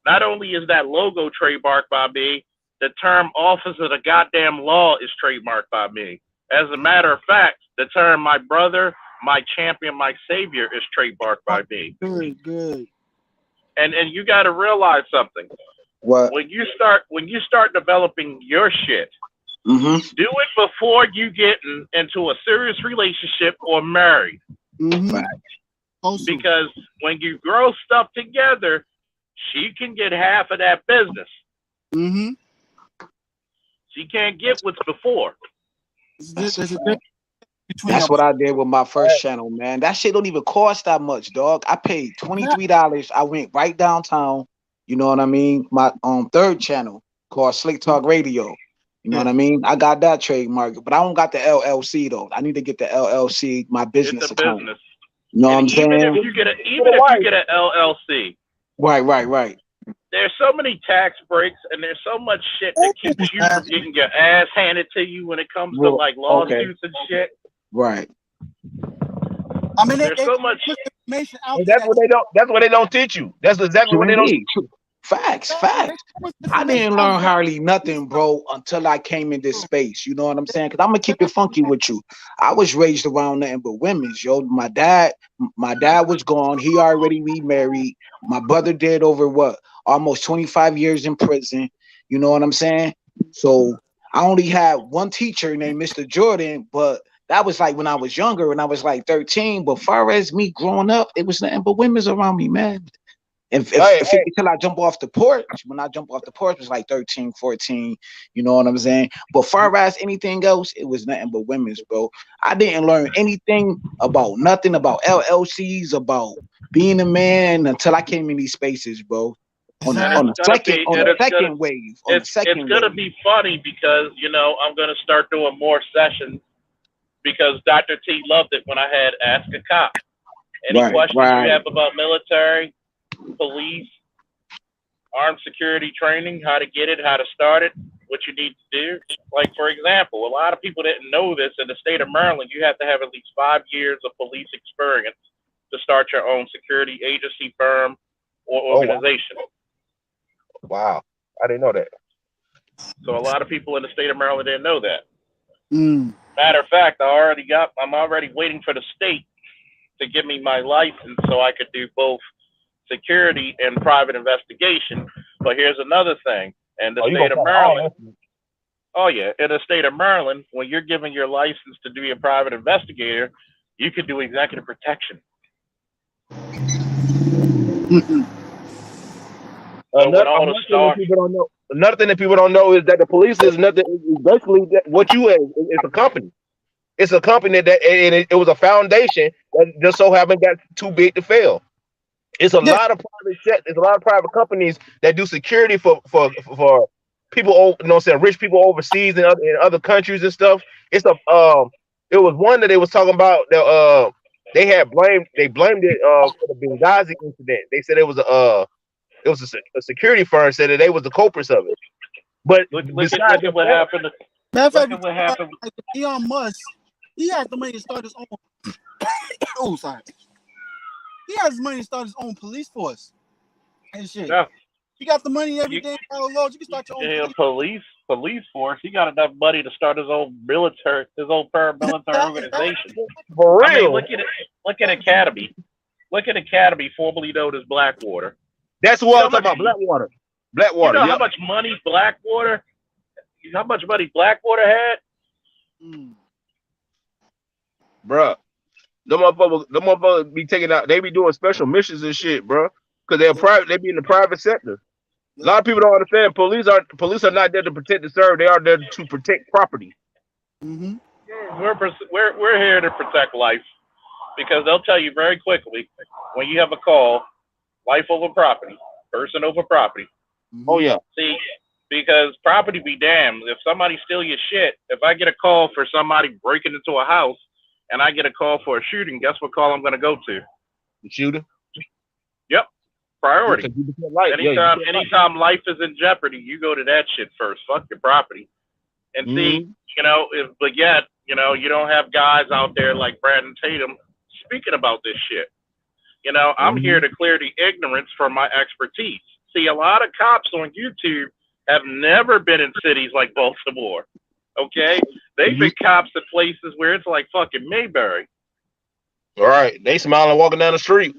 Speaker 1: Not only is that logo trademarked by me, the term "office of the goddamn law" is trademarked by me. As a matter of fact, the term "my brother, my champion, my savior" is trademarked by me.
Speaker 10: Good.
Speaker 1: And you got to realize something.
Speaker 13: What?
Speaker 1: When you start developing your shit, do it before you get into a serious relationship or married. Because when you grow stuff together, she can get half of that business. She can't get what's before.
Speaker 13: That's what I did with my first channel, man. That shit don't even cost that much, dog. I paid $23. I went right downtown. You know what I mean? My third channel called Slick Talk Radio. You know what I mean? I got that trademark, but I don't got the LLC though. I need to get the LLC, my business account.
Speaker 1: Business.
Speaker 13: You know what I'm saying?
Speaker 1: Even if you get an LLC.
Speaker 13: Right.
Speaker 1: There's so many tax breaks and there's so much shit that keeps you from getting your ass handed to you when it comes to like lawsuits and shit.
Speaker 13: Right.
Speaker 10: I mean,
Speaker 1: there's so much
Speaker 10: information out
Speaker 11: there. That's what they don't teach you. That's exactly what they don't.
Speaker 13: Facts. I didn't learn hardly nothing, bro, until I came in this space. You know what I'm saying? Because I'm gonna keep it funky with you. I was raised around nothing but women's, yo. My dad was gone. He already remarried. My brother did over almost 25 years in prison. You know what I'm saying? So I only had one teacher named Mr. Jordan, but that was like when I was younger, when I was like 13. But far as me growing up, it was nothing but women's around me, man. Until I jump off the porch, when I jump off the porch, it was like 13, 14, you know what I'm saying? But far as anything else, it was nothing but women's, bro. I didn't learn anything about nothing about LLCs, about being a man until I came in these spaces, bro. On the second wave.
Speaker 1: It's gonna be funny because I'm gonna start doing more sessions because Dr. T loved it when I had Ask a Cop. Any questions you have about military, police, armed security training, how to get it, how to start it, what you need to do. Like, for example, a lot of people didn't know this. In the state of Maryland, you have to have at least 5 years of police experience to start your own security agency, firm, or organization.
Speaker 11: Wow. I didn't know that.
Speaker 1: So a lot of people in the state of Maryland didn't know that. Matter of fact, I'm already waiting for the state to give me my license so I could do both security and private investigation. But here's another thing. In the state of Maryland, in the state of Maryland, when you're given your license to be a private investigator, you could do executive protection.
Speaker 11: Another thing that people don't know is that the police is nothing. Is basically what you is. It's a company. It's a company that it was a foundation that just so happened got too big to fail. It's a lot of private companies that do security for people, rich people overseas and other countries and stuff. It was one that they was talking about that they blamed it for the Benghazi incident. They said it was a security firm said that they was the culprits of it. But
Speaker 1: look at what happened.
Speaker 10: Matter of fact, Elon Musk, he had the money to start his own. He has money to start his own police force and shit. Yeah. He got the money every day. You can start your own
Speaker 1: police force. He got enough money to start his own military, his own paramilitary organization.
Speaker 11: For real.
Speaker 1: I mean, look at Academy. Look at Academy, formerly known as Blackwater.
Speaker 11: That's what I'm talking about. Blackwater.
Speaker 1: You know how much money Blackwater had?
Speaker 11: Bruh. The motherfuckers be taking out. They be doing special missions and shit, bro. Because they're private. They be in the private sector. A lot of people don't understand. Police are not there to protect and serve. They are there to protect property.
Speaker 1: We're here to protect life because they'll tell you very quickly when you have a call, life over property, person over property.
Speaker 11: Oh yeah.
Speaker 1: See, Because property be damned. If somebody steal your shit, if I get a call for somebody breaking into a house and I get a call for a shooting, guess what call I'm going to go to?
Speaker 11: The shooter?
Speaker 1: Yep. Priority.
Speaker 11: Yeah,
Speaker 1: anytime life is in jeopardy, you go to that shit first. Fuck your property. And see, you know, but yet, you know, you don't have guys out there like Brandon Tatum speaking about this shit. You know, I'm here to clear the ignorance for my expertise. See, a lot of cops on YouTube have never been in cities like Baltimore. Okay? They've been cops in places where it's like fucking Mayberry.
Speaker 11: All right. They smiling walking down the street,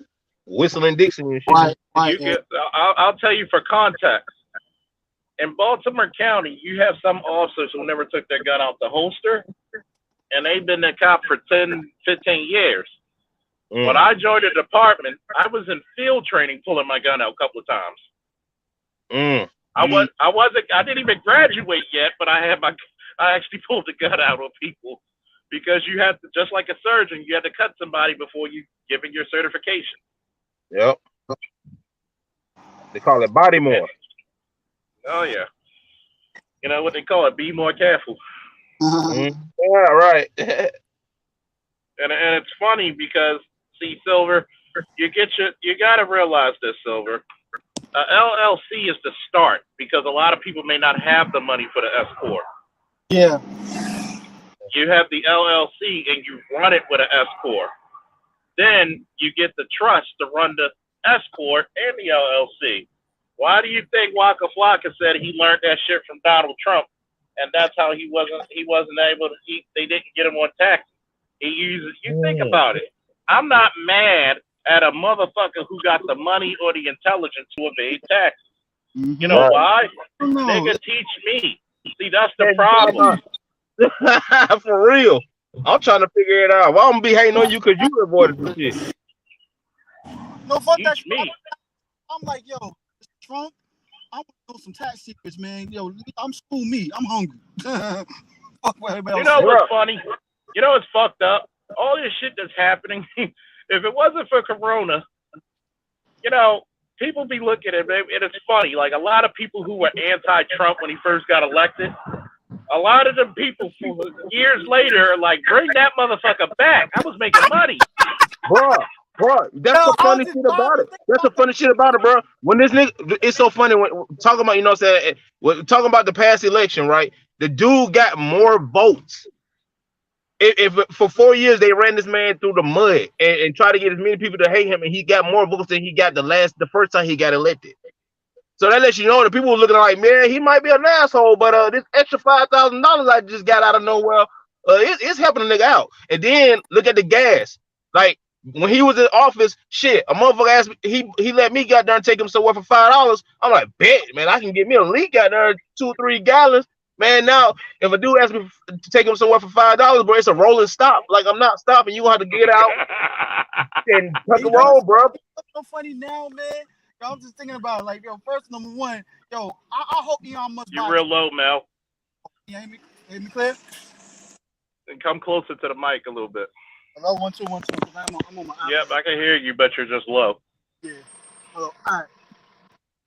Speaker 11: whistling Dixie and shit.
Speaker 1: I'll tell you for context. In Baltimore County, you have some officers who never took their gun out the holster, and they've been a cop for 10, 15 years. When I joined the department, I was in field training pulling my gun out a couple of times. I didn't even graduate yet, but I actually pulled the gun out on people because you have to, just like a surgeon, you have to cut somebody before you give in your certification.
Speaker 11: Yep. They call it body more.
Speaker 1: Oh yeah. You know what they call it? Be more careful.
Speaker 11: Yeah, right.
Speaker 1: And it's funny because, see, Silver, you gotta realize this, Silver. LLC is the start because a lot of people may not have the money for the S-Corp.
Speaker 10: Yeah.
Speaker 1: You have the LLC and you run it with an S-Corp. Then you get the trust to run the S-Corp and the LLC. Why do you think Waka Flocka said he learned that shit from Donald Trump, and that's how he wasn't able to eat? They didn't get him on taxes. You think about it. I'm not mad at a motherfucker who got the money or the intelligence to evade taxes. You know why? Nigga, teach me. See, that's the problem.
Speaker 11: For real. I'm trying to figure it out. Why I'm gonna be hating on you because you avoided the shit?
Speaker 10: No, fuck that.
Speaker 1: Me.
Speaker 10: I'm like, yo, Trump, I want to know some tax secrets, man. Yo, I'm school me. I'm hungry.
Speaker 1: You know what's funny? You know what's fucked up? All this shit that's happening, if it wasn't for Corona, you know, people be looking at it, and it's funny. Like, a lot of people who were anti-Trump when he first got elected, a lot of them people years later are like, bring that motherfucker back. I was making money.
Speaker 11: Bro, that's the funny shit about it. That's the funny shit about it, bro. When this nigga, it's so funny when talking about, you know what I'm saying, when talking about the past election, right? The dude got more votes. If for 4 years they ran this man through the mud and tried to get as many people to hate him, and he got more votes than he got the first time he got elected. So that lets you know that people were looking like, man, he might be an asshole, but this extra $5,000 I just got out of nowhere, it's helping a nigga out. And then look at the gas. Like, when he was in office, shit, a motherfucker asked me, he let me get there and take him somewhere for $5. I'm like, bet, man, I can get me a leak out there 2 or 3 gallons. Man, now if a dude asks me to take him somewhere for $5, bro, it's a rolling stop. Like, I'm not stopping. You gonna have to get out and tuck a roll, bro.
Speaker 10: What's so funny now, man? Yo, I'm just thinking about, like, yo, first, number one, yo, I hope Elon Musk.
Speaker 1: You're real low, Mel.
Speaker 10: You hear me clear?
Speaker 1: And come closer to the mic a little bit.
Speaker 10: Hello, 1 2 1 2. I'm on my iPad.
Speaker 1: Yep, I can hear you, but you're just low.
Speaker 10: Yeah. Hello. All right.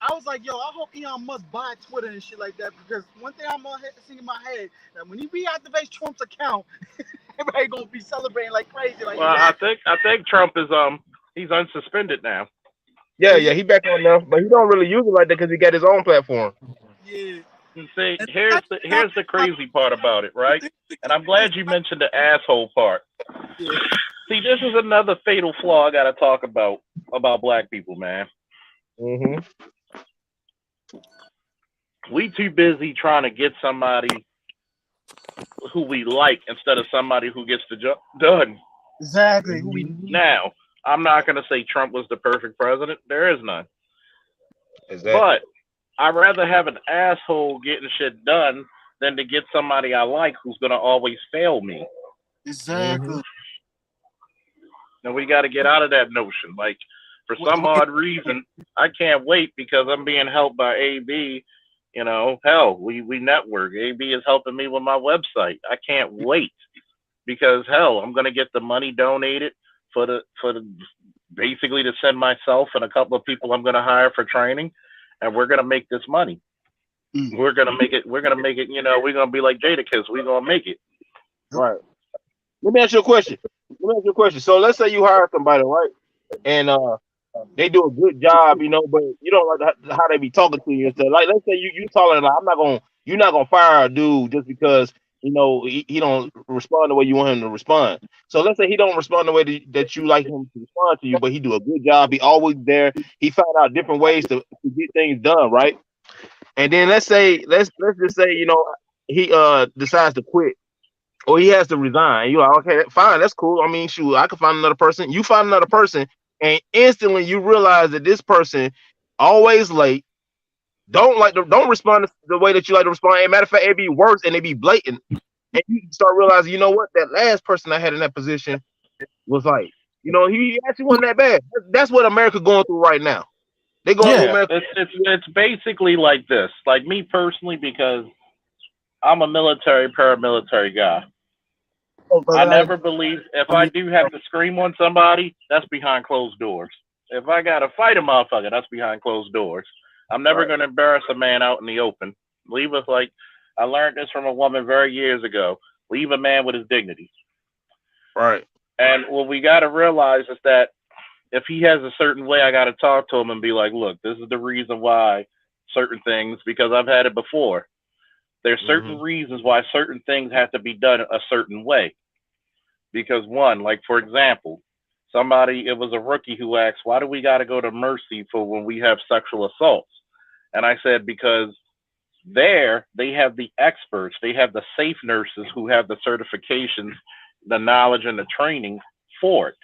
Speaker 10: I was like, yo, I hope Elon Musk buy Twitter and shit like that, because one thing I'm seeing in my head, that when he reactivates Trump's account, everybody gonna be celebrating like crazy. Like,
Speaker 1: well, I think Trump is he's unsuspended now.
Speaker 11: Yeah, he back on now, but he don't really use it like that because he got his own platform.
Speaker 10: Yeah.
Speaker 1: And see, here's the crazy part about it, right? And I'm glad you mentioned the asshole part.
Speaker 10: Yeah.
Speaker 1: See, this is another fatal flaw I gotta talk about black people, man. We too busy trying to get somebody who we like instead of somebody who gets the job done.
Speaker 10: Exactly.
Speaker 1: Now, I'm not going to say Trump was the perfect president. There is none.
Speaker 11: Exactly.
Speaker 1: But I'd rather have an asshole getting shit done than to get somebody I like who's going to always fail me.
Speaker 10: Exactly.
Speaker 1: Now, we got to get out of that notion. Like, for some odd reason, I can't wait because I'm being helped by AB. You know, hell, we network. AB is helping me with my website. I can't wait because, hell, I'm going to get the money donated for the basically to send myself and a couple of people I'm going to hire for training, and we're going to make this money. We're gonna make it. We're gonna make it. You know, we're gonna be like Jadakiss. We're gonna make it.
Speaker 11: Right. Let me ask you a question. So let's say you hire somebody, right? And they do a good job, you know, but you don't like how they be talking to you and stuff. Like, let's say you telling like, you're not gonna fire a dude just because you know he don't respond the way you want him to respond. So let's say he don't respond the way that you like him to respond to you, but he do a good job. He always there. He found out different ways to get things done, right? And then let's just say, you know, he decides to quit or he has to resign. You're like, okay, fine, that's cool. I mean, shoot, I can find another person. You find another person, and instantly you realize that this person always late, don't respond the way that you like to respond. As a matter of fact, it be worse and it be blatant. And you start realizing, you know what, that last person I had in that position was like, you know, he actually wasn't that bad. That's what America going through right now. They going through America.
Speaker 1: It's basically like this. Like me personally, because I'm a military, paramilitary guy. I never believe if I do have to scream on somebody, that's behind closed doors. If I gotta fight a motherfucker, that's behind closed doors. I'm never gonna embarrass a man out in the open. Leave us like I learned this from a woman very years ago. Leave a man with his dignity.
Speaker 11: Right.
Speaker 1: And what we gotta realize is that if he has a certain way, I gotta talk to him and be like, look, this is the reason why certain things, because I've had it before. There's certain reasons why certain things have to be done a certain way. Because one, like for example, it was a rookie who asked, why do we got to go to Mercy for when we have sexual assaults? And I said, because there they have the experts, they have the safe nurses who have the certifications, the knowledge and the training for it.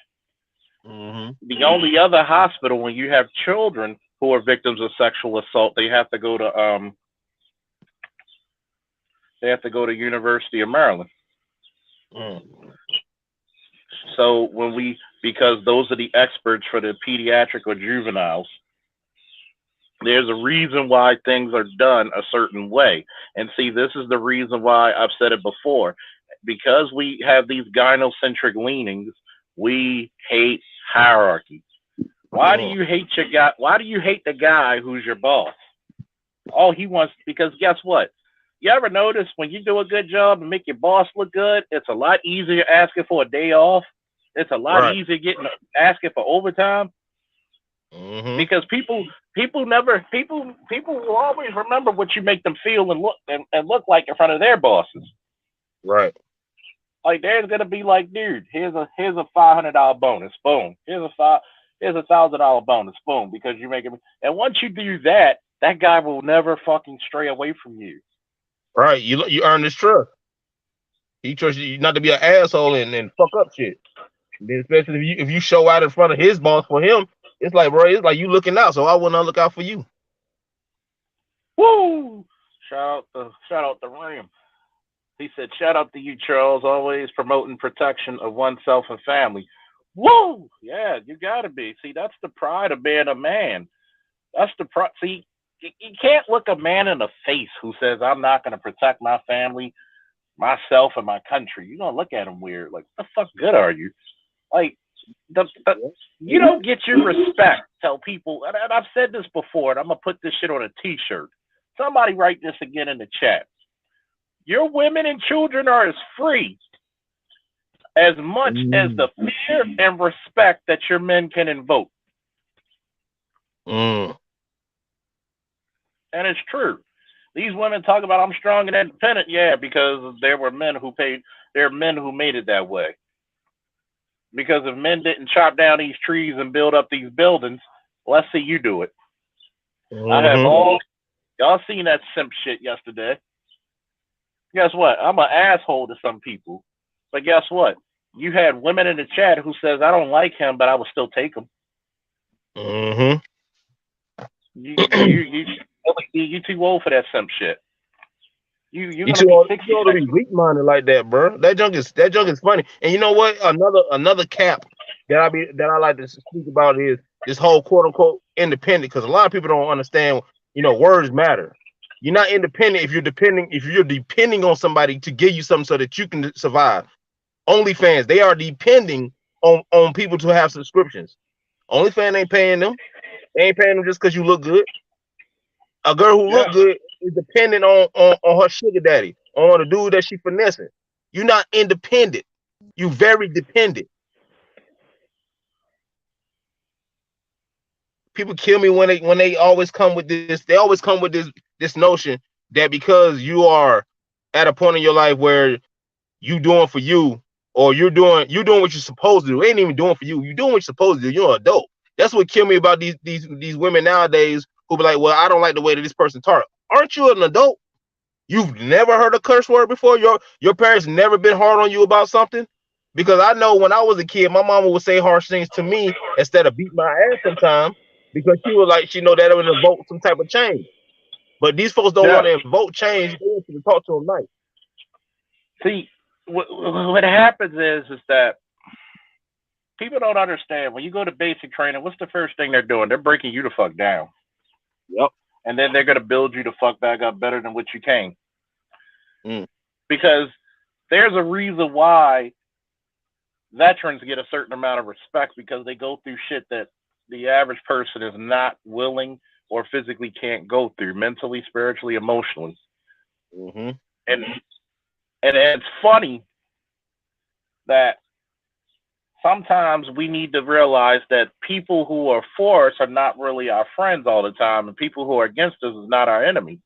Speaker 1: The only other hospital when you have children who are victims of sexual assault, they have to go to University of Maryland. So because those are the experts for the pediatric or juveniles, there's a reason why things are done a certain way. And see, this is the reason why I've said it before. Because we have these gynocentric leanings, we hate hierarchy. Why do you hate your guy? Why do you hate the guy who's your boss? All he wants, because guess what? You ever notice when you do a good job and make your boss look good, it's a lot easier asking for a day off. It's a lot easier asking for overtime. Because people will always remember what you make them feel and look like in front of their bosses.
Speaker 11: Right.
Speaker 1: Like there's gonna be like, dude, here's a $500 bonus, boom. Here's a $1,000 bonus, boom, because you're making. And once you do that, that guy will never fucking stray away from you.
Speaker 11: Right. You earn his trust. He trusts you not to be an asshole and fuck up shit. Then especially if you show out in front of his boss for him, it's like, bro, it's like you looking out, so I will not look out for you.
Speaker 1: Woo! Shout out to Ram. He said, shout out to you, Charles, always promoting protection of oneself and family. Woo! Yeah, you gotta be. See, that's the pride of being a man. That's the pride. See, you can't look a man in the face who says, I'm not gonna protect my family, myself, and my country. You're gonna look at him weird. Like, what the fuck good are you? Like, you don't get your respect. Tell people, and I've said this before, and I'm gonna put this shit on a t-shirt. Somebody write this again in the chat. Your women and children are as free as much as the fear and respect that your men can invoke. And it's true. These women talk about I'm strong and independent, yeah, because there were men who made it that way. Because if men didn't chop down these trees and build up these buildings, let's see you do it. I have y'all seen that simp shit yesterday. Guess what? I'm an asshole to some people. But guess what? You had women in the chat who says, I don't like him, but I would still take him. You too old for that simp shit. You
Speaker 11: too old to be weak-minded like that, bro. That junk is funny. And you know what? Another cap that I like to speak about is this whole quote unquote independent, because a lot of people don't understand, you know, words matter. You're not independent if you're depending on somebody to give you something so that you can survive. OnlyFans, they are depending on people to have subscriptions. OnlyFans ain't paying them. They ain't paying them just because you look good. A girl who look good is dependent on her sugar daddy, on the dude that she finessing. You're not independent. You very dependent. People kill me when they always come with this. They always come with this notion that because you are at a point in your life where you doing for you, or you're doing what you're supposed to do. It ain't even doing for you. You're doing what you're supposed to do. You're an adult. That's what kill me about these women nowadays who be like, well, I don't like the way that this person talk. Aren't you an adult? You've never heard a curse word before? Your parents never been hard on you about something? Because I know when I was a kid, my mama would say harsh things to me instead of beat my ass sometimes, because she was like, she know that it would invoke some type of change. But these folks don't want to invoke change. They want you to talk to them nice.
Speaker 1: See, what happens is that people don't understand. When you go to basic training, what's the first thing they're doing? They're breaking you the fuck down.
Speaker 11: Yep.
Speaker 1: And then they're going to build you the fuck back up better than what you came. Because there's a reason why veterans get a certain amount of respect, because they go through shit that the average person is not willing or physically can't go through, mentally, spiritually, emotionally. And it's funny that sometimes we need to realize that people who are for us are not really our friends all the time, and people who are against us is not our enemy.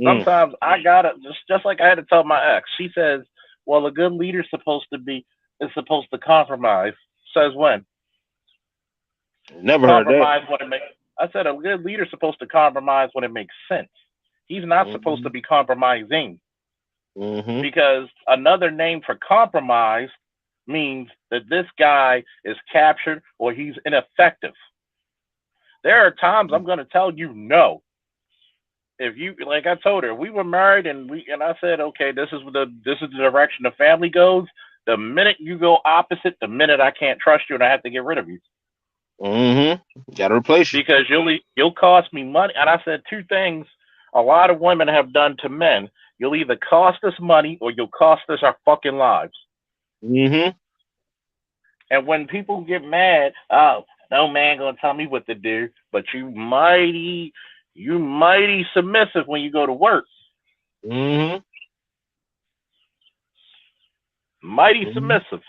Speaker 1: Sometimes I gotta, just like I had to tell my ex, she says, well, a good leader is supposed to compromise. Says when?
Speaker 11: Never heard
Speaker 1: Compromise
Speaker 11: that.
Speaker 1: when it makes, I said a good leader is supposed to compromise when it makes sense. He's not supposed to be compromising. Because another name for compromise means that this guy is captured or he's ineffective. There are times I'm going to tell you no. If you, like I told her, we were married and I said, okay, this is the direction the family goes. The minute you go opposite, the minute I can't trust you and I have to get rid of you.
Speaker 11: Got to replace you.
Speaker 1: Because you'll cost me money. And I said two things a lot of women have done to men. You'll either cost us money or you'll cost us our fucking lives. And when people get mad, oh, no man gonna tell me what to do, but you mighty submissive when you go to work. Mighty submissive.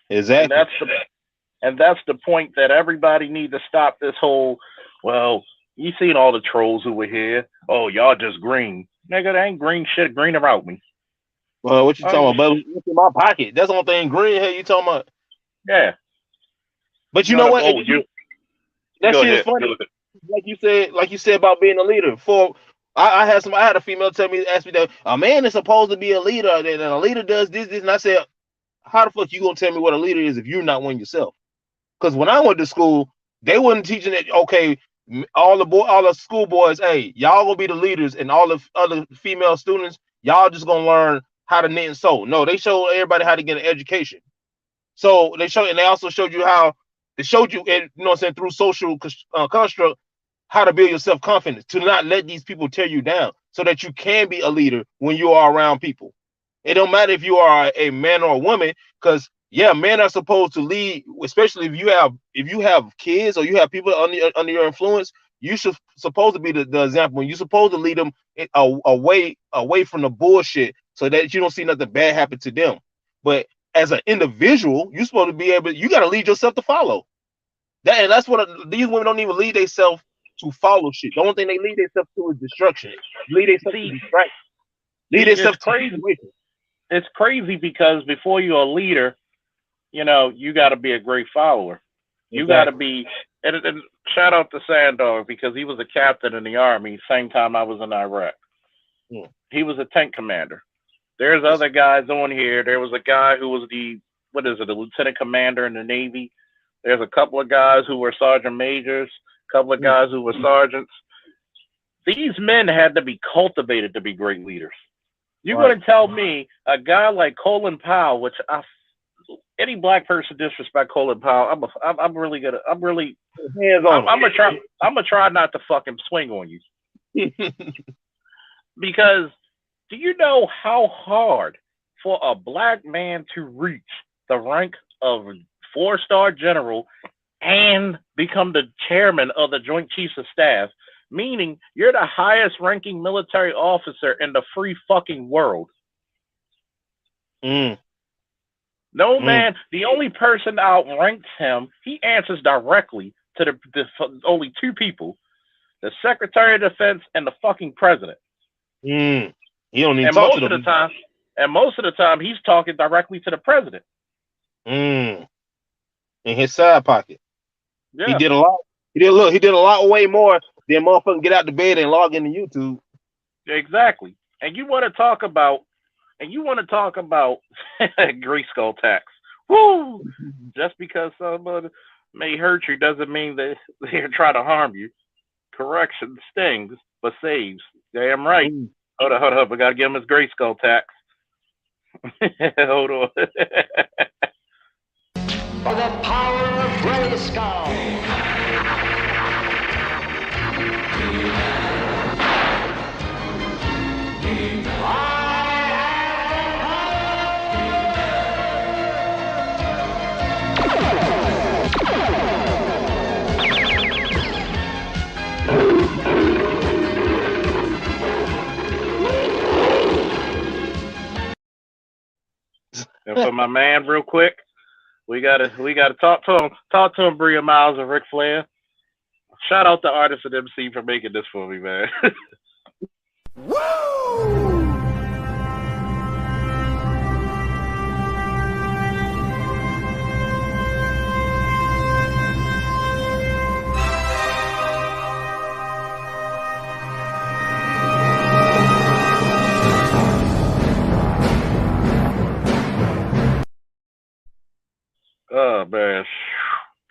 Speaker 11: Exactly.
Speaker 1: And that's the point that everybody needs to stop this whole, well, you seen all the trolls who were here. Oh, y'all just green. Nigga, that ain't green shit green about me.
Speaker 11: Well, what you talking about? But what's in my pocket? That's the only thing green here you talking about.
Speaker 1: Yeah.
Speaker 11: But you know what? That shit is funny. Like you said about being a leader. I had a female ask me that a man is supposed to be a leader, and a leader does this, and I said, how the fuck you gonna tell me what a leader is if you're not one yourself? Because when I went to school, they wasn't teaching it. Okay, all the school boys, hey, y'all gonna be the leaders, and all the other female students, y'all just gonna learn how to knit and sew. No, they showed everybody how to get an education. So they also showed you how they showed you, you know what I'm saying, through social construct, how to build your self-confidence, to not let these people tear you down, so that you can be a leader when you are around people. It don't matter if you are a man or a woman, because yeah, men are supposed to lead, especially if you have kids or you have people under your influence. You should supposed to be the example. You're supposed to lead them away from the bullshit, so that you don't see nothing bad happen to them. But as an individual, you're supposed to be able. You got to lead yourself to follow. And that's what these women don't even lead themselves to follow shit. The only thing they lead themselves to is destruction. Lead themselves to distraction. Lead themselves to situation.
Speaker 1: It's crazy because before you're a leader, you know, you got to be a great follower. You got to be, and shout out to Sandor, because he was a captain in the Army, same time I was in Iraq. He was a tank commander. There's other guys on here. There was a guy who was the lieutenant commander in the Navy. There's a couple of guys who were sergeant majors, a couple of guys who were sergeants. These men had to be cultivated to be great leaders. You're going to tell me a guy like Colin Powell, which any black person disrespect Colin Powell, I'm gonna try not to fucking swing on you. Because do you know how hard for a black man to reach the rank of 4-star general and become the chairman of the Joint Chiefs of Staff meaning you're the highest ranking military officer in the free fucking world. No man, the only person that outranks him, he answers directly to the only two people, the Secretary of Defense and the fucking president.
Speaker 11: He don't even talk to them.
Speaker 1: Most of the time, he's talking directly to the president.
Speaker 11: In his side pocket.
Speaker 1: Yeah.
Speaker 11: He did a lot. He did a lot way more than motherfucking get out the bed and log into YouTube.
Speaker 1: Exactly. And you want to talk about gray skull tax. Woo! Just because someone may hurt you doesn't mean that they're trying to harm you. Correction stings, but saves. Damn right. Hold up. We gotta give him his gray skull tax. Hold on.
Speaker 14: For the power of gray skull.
Speaker 1: And for my man, real quick, we gotta talk to him, Bria Miles and Ric Flair. Shout out to Artist and MC for making this for me, man.
Speaker 14: Woo!
Speaker 1: Oh man,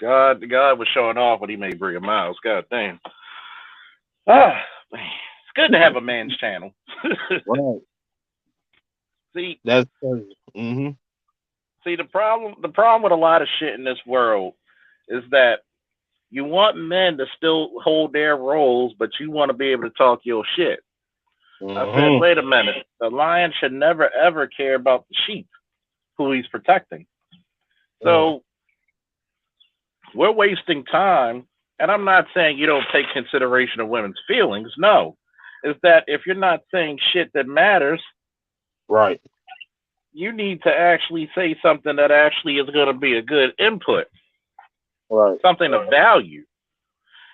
Speaker 1: God was showing off when he made Bria Miles. God damn. Man. It's good to have a man's channel.
Speaker 11: Right.
Speaker 1: See,
Speaker 11: that's crazy.
Speaker 1: See, the problem with a lot of shit in this world is that you want men to still hold their roles, but you want to be able to talk your shit. I said, wait a minute. The lion should never ever care about the sheep who he's protecting. So we're wasting time, and I'm not saying you don't take consideration of women's feelings. No, is that if you're not saying shit that matters,
Speaker 11: right,
Speaker 1: you need to actually say something that actually is going to be a good input,
Speaker 11: right,
Speaker 1: something of value.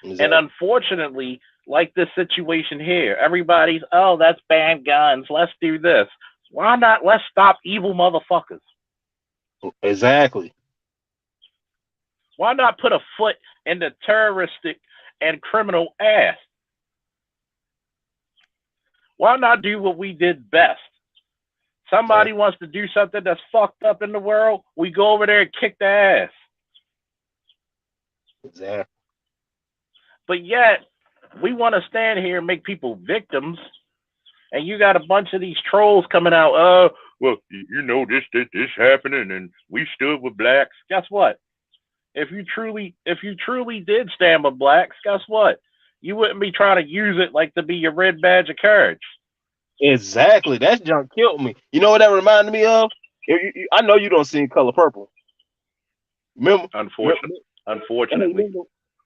Speaker 11: Exactly.
Speaker 1: And unfortunately, like this situation here, everybody's, oh, that's ban guns. Let's do this. Why not? Let's stop evil motherfuckers.
Speaker 11: Exactly.
Speaker 1: Why not put a foot in the terroristic and criminal ass? Why not do what we did best? Somebody wants to do something that's fucked up in the world, we go over there and kick their ass.
Speaker 11: Exactly.
Speaker 1: But yet, we want to stand here and make people victims, and you got a bunch of these trolls coming out, well, you know, this happening, and we stood with blacks. Guess what? If you truly did stand with blacks, guess what? You wouldn't be trying to use it like to be your red badge of courage.
Speaker 11: Exactly. That junk killed me. You know what that reminded me of? I know you don't see Color Purple.
Speaker 1: Unfortunately.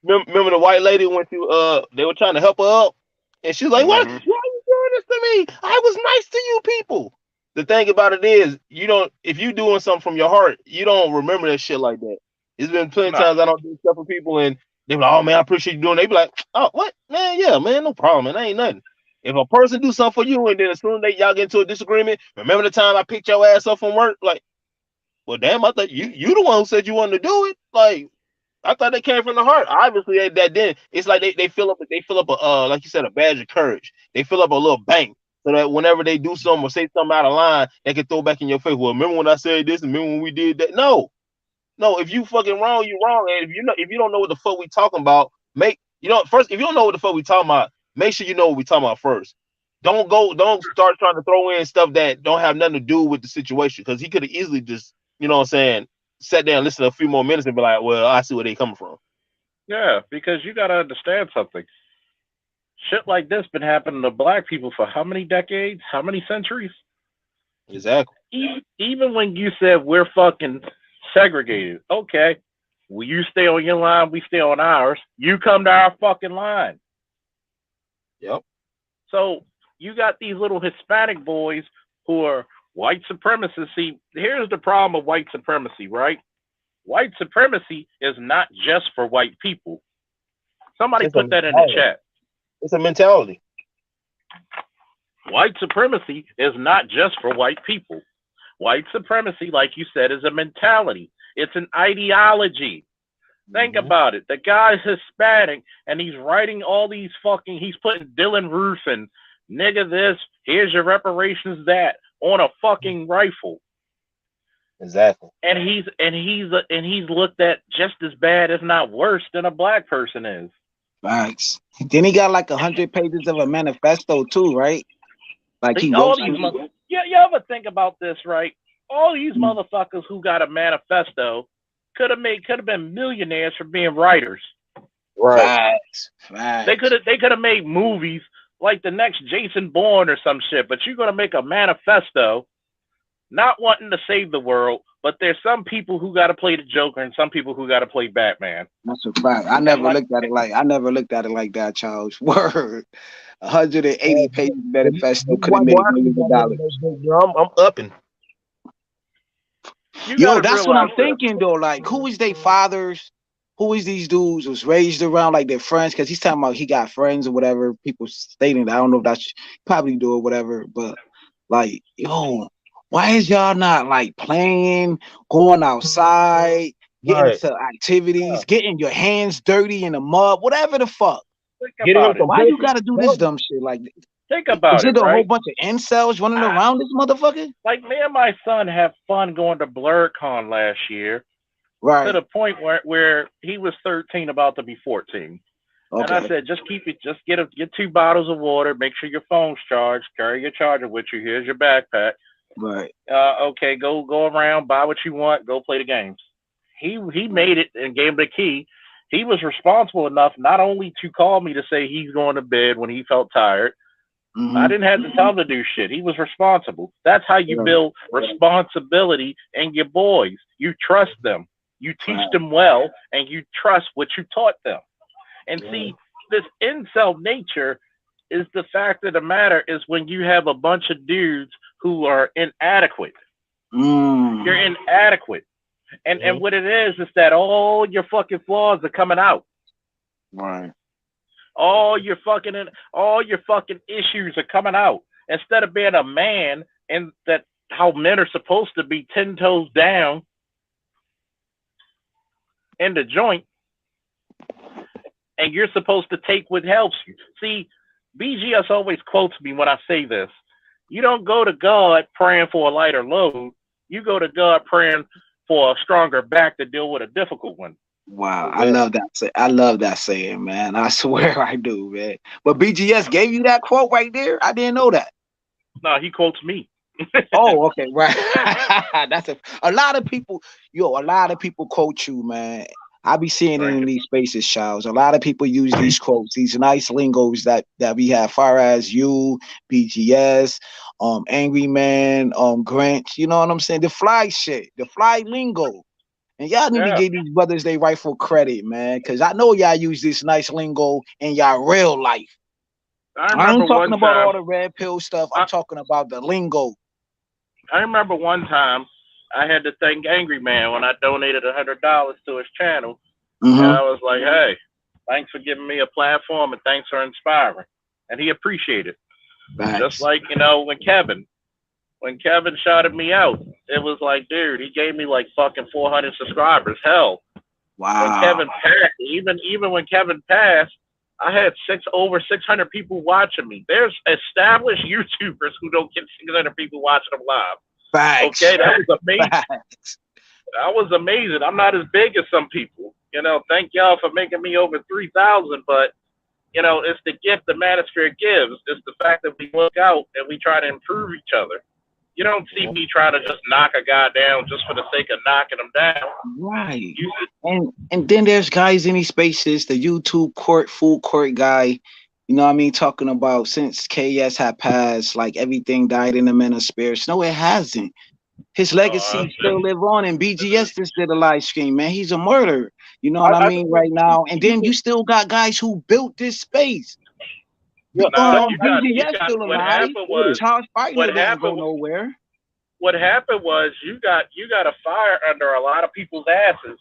Speaker 11: Remember the white lady when they were trying to help her up, and she's like, "What? Why are you doing this to me? I was nice to you people." The thing about it is, if you doing something from your heart, you don't remember that shit like that. It's been plenty of times I don't do stuff for people, and they be like, "Oh man, I appreciate you doing." They be like, "Oh what, man? Yeah, man, no problem, man. That ain't nothing." If a person do something for you, and then as soon as y'all get into a disagreement, remember the time I picked your ass up from work? Like, well, damn, I thought you the one who said you wanted to do it. Like, I thought they came from the heart. Obviously, that didn't. It's like they fill up a like you said, a badge of courage. They fill up a little bank so that whenever they do something or say something out of line, they can throw back in your face. Well, remember when I said this? Remember when we did that? No. If you fucking wrong, you wrong. And if you don't know what the fuck we talking about, first. If you don't know what the fuck we talking about, make sure you know what we talking about first. Don't start trying to throw in stuff that don't have nothing to do with the situation, because he could have easily just, you know what I'm saying, sat down, listen to a few more minutes and be like, well, I see where they coming from.
Speaker 1: Yeah, because you got to understand something. Shit like this been happening to black people for how many decades? How many centuries?
Speaker 11: Exactly.
Speaker 1: Even when you said we're fucking segregated, okay, well, you stay on your line, we stay on ours. You come to our fucking line.
Speaker 11: Yep.
Speaker 1: So you got these little Hispanic boys who are white supremacists. See, here's the problem of white supremacy, right? White supremacy is not just for white people. Somebody
Speaker 11: It's a
Speaker 1: put that in the
Speaker 11: mentality.
Speaker 1: chat.
Speaker 11: It's a mentality.
Speaker 1: White supremacy is not just for white people. White supremacy, like you said, is a mentality. It's an ideology. Think about it. The guy's Hispanic and he's writing all these fucking, he's putting Dylan Roof and nigga this, here's your reparations that on a fucking rifle.
Speaker 11: Exactly.
Speaker 1: And he's looked at just as bad, if not worse, than a black person is.
Speaker 13: Facts. Then he got like 100 pages of a manifesto too, right? Like he
Speaker 1: all
Speaker 13: wrote
Speaker 1: these
Speaker 13: something.
Speaker 1: you ever think about this, right? All these motherfuckers who got a manifesto could have been millionaires for being writers.
Speaker 11: Right.
Speaker 13: Facts.
Speaker 1: They could have made movies like the next Jason Bourne or some shit, but you're gonna make a manifesto not wanting to save the world, but there's some people who gotta play the Joker and some people who gotta play Batman.
Speaker 13: That's a fact. I never looked at it like that, Charles. Word. 180 pages manifesto could have made millions of dollars.
Speaker 11: I'm upping.
Speaker 13: Yo, that's what I'm thinking though. Like, who is their fathers? Who is these dudes was raised around, like their friends? Because he's talking about he got friends or whatever. People stating that. I don't know if that's probably do it, whatever. But like, yo, why is y'all not like playing, going outside, getting into activities, getting your hands dirty in the mud, whatever the fuck? Why you gotta do this dumb shit? Like,
Speaker 1: think about
Speaker 13: is it a whole bunch of incels running around this motherfucker?
Speaker 1: Like me and my son have fun going to BlurCon last year.
Speaker 13: Right.
Speaker 1: To the point where he was 13, about to be 14. Okay. And I said, just get 2 bottles of water, make sure your phone's charged, carry your charger with you. Here's your backpack.
Speaker 13: Right.
Speaker 1: Okay, go around, buy what you want, go play the games. He made it and gave him the key. He was responsible enough not only to call me to say he's going to bed when he felt tired. I didn't have to tell him to do shit. He was responsible. That's how you build responsibility in your boys. You trust them. You teach them well, and you trust what you taught them. And see, this incel nature is the fact of the matter is when you have a bunch of dudes who are inadequate. You're inadequate. And what it is that all your fucking flaws are coming out.
Speaker 13: Right.
Speaker 1: All your fucking issues are coming out. Instead of being a man and that how men are supposed to be 10 toes down in the joint, and you're supposed to take what helps you. See, BGS always quotes me when I say this. You don't go to God praying for a lighter load. You go to God praying for a stronger back to deal with a difficult one.
Speaker 13: Wow, I love that. I love that saying, man. I swear I do, man. But BGS gave you that quote right there. I didn't know that.
Speaker 1: No, he quotes me.
Speaker 13: Oh, okay, right. That's a lot of people. Yo, a lot of people quote you, man. I be seeing it in these spaces, Charles. A lot of people use these quotes, these nice lingos that we have, far as you, BGS, Angry Man, Grinch. You know what I'm saying? The fly shit, the fly lingo. And y'all need to give these brothers their rightful credit, man, because I know y'all use this nice lingo in y'all real life. I ain't talking about all the red pill stuff. I'm talking about the lingo.
Speaker 1: I remember one time I had to thank Angry Man when I donated $100 to his channel. And I was like, hey, thanks for giving me a platform and thanks for inspiring. And he appreciated it. Just like, when Kevin shouted me out, it was like, dude, he gave me like fucking 400 subscribers. Hell.
Speaker 13: Wow.
Speaker 1: When Kevin passed, even when Kevin passed, I had over 600 people watching me. There's established YouTubers who don't get 600 people watching them live.
Speaker 13: Facts.
Speaker 1: Okay, that was amazing.
Speaker 13: Facts.
Speaker 1: That was amazing. I'm not as big as some people. Thank y'all for making me over 3,000, but it's the gift the manosphere gives. It's the fact that we look out and we try to improve each other. You don't see me trying to just knock a guy down just for the sake of knocking him down.
Speaker 13: Right. And then there's guys in these spaces, the YouTube food court guy, you know what I mean, talking about since KS had passed, like everything died in the manosphere. No, it hasn't. His legacy still live on, and BGS just did a live stream, man. He's a murderer. You know what I mean, right now. And then you still got guys who built this space.
Speaker 11: Yeah,
Speaker 1: No,
Speaker 13: BBS still
Speaker 1: what
Speaker 13: alive.
Speaker 1: happened was
Speaker 13: Charles Fighter
Speaker 1: what
Speaker 13: didn't go
Speaker 1: happened.
Speaker 13: nowhere.
Speaker 1: What happened was you got a fire under a lot of people's asses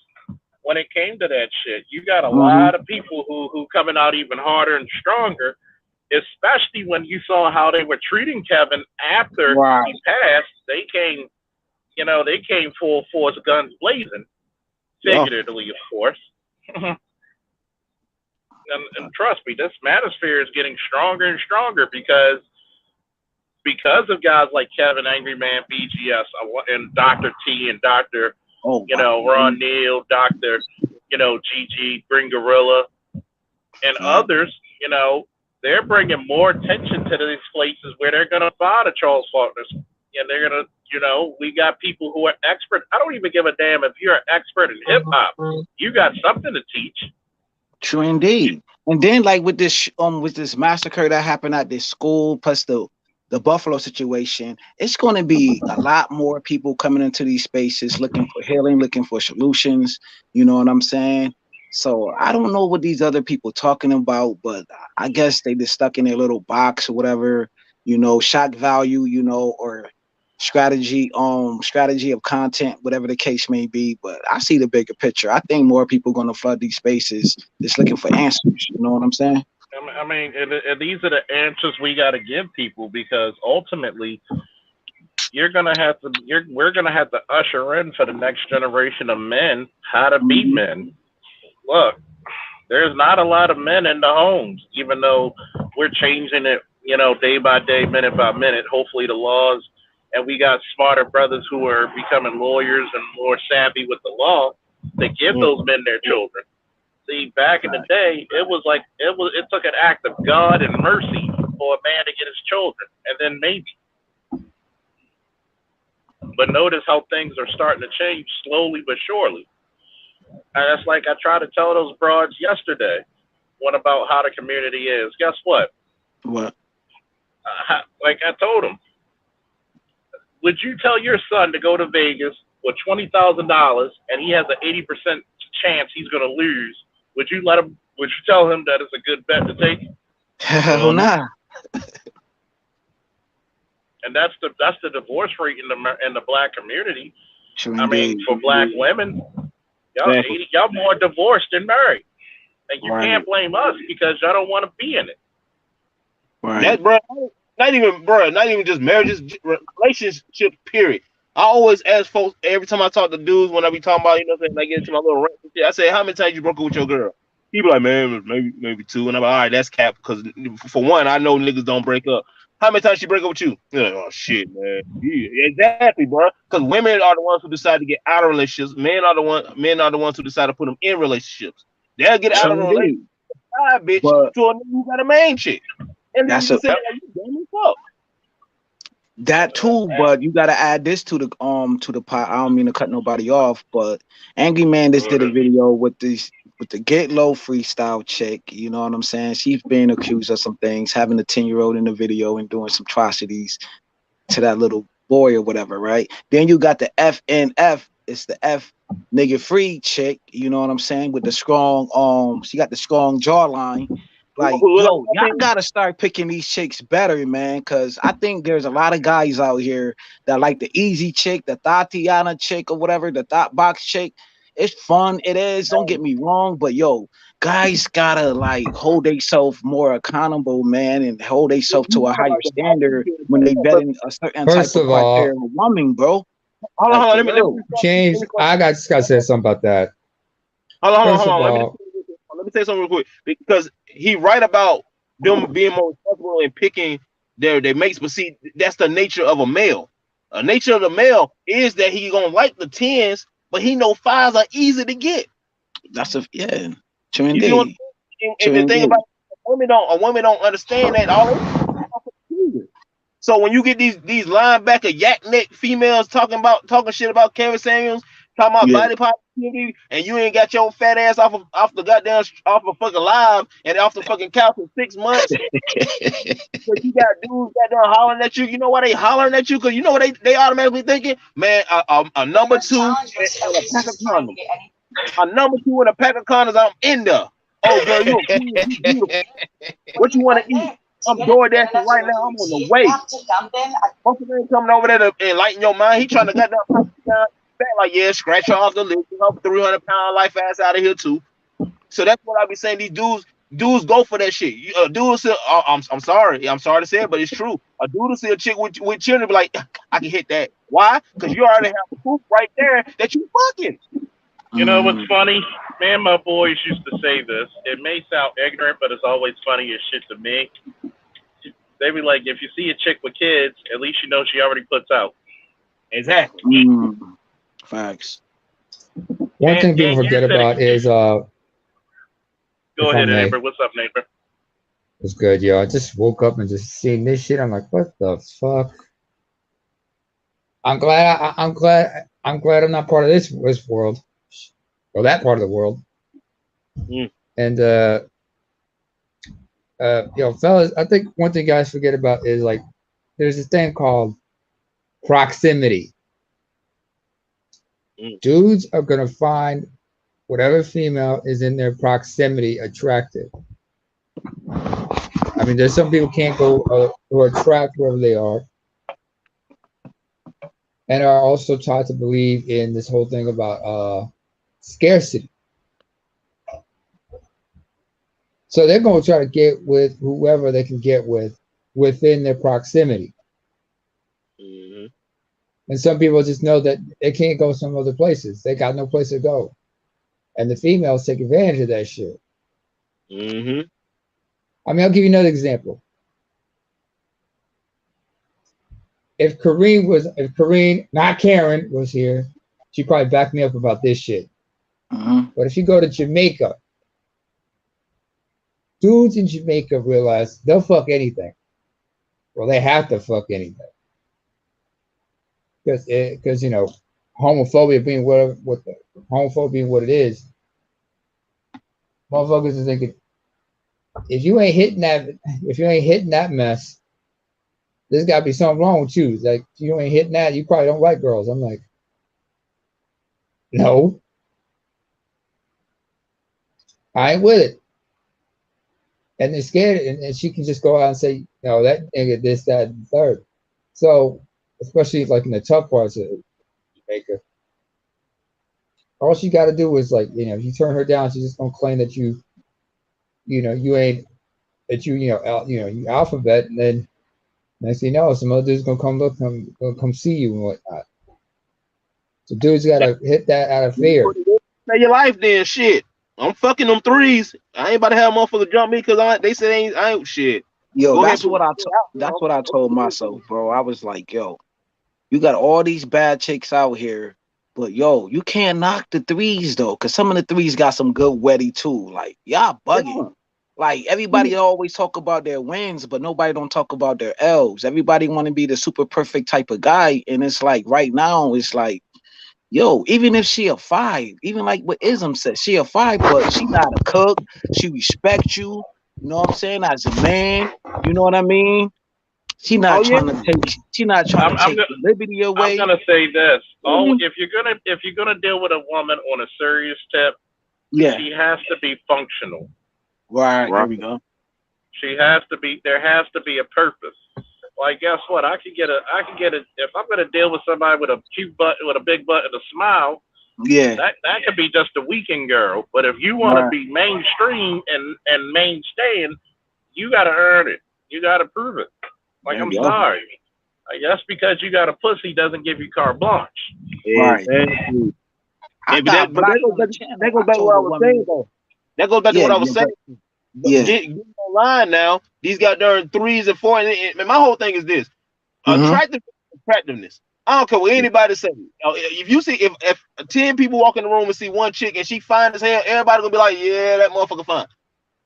Speaker 1: when it came to that shit. You got a lot of people who coming out even harder and stronger, especially when you saw how they were treating Kevin after he passed. They came, they came full force, guns blazing, figuratively, of course. And trust me, this manosphere is getting stronger and stronger because of guys like Kevin, Angry Man, BGS, and Dr. T and Dr. Ron Neal, Dr. GG, Bring Gorilla, and others, they're bringing more attention to these places where they're going to find a Charles Faulkner. And they're going to, we got people who are expert. I don't even give a damn if you're an expert in hip hop. You got something to teach.
Speaker 13: True indeed. And then like with this massacre that happened at this school, plus the Buffalo situation, it's going to be a lot more people coming into these spaces looking for healing, looking for solutions. You know what I'm saying? So I don't know what these other people talking about, but I guess they just stuck in their little box or whatever, shock value, or strategy of content, whatever the case may be. But I see the bigger picture. I think more people are going to flood these spaces just looking for answers. You know what I'm saying?
Speaker 1: I mean, and these are the answers we got to give people, because ultimately we're gonna have to usher in for the next generation of men how to be men. Look, there's not a lot of men in the homes, even though we're changing it, day by day, minute by minute. Hopefully the laws, and we got smarter brothers who are becoming lawyers and more savvy with the law to give those men their children. See, back in the day, it took an act of God and mercy for a man to get his children, and then maybe. But notice how things are starting to change slowly but surely. And that's like I tried to tell those broads yesterday, one about how the community is. Guess what?
Speaker 13: What?
Speaker 1: Like I told them, would you tell your son to go to Vegas with $20,000 and he has an 80% chance he's going to lose? Would you tell him that it's a good bet to take?
Speaker 13: Hell nah.
Speaker 1: And that's the divorce rate in the black community.
Speaker 13: Sure,
Speaker 1: I mean, for black women, y'all more divorced than married, and you can't blame us because y'all don't want to be in it.
Speaker 11: Right. That, bro, not even just marriages, relationships. Period. I always ask folks every time I talk to dudes when I be talking about, I get into my little rant and shit. I say, how many times you broke up with your girl? He be like, man, maybe 2. And I'm like, all right, that's cap, because for one, I know niggas don't break up. How many times she break up with you? You're like, oh shit, man. Yeah, exactly, bro. Because women are the ones who decide to get out of relationships. Men are the ones who decide to put them in relationships. They'll get out of a relationship, bitch, to a nigga who got a main chick. And then you say,
Speaker 13: that too, but you gotta add this to the pot. I don't mean to cut nobody off, but Angry Man just did a video with the Get Low freestyle chick. You know what I'm saying? She's being accused of some things, having a 10-year-old in the video and doing some atrocities to that little boy or whatever, right? Then you got the FNF, it's the F nigga free chick, you know what I'm saying? With the strong, she got the strong jawline. Like, yo, y'all gotta start picking these chicks better, man, because I think there's a lot of guys out here that like the easy chick, the Tatiana chick or whatever, the thought box chick. It's fun, it is, don't get me wrong, but yo, guys gotta like hold themselves more accountable, man, and hold themselves to a higher standard when they vetting a certain type of criteria of woman, bro.
Speaker 11: Hold on, let me
Speaker 15: James, I gotta say something about that.
Speaker 11: Hold on. Let me say something real quick, because he right about them being more responsible and picking their mates, but see, that's the nature of a male. A nature of the male is that he gonna like the 10s, but he know 5s are easy to get.
Speaker 13: That's true indeed.
Speaker 11: And the thing about a woman don't understand that all. So when you get these linebacker yak neck females talking shit about Kevin Samuels, talking about body positivity, and you ain't got your fat ass off of fucking live and off the fucking couch for 6 months. But you got dudes that done hollering at you. You know why they hollering at you? Because you know what they automatically thinking? Man, a number 2 and a pack of condoms. A number 2 and a pack of condoms, I'm in there. Oh girl, you beautiful. What you want to eat? I'm doing that right now. I'm on the way. Most of them coming over there to enlighten your mind. He trying to get that back like, yeah, scratch her off the list. Help 300-pound life ass out of here too. So that's what I be saying. These dudes go for that shit. Dudes, I'm sorry to say it, but it's true. A dude will see a chick with children, be like, I can hit that. Why? Because you already have proof right there that you fucking.
Speaker 1: You know what's funny? Me and my boys used to say this. It may sound ignorant, but it's always funny as shit to me. They be like, if you see a chick with kids, at least you know she already puts out.
Speaker 11: Exactly.
Speaker 13: Facts.
Speaker 15: One thing people forget about is
Speaker 1: Go ahead, neighbor. What's up, neighbor?
Speaker 15: It's good, yo. I just woke up and just seen this shit. I'm like, what the fuck? I'm glad I'm not part of this world, or that part of the world. And yo, fellas, I think one thing guys forget about is like there's this thing called proximity. Dudes are gonna find whatever female is in their proximity attractive. I mean, there's some people can't go or attract wherever they are, and are also taught to believe in this whole thing about scarcity. So they're going to try to get with whoever they can get with within their proximity. And some people just know that they can't go some other places. They got no place to go. And the females take advantage of that shit. I mean, I'll give you another example. If Kareen, not Karen, was here, she'd probably back me up about this shit. But if you go to Jamaica, dudes in Jamaica realize they'll fuck anything. Well, they have to fuck anything. Because you know, homophobia being what it is, motherfuckers are thinking, if you ain't hitting that mess, there's gotta be something wrong with you. Like, if you ain't hitting that, you probably don't like girls. I'm like, no, I ain't with it. And they're scared, and she can just go out and say, no, that nigga, this, that, and the third. So, especially like in the tough parts of Jamaica, all she got to do is, like, you know, if you turn her down, she's just gonna claim that you ain't, that you alphabet, and then next thing you know, some other dude's gonna come see you and whatnot. So dudes gotta hit that out of fear.
Speaker 11: Say your life then, shit. I'm fucking them threes. I ain't about to have a motherfucker jump me because they said I ain't shit.
Speaker 13: Yo, that's what I told myself, bro. I was like, yo, you got all these bad chicks out here, but yo, you can't knock the threes though, because some of the threes got some good wetty too. Like, y'all bugging. Like, everybody always talk about their wins, but nobody don't talk about their L's. Everybody want to be the super perfect type of guy, and it's like right now, it's like, yo, even if she a 5, even like what Ism said, she a 5, but she not a cook. She respect you. You know what I'm saying? As a man, you know what I mean? She not trying to take. She not trying to take the liberty away.
Speaker 1: I'm gonna say this: if you're gonna deal with a woman on a serious tip, she has to be functional.
Speaker 13: Right. There we go.
Speaker 1: She has to be. There has to be a purpose. Like, guess what? I can get a. If I'm gonna deal with somebody with a cute butt, with a big butt and a smile, that could be just a weekend girl. But if you want to be mainstream and mainstaying, you got to earn it. You got to prove it. Like, I'm sorry. Just because you got a pussy doesn't give you carte blanche.
Speaker 11: Right. That goes back to what I was saying, though. That goes back to what I was saying. Get online now. These goddamn 3s and 4s. And my whole thing is this: attractiveness. I don't care what anybody say. If you see if 10 people walk in the room and see one chick and she fine as hell, everybody gonna be like, yeah, that motherfucker fine.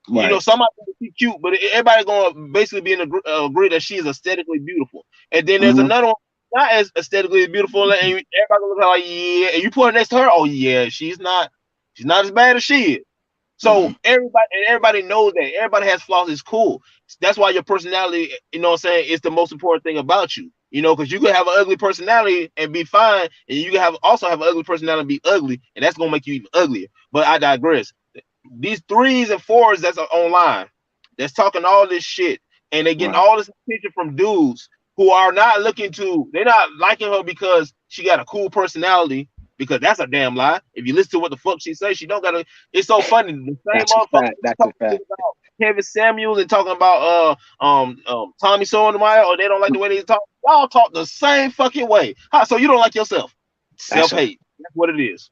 Speaker 11: Right. You know, somebody be cute, but everybody gonna basically be in agree that she is aesthetically beautiful. And then there's another one not as aesthetically beautiful, and everybody gonna look like, yeah. And you put her next to her, oh yeah, she's not as bad as she is. So everybody knows that. Everybody has flaws. It's cool. That's why your personality, you know what I'm saying, is the most important thing about you. You know, because you can have an ugly personality and be fine, and you can also have an ugly personality and be ugly, and that's gonna make you even uglier. But I digress. These 3s and 4s that's online, that's talking all this shit, and they getting all this attention from dudes who are not they're not liking her because she got a cool personality, because that's a damn lie. If you listen to what the fuck she says, she don't got a. It's so funny. The same motherfucker talking about Kevin Samuels and talking about Tommy Sotomayor, or they don't like the way they talk. Y'all talk the same fucking way. So you don't like yourself? Self-hate. That's what it is.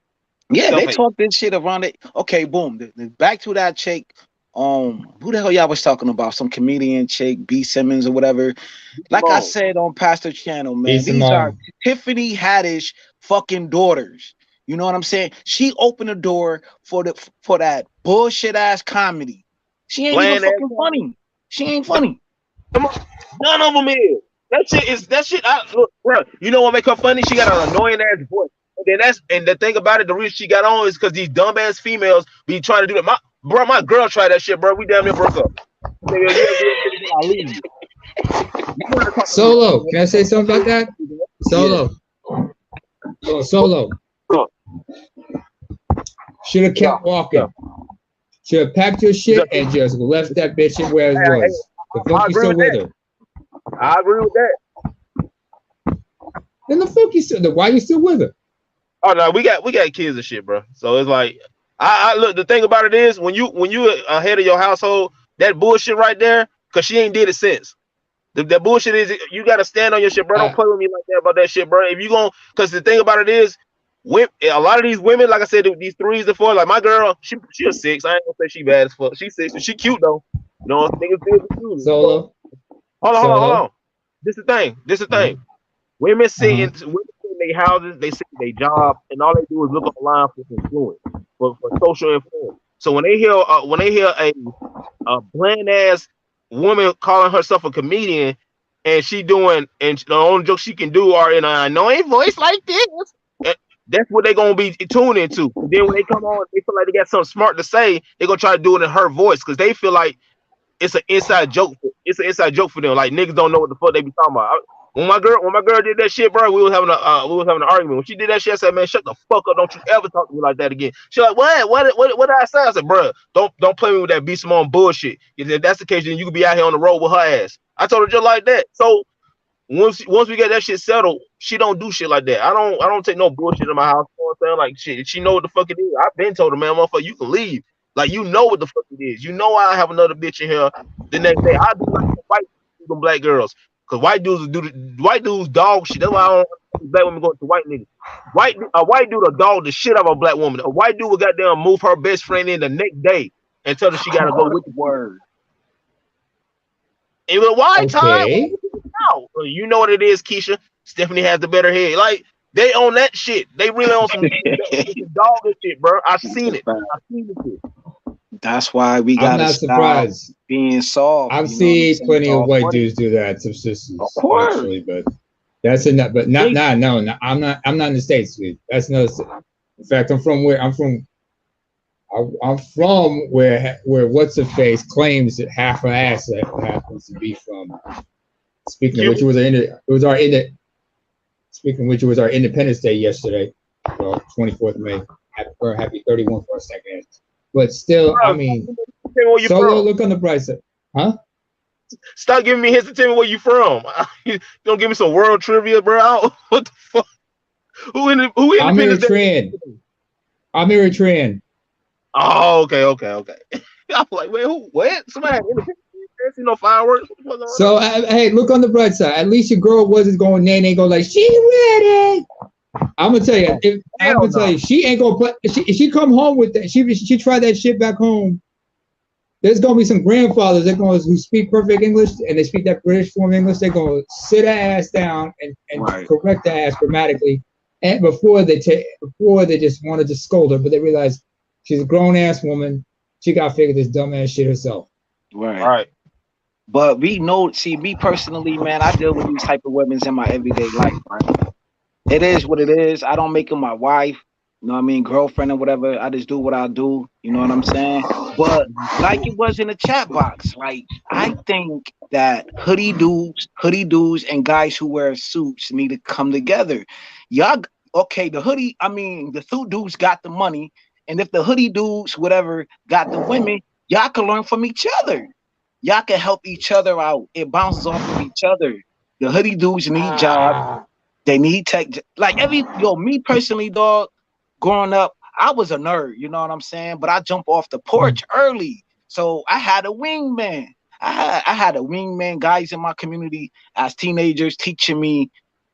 Speaker 13: Yeah,
Speaker 11: Self-hate.
Speaker 13: they talk this shit around it. Okay, boom. Back to that chick. Who the hell y'all was talking about? Some comedian chick, B. Simmons or whatever. Like I said on Pastor Channel, man, these are Tiffany Haddish fucking daughters. You know what I'm saying? She opened the door for that bullshit ass comedy. She ain't even fucking funny. She ain't funny.
Speaker 11: None of them is. That shit. Look, bro. You know what make her funny? She got an annoying ass voice. And the thing about it, the reason she got on is because these dumbass females be trying to do that. My girl tried that shit, bro. We damn near broke up.
Speaker 15: Solo, can I say something about that? Solo. Solo. Should have kept walking. Should have packed your shit and just left that bitch where it was. The fuck you still with her?
Speaker 11: I agree with that.
Speaker 15: Then the fuck you still? Why you still with her?
Speaker 11: Oh no, we got kids and shit, bro. So it's like, I look. The thing about it is, when you ahead of your household, that bullshit right there, cause she ain't did it since. That bullshit is, you gotta stand on your shit, bro. Don't play with me like that about that shit, bro. If you gon', cause the thing about it is, a lot of these women, like I said, these 3s and 4s, like my girl, she a 6. I ain't gonna say she bad as fuck. She's 6, and she cute though. You know, niggas feel cute.
Speaker 15: Solo.
Speaker 11: Hold on. This the thing. Women sit in their houses, they sit in their job, and all they do is look online for influence, for social influence. So when they hear a bland ass woman calling herself a comedian, and the only joke she can do are in an annoying voice like this, that's what they're gonna be tuned into. And then when they come on, they feel like they got something smart to say, they're gonna try to do it in her voice because they feel like it's an inside joke. It's an inside joke for them. Like niggas don't know what the fuck they be talking about. When my girl did that shit, bro, we was having an argument. When she did that shit, I said, man, shut the fuck up. Don't you ever talk to me like that again. She like, what did I say? I said, bro, don't play me with that B. Simone bullshit. If that's the case, then you could be out here on the road with her ass. I told her just like that. So once we get that shit settled, she don't do shit like that. I don't take no bullshit in my house. You know what I'm saying? Like shit, she know what the fuck it is. I've been told her, man, motherfucker, you can leave. Like you know what the fuck it is. You know I have another bitch in here the next day. I do like white black girls. Cause white dudes dog shit. That's why I don't like black women going to white niggas. A white dude will dog the shit out of a black woman. A white dude will goddamn move her best friend in the next day and tell her she gotta go with the word. And with white time, you know what it is, Keisha. Stephanie has the better head. Like they on that shit. They really on some dog shit, bro. I've seen it.
Speaker 13: That's why we gotta
Speaker 15: I'm not surprised.
Speaker 13: Being soft.
Speaker 15: I've seen plenty of white dudes do that. Subsistence, of course. Actually, but that's enough. But no. I'm not in the States. That's no. In fact, I'm from where what's her face claims that half her ass happens to be from. Speaking of which, it was our Independence Day yesterday, 24th of May. Happy 31 for a second. But still, I mean, Solo, look on the bright side. Huh?
Speaker 11: Stop giving me hints to tell me where you from. You don't give me some world trivia, bro. What the fuck? Who
Speaker 15: I'm Eritrean.
Speaker 11: Oh, okay. I'm like, wait, who? What? Somebody had independence? See no fireworks?
Speaker 15: So, hey, look on the bright side. At least your girl wasn't going nay, go like, she ready. I'm gonna tell you, she ain't gonna play. If she come home with that, she tried that shit back home. There's gonna be some grandfathers who speak perfect English and they speak that British form of English. They're gonna sit her ass down and correct her ass grammatically, and before they just wanted to scold her, but they realized she's a grown ass woman. She gotta figure this dumb ass shit herself.
Speaker 13: Right. But we know. See, me personally, man, I deal with these type of women in my everyday life, right? It is what it is. I don't make her my wife, you know what I mean, girlfriend or whatever. I just do what I do, you know what I'm saying? But like it was in the chat box, like I think that hoodie dudes and guys who wear suits need to come together. Y'all, okay, the suit dudes got the money, and if the hoodie dudes, whatever, got the women, y'all can learn from each other. Y'all can help each other out. It bounces off of each other. The hoodie dudes need jobs. They need tech. Like me personally, dog, growing up, I was a nerd, you know what I'm saying? But I jumped off the porch early. So I had a wingman. I had a wingman, guys in my community as teenagers teaching me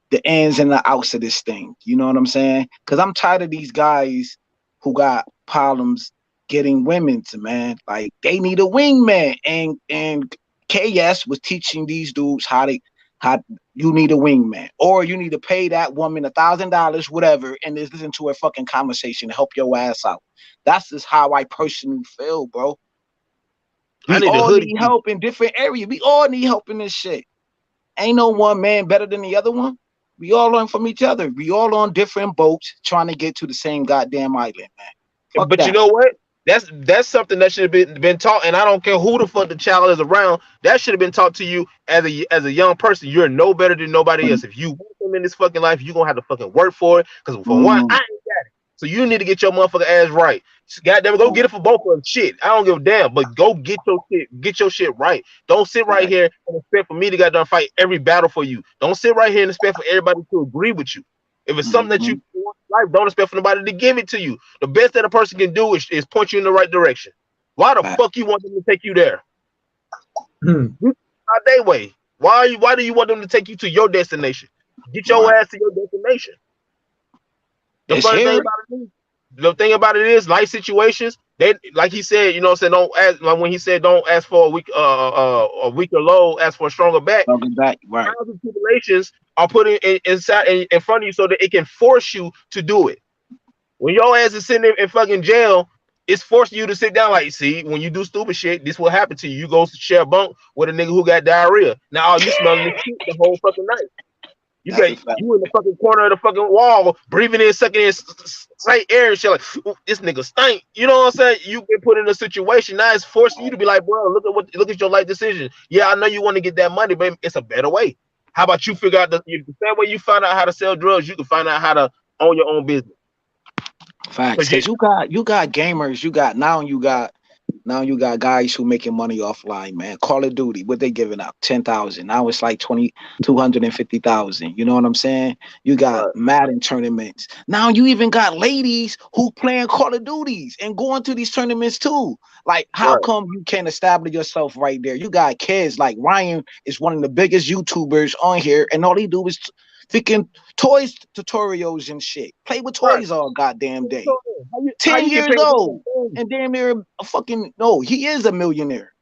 Speaker 13: the ins and the outs of this thing. You know what I'm saying? Because I'm tired of these guys who got problems getting women to, man. Like, they need a wingman. And KS was teaching these dudes how you need a wingman, or you need to pay that woman $1,000, whatever, and just listen to her fucking conversation to help your ass out. That's just how I personally feel, bro. We all need help in different areas. We all need help in this shit. Ain't no one man better than the other one. We all learn from each other. We all on different boats trying to get to the same goddamn island, man. Fuck
Speaker 11: but
Speaker 13: that.
Speaker 11: You know what? That's something that should have been taught, and I don't care who the fuck the child is around. That should have been taught to you as a young person. You're no better than nobody else. If you want them in this fucking life, you're gonna have to fucking work for it. Because for one, I ain't got it. So you need to get your motherfucking ass right. Goddamn, go get it for both of them. Shit, I don't give a damn. But go get your shit right. Don't sit right here and expect for me to goddamn fight every battle for you. Don't sit right here and expect for everybody to agree with you. If it's something that you want in life, don't expect for nobody to give it to you. The best that a person can do is point you in the right direction. Why the fuck you want them to take you there? Not their way. Why do you want them to take you to your destination? Get your ass to your destination. The thing about it is life situations. They, like he said, you know what I'm saying, don't ask, like when he said don't ask for a weaker load, ask for a stronger back.
Speaker 13: Right.
Speaker 11: Trials and tribulations are put in front of you so that it can force you to do it. When your ass is sitting in fucking jail, it's forcing you to sit down. Like, see, when you do stupid shit, this will happen to you. You go share a bunk with a nigga who got diarrhea. Now you smelling this shit the whole fucking night. You in the fucking corner of the fucking wall, breathing in, sucking in straight air and shit. Like, this nigga stink. You know what I'm saying? You get put in a situation now. It's forcing you to be like, bro, look at your life decision. Yeah, I know you want to get that money, but it's a better way. How about you figure out the same way you find out how to sell drugs, you can find out how to own your own business.
Speaker 13: Facts. Because you got gamers. Now you got guys who making money offline, man. Call of Duty, what they giving out? 10,000. Now it's like 250,000. You know what I'm saying? You got Madden tournaments. Now you even got ladies who playing Call of Duties and going to these tournaments too. Like, how come you can't establish yourself right there? You got kids like Ryan is one of the biggest YouTubers on here, and all he do is freaking toys tutorials and shit. Play with toys all goddamn day. 10 years old and damn near a fucking he is a millionaire.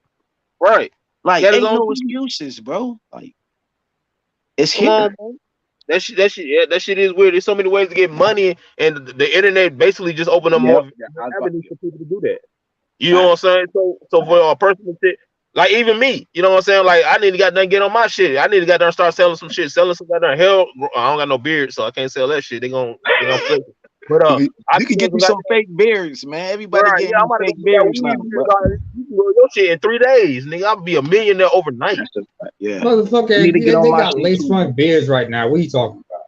Speaker 11: Right.
Speaker 13: Like, ain't no excuses, bro. Like, it's here.
Speaker 11: That shit is weird. There's so many ways to get money, and the internet basically just opened up more avenues for people to do that. You know what I'm saying? So for a person to sit, like even me, you know what I'm saying? Like, I need to get on my shit. I need to goddamn start selling some shit, selling some goddamn hell. I don't got no beard, so I can't sell that shit. They gonna flip it. But
Speaker 13: you can get you some fake beards, man. Everybody getting fake beards now.
Speaker 11: You can grow your shit in 3 days, nigga. I'll be a millionaire overnight.
Speaker 15: Yeah, motherfucker. They got lace front beards right now. What are you talking about?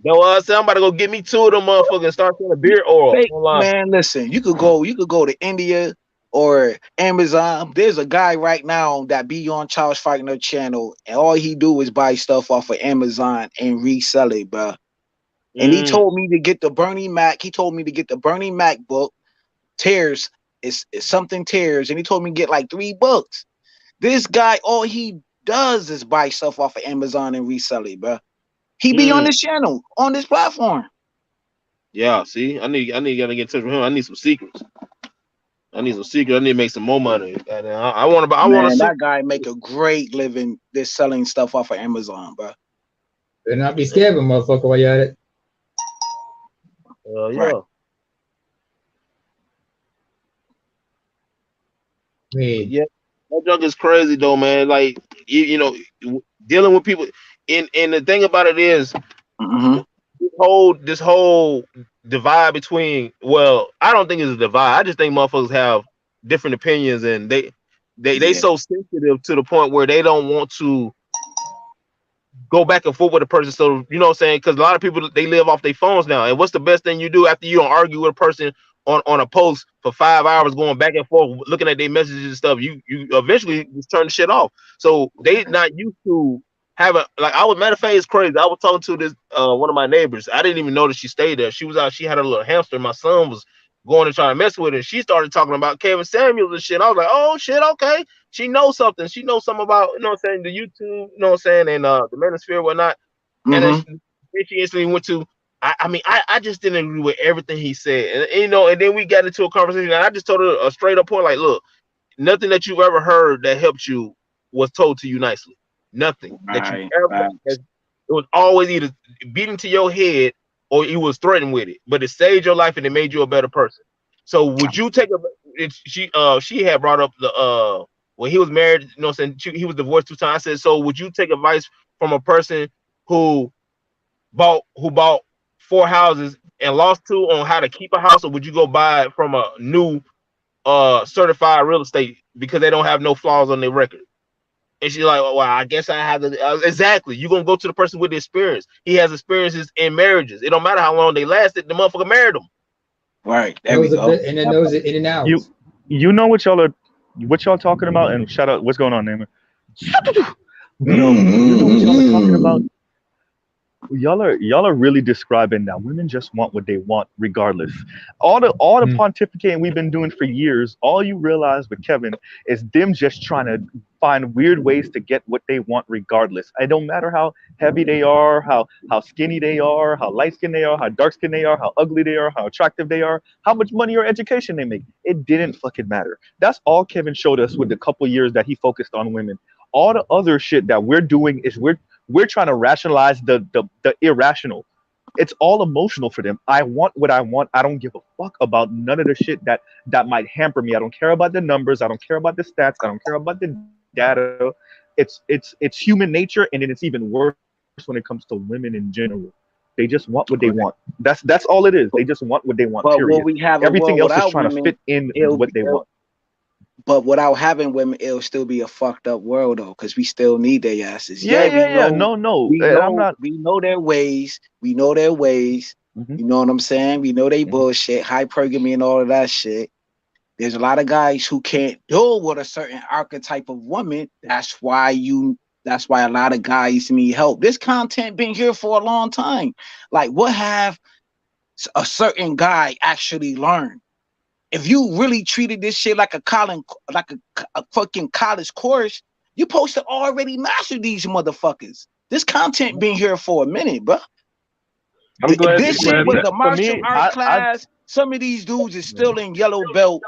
Speaker 11: No, I'm about to go get me 2 of them motherfuckers and start selling beard oil.
Speaker 13: Man, listen, you could go to India or Amazon. There's a guy right now that be on Charles Fighter channel, and all he do is buy stuff off of Amazon and resell it, bro. And he told me to get the Bernie Mac. He told me to get the Bernie Mac book. Tears is something tears, and he told me to get like 3 books. This guy, all he does is buy stuff off of Amazon and resell it, bro. He be on this channel, on this platform.
Speaker 11: Yeah, see, I need to get in touch with him. I need some secrets. I need to make some more money. And I want to.
Speaker 13: That guy make a great living. Just selling stuff off of Amazon, bro.
Speaker 15: Better not be scared of a motherfucker while you're at it.
Speaker 11: Yeah.
Speaker 13: Right.
Speaker 11: Yeah, that junk is crazy though, man. Like you know, dealing with people. And the thing about it is, this whole divide between. Well, I don't think it's a divide. I just think motherfuckers have different opinions, and they so sensitive to the point where they don't want to go back and forth with a person. So, you know what I'm saying? Because a lot of people, they live off their phones now. And what's the best thing you do after you don't argue with a person on a post for 5 hours going back and forth, looking at their messages and stuff, you eventually just turn the shit off. So they not used to having, like, matter of fact, it's crazy. I was talking to this one of my neighbors. I didn't even know that she stayed there. She was out, she had a little hamster. My son was going to try to mess with her. She started talking about Kevin Samuels and shit. I was like, oh shit, okay. She knows something. She knows something about, you know what I'm saying, the YouTube, you know what I'm saying, and the manosphere and whatnot. And then she instantly went to, I just didn't agree with everything he said. And you know, and then we got into a conversation, and I just told her a straight up point, like, look, nothing that you've ever heard that helped you was told to you nicely. Nothing that you ever, it was always either beating to your head or you was threatened with it, but it saved your life and it made you a better person. So would you take she had brought up the when he was married, you know what I'm saying, he was divorced 2 times. I said, so would you take advice from a person who bought 4 houses and lost 2 on how to keep a house, or would you go buy it from a new certified real estate because they don't have no flaws on their record? And she's like, well, I guess I have to. Exactly. You're going to go to the person with the experience. He has experiences in marriages. It don't matter how long they lasted. The motherfucker married them.
Speaker 13: Right. There we go.
Speaker 15: And then those are in and out.
Speaker 8: You know what y'all talking about? And shout out, what's going on, Naaman? You know what y'all are talking about? Y'all are really describing that women just want what they want regardless. All the pontificating we've been doing for years, all you realize with Kevin is them just trying to find weird ways to get what they want regardless. It don't matter how heavy they are, how skinny they are, how light skinned they are, how dark skinned they are, how ugly they are, how attractive they are, how much money or education they make. It didn't fucking matter. That's all Kevin showed us with the couple years that he focused on women. All the other shit that we're doing is we're trying to rationalize the irrational. It's all emotional for them. I want what I want. I don't give a fuck about none of the shit that might hamper me. I don't care about the numbers. I don't care about the stats. I don't care about the data. It's human nature, and then it's even worse when it comes to women in general. They just want what they want. That's all it is. They just want what they want.
Speaker 13: But
Speaker 8: period.
Speaker 13: when we have
Speaker 8: Everything else is trying
Speaker 13: women,
Speaker 8: to fit in what they want.
Speaker 13: But without having women, it'll still be a fucked up world, though, because we still need their asses.
Speaker 8: Yeah. No.
Speaker 13: We know their ways. We know their ways. You know what I'm saying? We know they bullshit, hypergamy and all of that shit. There's a lot of guys who can't deal with a certain archetype of woman. That's why a lot of guys need help. This content been here for a long time. Like, what have a certain guy actually learned? If you really treated this shit like a fucking college course, you supposed to already master these motherfuckers. This content been here for a minute, bro.
Speaker 1: I'm glad
Speaker 13: this shit was a martial art class. Some of these dudes is still in yellow belt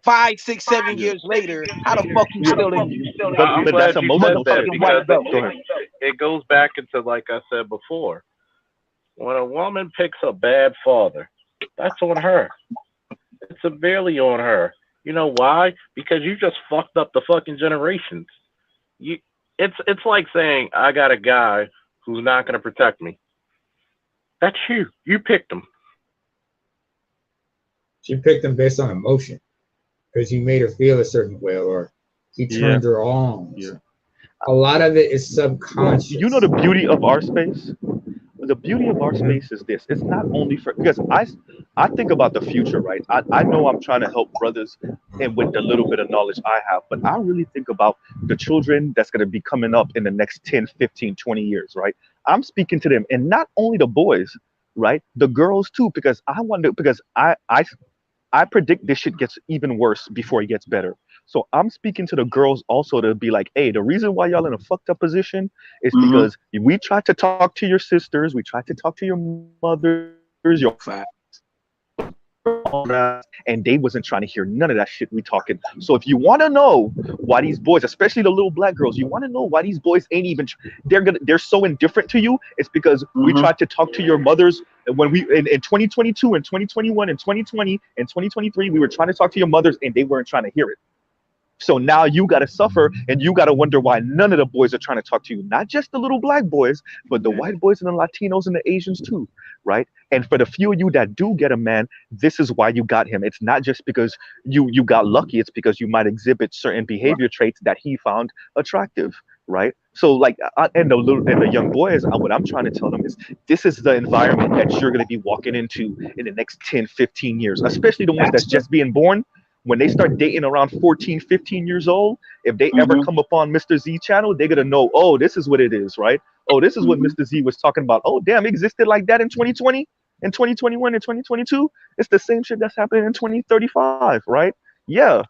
Speaker 13: 5, 6, 7 years later. How the fuck you still in?
Speaker 1: But that's emotional shit because it goes back into, like I said before, when a woman picks a bad father, that's on her. It's severely on her. You know why? Because you just fucked up the fucking generations. It's like saying, I got a guy who's not going to protect me. That's you. You picked him.
Speaker 15: She picked him based on emotion because he made her feel a certain way, or he turned her on. Yeah. A lot of it is subconscious.
Speaker 8: You know the beauty of our space? The beauty of our space is this. It's not only for, because I think about the future, right? I know I'm trying to help brothers and with the little bit of knowledge I have, but I really think about the children that's going to be coming up in the next 10, 15, 20 years, right? I'm speaking to them, and not only the boys, right? The girls too, because I predict this shit gets even worse before it gets better. So I'm speaking to the girls also to be like, hey, the reason why y'all in a fucked up position is because we tried to talk to your sisters, we tried to talk to your mothers, your fathers, and they wasn't trying to hear none of that shit we talking. So if you want to know why these boys, especially the little black girls, you want to know why these boys ain't even, they're so indifferent to you, it's because we tried to talk to your mothers when we in 2022 and 2021 and 2020 and 2023, we were trying to talk to your mothers and they weren't trying to hear it. So now you got to suffer and you got to wonder why none of the boys are trying to talk to you. Not just the little black boys, but the white boys and the Latinos and the Asians too, right? And for the few of you that do get a man, this is why you got him. It's not just because you got lucky. It's because you might exhibit certain behavior traits that he found attractive, right? So like, and the young boys, what I'm trying to tell them is this is the environment that you're going to be walking into in the next 10, 15 years, especially the ones that's just being born. When they start dating around 14, 15 years old, if they ever come upon Mr. Z channel, they're going to know, oh, this is what it is, right? Oh, this is what Mr. Z was talking about. Oh, damn, it existed like that in 2020, in 2021, in 2022. It's the same shit that's happening in 2035, right? Yeah.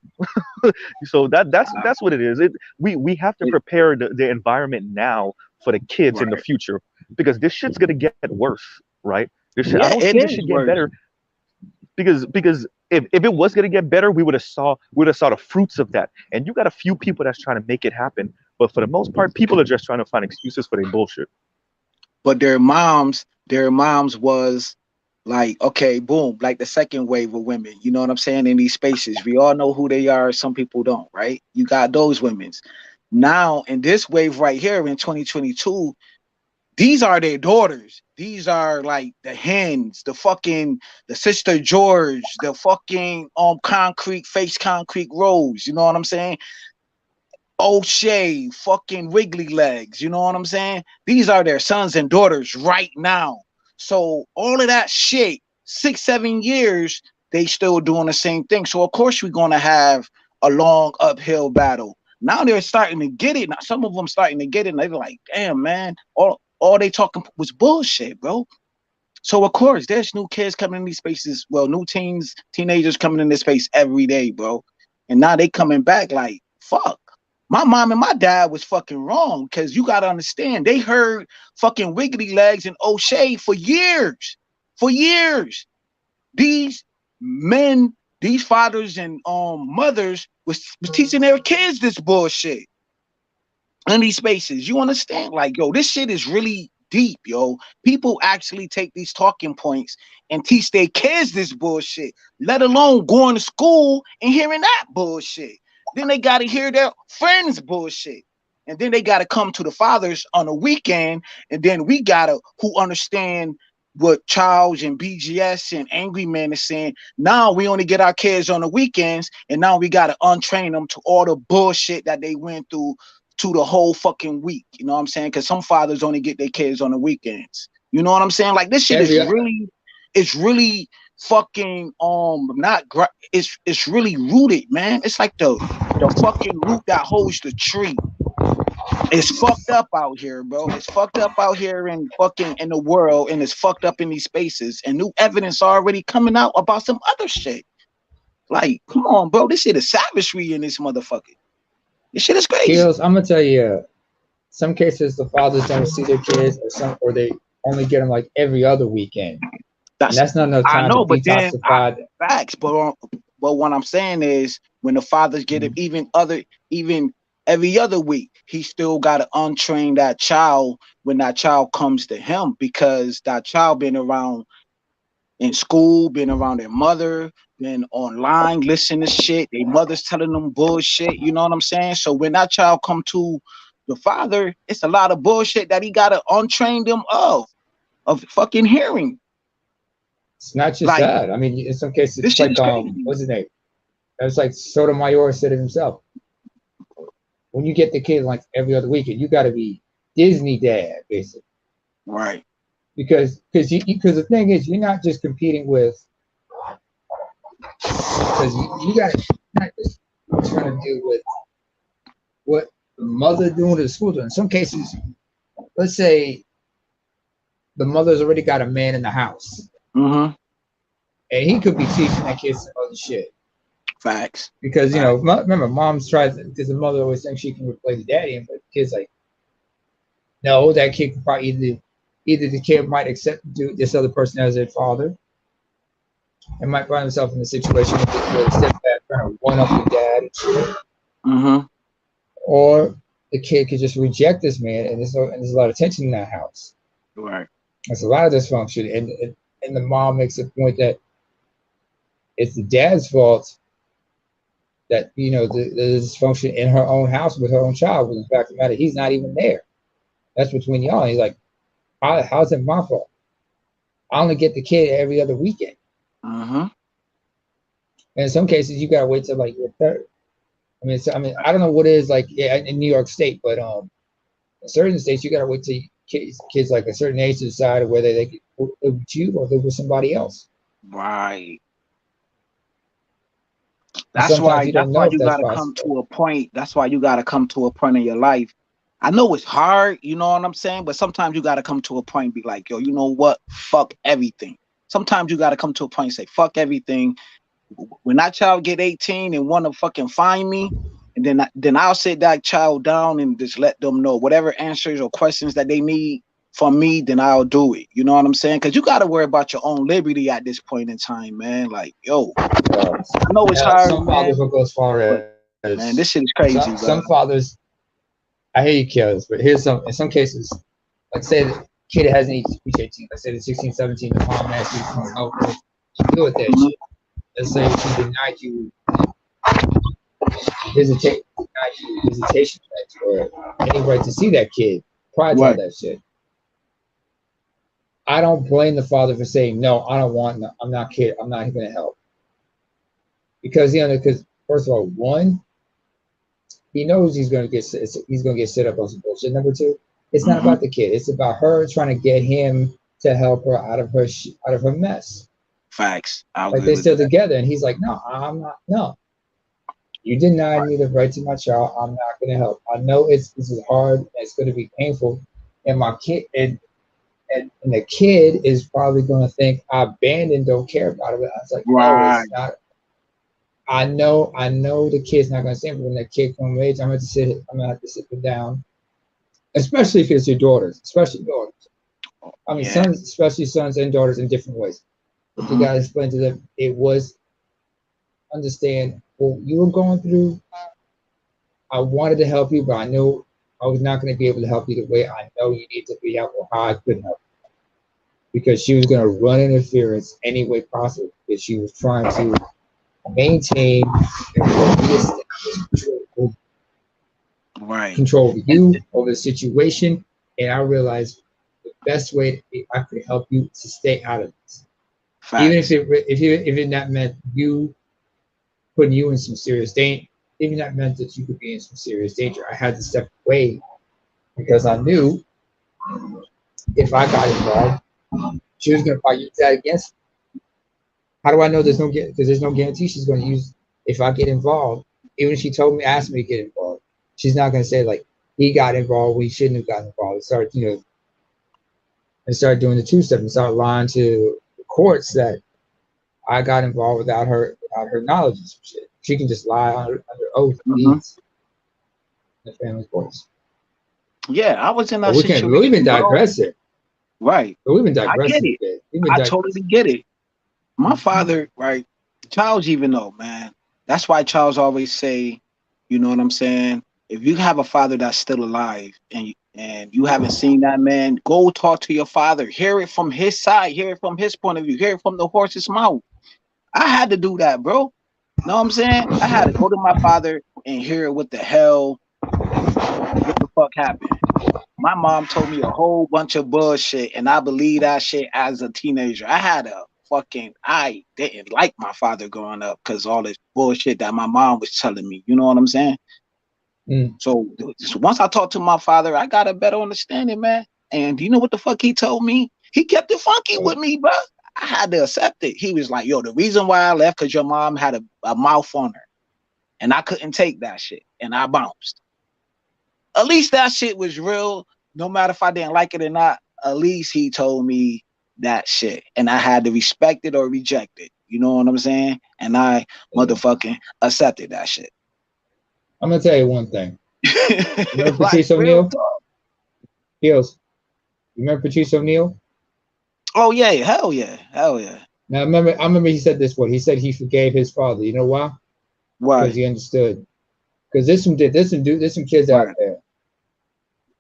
Speaker 8: So that's what it is. We have to prepare the environment now for the kids in the future, because this shit's gonna get worse, right? This shit, I don't see this shit get better, because if it was gonna get better, we would have saw the fruits of that. And you got a few people that's trying to make it happen, but for the most part, people are just trying to find excuses for their bullshit.
Speaker 13: But their moms was like, okay, boom, like the second wave of women, you know what I'm saying, in these spaces. We all know who they are, some people don't, right? You got those women's. Now, in this wave right here in 2022, these are their daughters. These are like the hens, the Sister George, the fucking concrete Rose, you know what I'm saying? O'Shea, fucking Wiggly Legs, you know what I'm saying? These are their sons and daughters right now. So all of that shit, 6-7 years, they still doing the same thing. So of course we're gonna have a long uphill battle. Now they're starting to get it. Now some of them starting to get it, and they're like, damn, man, all they talking was bullshit, bro. So of course there's new kids coming in these spaces. Well, new teenagers coming in this space every day, bro. And now they coming back like, fuck. My mom and my dad was fucking wrong, because you got to understand, they heard fucking Wiggly Legs and O'Shea for years. For years. These men, these fathers and mothers was teaching their kids this bullshit in these spaces. You understand? Like, yo, this shit is really deep, yo. People actually take these talking points and teach their kids this bullshit, let alone going to school and hearing that bullshit. Then they got to hear their friends' bullshit. And then they got to come to the fathers on a weekend. And then we got to, who understand what Charles and BGS and Angry Man is saying. Now we only get our kids on the weekends. And now we got to untrain them to all the bullshit that they went through to the whole fucking week. You know what I'm saying? Because some fathers only get their kids on the weekends. You know what I'm saying? Like, this shit is really fucking it's really rooted, man. It's like the fucking root that holds the tree. It's fucked up out here, bro. It's fucked up out here in the world, and it's fucked up in these spaces, and new evidence already coming out about some other shit. Like, come on, bro. This shit is savagery in this motherfucker. This shit is crazy.
Speaker 15: Kills, I'm gonna tell you, some cases the fathers don't see their kids, or they only get them like every other weekend. That's not enough time to detoxify.
Speaker 13: Facts, but what I'm saying is, when the fathers get it, even every other week, he still got to untrain that child when that child comes to him, because that child been around in school, been around their mother, been online, listening to shit. Their mother's telling them bullshit. You know what I'm saying? So when that child come to the father, it's a lot of bullshit that he got to untrain them of fucking hearing.
Speaker 15: It's not just like, that. I mean, in some cases, it's like, what's his name? It's like Sotomayor said it himself. When you get the kid like every other weekend, you got to be Disney dad, basically.
Speaker 13: Right.
Speaker 15: Because the thing is, you're not just competing with, because you got to not just trying to deal with what the mother doing to the school. In some cases, let's say the mother's already got a man in the house.
Speaker 13: Mm-hmm.
Speaker 15: And he could be teaching that kid some other shit.
Speaker 13: Facts.
Speaker 15: Because, you know, remember, moms try, because the mother always thinks she can replace the daddy, but the kid's like, no, that kid could probably either the kid might accept this other person as their father, and might find himself in a situation where they step back trying to one up the dad and shit.
Speaker 13: Mm-hmm.
Speaker 15: Or the kid could just reject this man, and there's a lot of tension in that house.
Speaker 13: Right.
Speaker 15: There's a lot of dysfunction, and the mom makes a point that it's the dad's fault that, you know, the dysfunction in her own house with her own child. When in fact, the matter, he's not even there. That's between y'all. And he's like, how's it my fault? I only get the kid every other weekend.
Speaker 13: Mm-hmm.
Speaker 15: And in some cases, you gotta wait till like your third. I mean, I don't know what it is like in New York State, but In certain states, you gotta wait till kids like a certain age to decide whether they can live with you or live with somebody else.
Speaker 13: Right.
Speaker 15: And
Speaker 13: That's why
Speaker 15: sometimes you don't know if
Speaker 13: you
Speaker 15: that's
Speaker 13: gotta come
Speaker 15: possible.
Speaker 13: to a point. That's why you gotta come to a point in your life. I know it's hard, you know what I'm saying? But sometimes you gotta come to a point and be like, yo, you know what? Fuck everything. Sometimes you gotta come to a point and say, fuck everything. When that child get 18 and wanna fucking find me, and then I'll sit that child down and just let them know whatever answers or questions that they need from me, then I'll do it. You know what I'm saying? Because you got to worry about your own liberty at this point in time, man. Like, yo, I know it's hard,
Speaker 15: Some
Speaker 13: man.
Speaker 15: fathers will go as far as,
Speaker 13: man, this shit is crazy.
Speaker 15: Some fathers, I hear you, Kels, but here's in some cases, let's say the kid hasn't reached 18. Let's say the 16, 17, the mom asks you to help her deal with that shit. Let's say she denied you visitation rights or any right to see that kid prior to all that shit. I don't blame the father for saying, no, I don't want, no, I'm not going to help. Because, because first of all, one, he knows he's going to get set up on some bullshit. Number two, it's not about the kid. It's about her trying to get him to help her out of her mess.
Speaker 13: Facts.
Speaker 15: Like they're still together, and he's like, no, I'm not. No, you denied me the right to my child. I'm not going to help. I know this is hard. And it's going to be painful, and my kid and the kid is probably going to think I abandoned, don't care about it. I was like, no, it's not. I know the kid's not going to stand, but when that kid comes of age, I'm going to have to sit them down, especially if it's your daughters, especially daughters. I mean, sons, especially sons and daughters in different ways. But you got to explain to them, understand what you were going through. I wanted to help you, but I know I was not going to be able to help you the way I know you need to be helped or how I couldn't help you. Because she was going to run interference any way possible because she was trying to maintain and control over you, over the situation. And I realized the best way I could help you to stay out of this. Even if it not meant you putting you in some serious danger, even that meant that you could be in some serious danger. I had to step away because I knew if I got involved, she was going to probably use that against me. How do I know there's no guarantee she's going to use if I get involved? Even if she asked me to get involved, she's not going to say like he got involved when he shouldn't have gotten involved. And start doing the two-step and start lying to the courts that I got involved without her knowledge and some shit. She can just lie under oath in the family courts.
Speaker 13: Yeah, I was in that situation.
Speaker 15: We've been digressing.
Speaker 13: Right.
Speaker 15: But we've been digressing.
Speaker 13: I get it. I totally get it. My father, right? Charles even know, man. That's why Charles always say, you know what I'm saying? If you have a father that's still alive and you haven't seen that man, go talk to your father. Hear it from his side. Hear it from his point of view. Hear it from the horse's mouth. I had to do that, bro. Know what I'm saying? I had to go to my father and hear what the hell, what the fuck happened. My mom told me a whole bunch of bullshit, and I believed that shit as a teenager. I didn't like my father growing up because all this bullshit that my mom was telling me. You know what I'm saying? So once I talked to my father, I got a better understanding, man. And you know what the fuck he told me? He kept it funky with me, bro. I had to accept it. He was like, yo, the reason why I left because your mom had a mouth on her. And I couldn't take that shit. And I bounced. At least that shit was real. No matter if I didn't like it or not, at least he told me that shit. And I had to respect it or reject it. You know what I'm saying? And I motherfucking accepted that shit.
Speaker 15: I'm going to tell you one thing. Remember Patrice O'Neal? Hills. Remember Patrice O'Neal?
Speaker 13: Oh yeah, hell yeah, hell yeah.
Speaker 15: Now I remember he said this one. He said he forgave his father. You know why?
Speaker 13: Why?
Speaker 15: Because he understood. Because there's some kids out there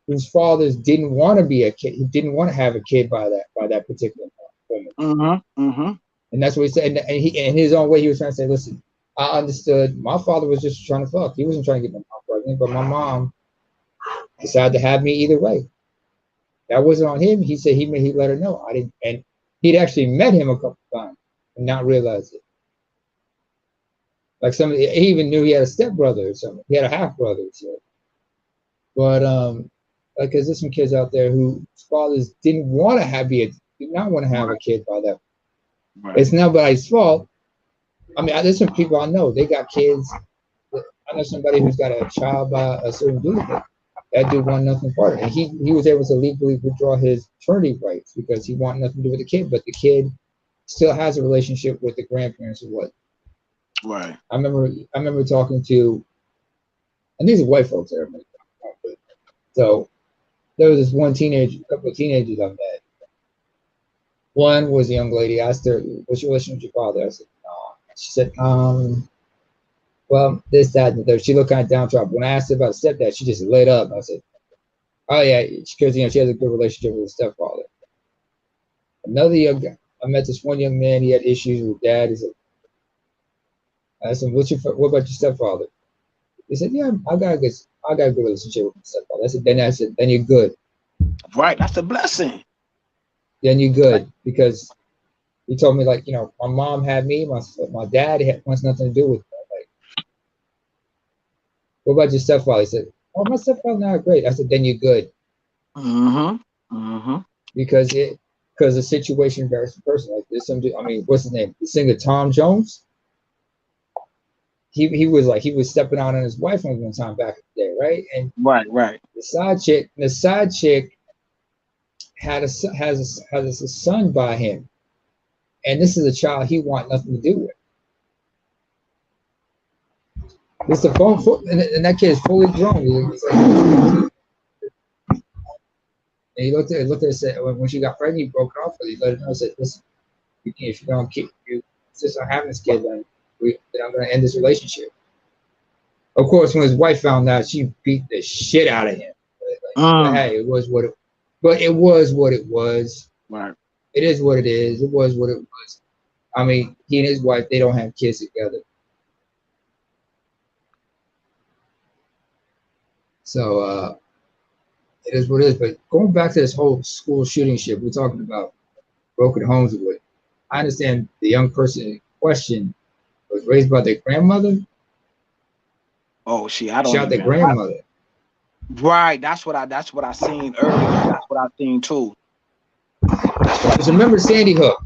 Speaker 15: whose fathers didn't want to be a kid. He didn't want to have a kid by that particular woman. And that's what he said. And he, in his own way, he was trying to say, listen, I understood. My father was just trying to fuck. He wasn't trying to get my mom pregnant, but my mom decided to have me either way. That wasn't on him. He said he let her know. I didn't, and he'd actually met him a couple times and not realized it. Like he even knew he had a stepbrother or something. He had a half brother. So. But like, because there's some kids out there whose fathers did not want to have a kid by them. Right. It's nobody's fault. I mean, there's some people I know, they got kids. I know somebody who's got a child by a certain dude. That dude wanted nothing part of it. And he was able to legally withdraw his paternity rights because he wanted nothing to do with the kid, but the kid still has a relationship with the grandparents or what. Right. I remember talking to, and these are white folks there. So there was this couple of teenagers I met. One was a young lady. I asked her, "What's your relationship with your father?" I said, "No." She said, well, this, that, and the third. She looked kind of downtrodden. When I asked her about stepdad, she just lit up. I said, "Oh yeah," because she has a good relationship with her stepfather. Another young guy. I met this one young man. He had issues with dad. He said, I said, what about your stepfather? He said, "Yeah, I got a good relationship with my stepfather." I said, then you're good.
Speaker 13: Right, that's a blessing.
Speaker 15: Then you're good, because he told me, like, my mom had me, my dad wants nothing to do with me. Like, what about your stepfather? He said, "Oh, my stepfather's not great." I said, then you're good. Because the situation varies from person. Like, there's some dude, I mean, what's his name? The singer Tom Jones. He was stepping out on his wife one time back in the day, right? And
Speaker 13: right.
Speaker 15: The side chick has a son by him, and this is a child he want nothing to do with. It's the phone, and that kid is fully grown. And he looked at her and said, when she got pregnant, he broke it off with her. He let her know, said, "Listen, if you don't insist on having this kid, then I'm going to end this relationship." Of course, when his wife found out, she beat the shit out of him. But hey, it was what it was. Right. It is what it is. It was what it was. I mean, he and his wife, they don't have kids together. So it is what it is. But going back to this whole school shooting shit, we're talking about broken homes with. I understand the young person in question was raised by their grandmother.
Speaker 13: Oh shit, I don't
Speaker 15: shot their grandmother.
Speaker 13: Right, that's what I seen earlier. That's what I seen too.
Speaker 15: Just remember Sandy Hook.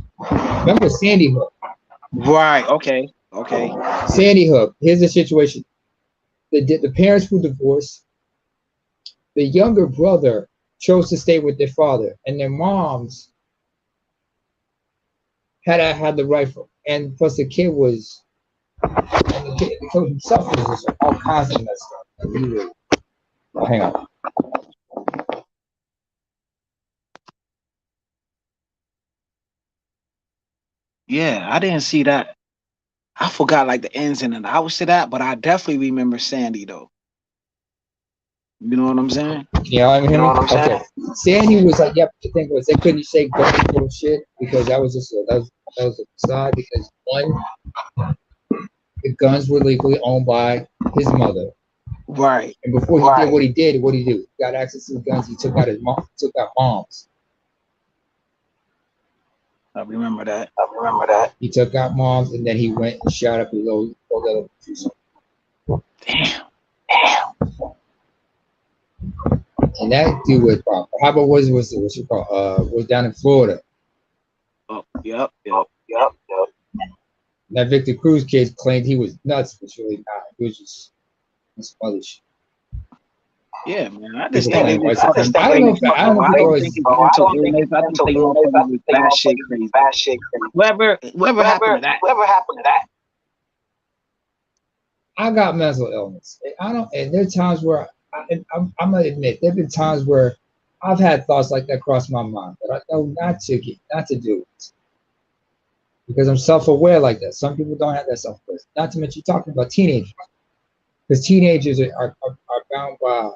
Speaker 13: Right. Okay.
Speaker 15: Sandy Hook. Here's the situation. The parents were divorced. The younger brother chose to stay with their father, and their moms had the rifle. And plus, the kid was, and the kid himself was just all kinds of messed up. Hang on.
Speaker 13: Yeah, I didn't see that. I forgot like the ins and outs to that, but I definitely remember Sandy though. You know what I'm saying?
Speaker 15: Yeah, I mean, okay. Sandy was like, yep. The thing was, they couldn't say gun control shit because that was a facade. Because one, the guns were legally owned by his mother.
Speaker 13: Right.
Speaker 15: And before he did what he did, what did he do? He got access to the guns. He took out moms.
Speaker 13: I remember that.
Speaker 15: He took out moms, and then he went and shot up his little
Speaker 13: Damn.
Speaker 15: And that dude was how about was down in Florida.
Speaker 13: Oh, yep.
Speaker 15: That Victor Cruz kid claimed he was nuts, but really not. He was just some other shit.
Speaker 13: Yeah, man. I just think they I don't think it's bad shit crazy. Whatever happened to that?
Speaker 15: I got mental illness. And there are times where I'm gonna admit there have been times where I've had thoughts like that cross my mind, but I know not to do it because I'm self-aware like that. Some people don't have that self-awareness. Not to mention you're talking about teenagers, because teenagers are bound by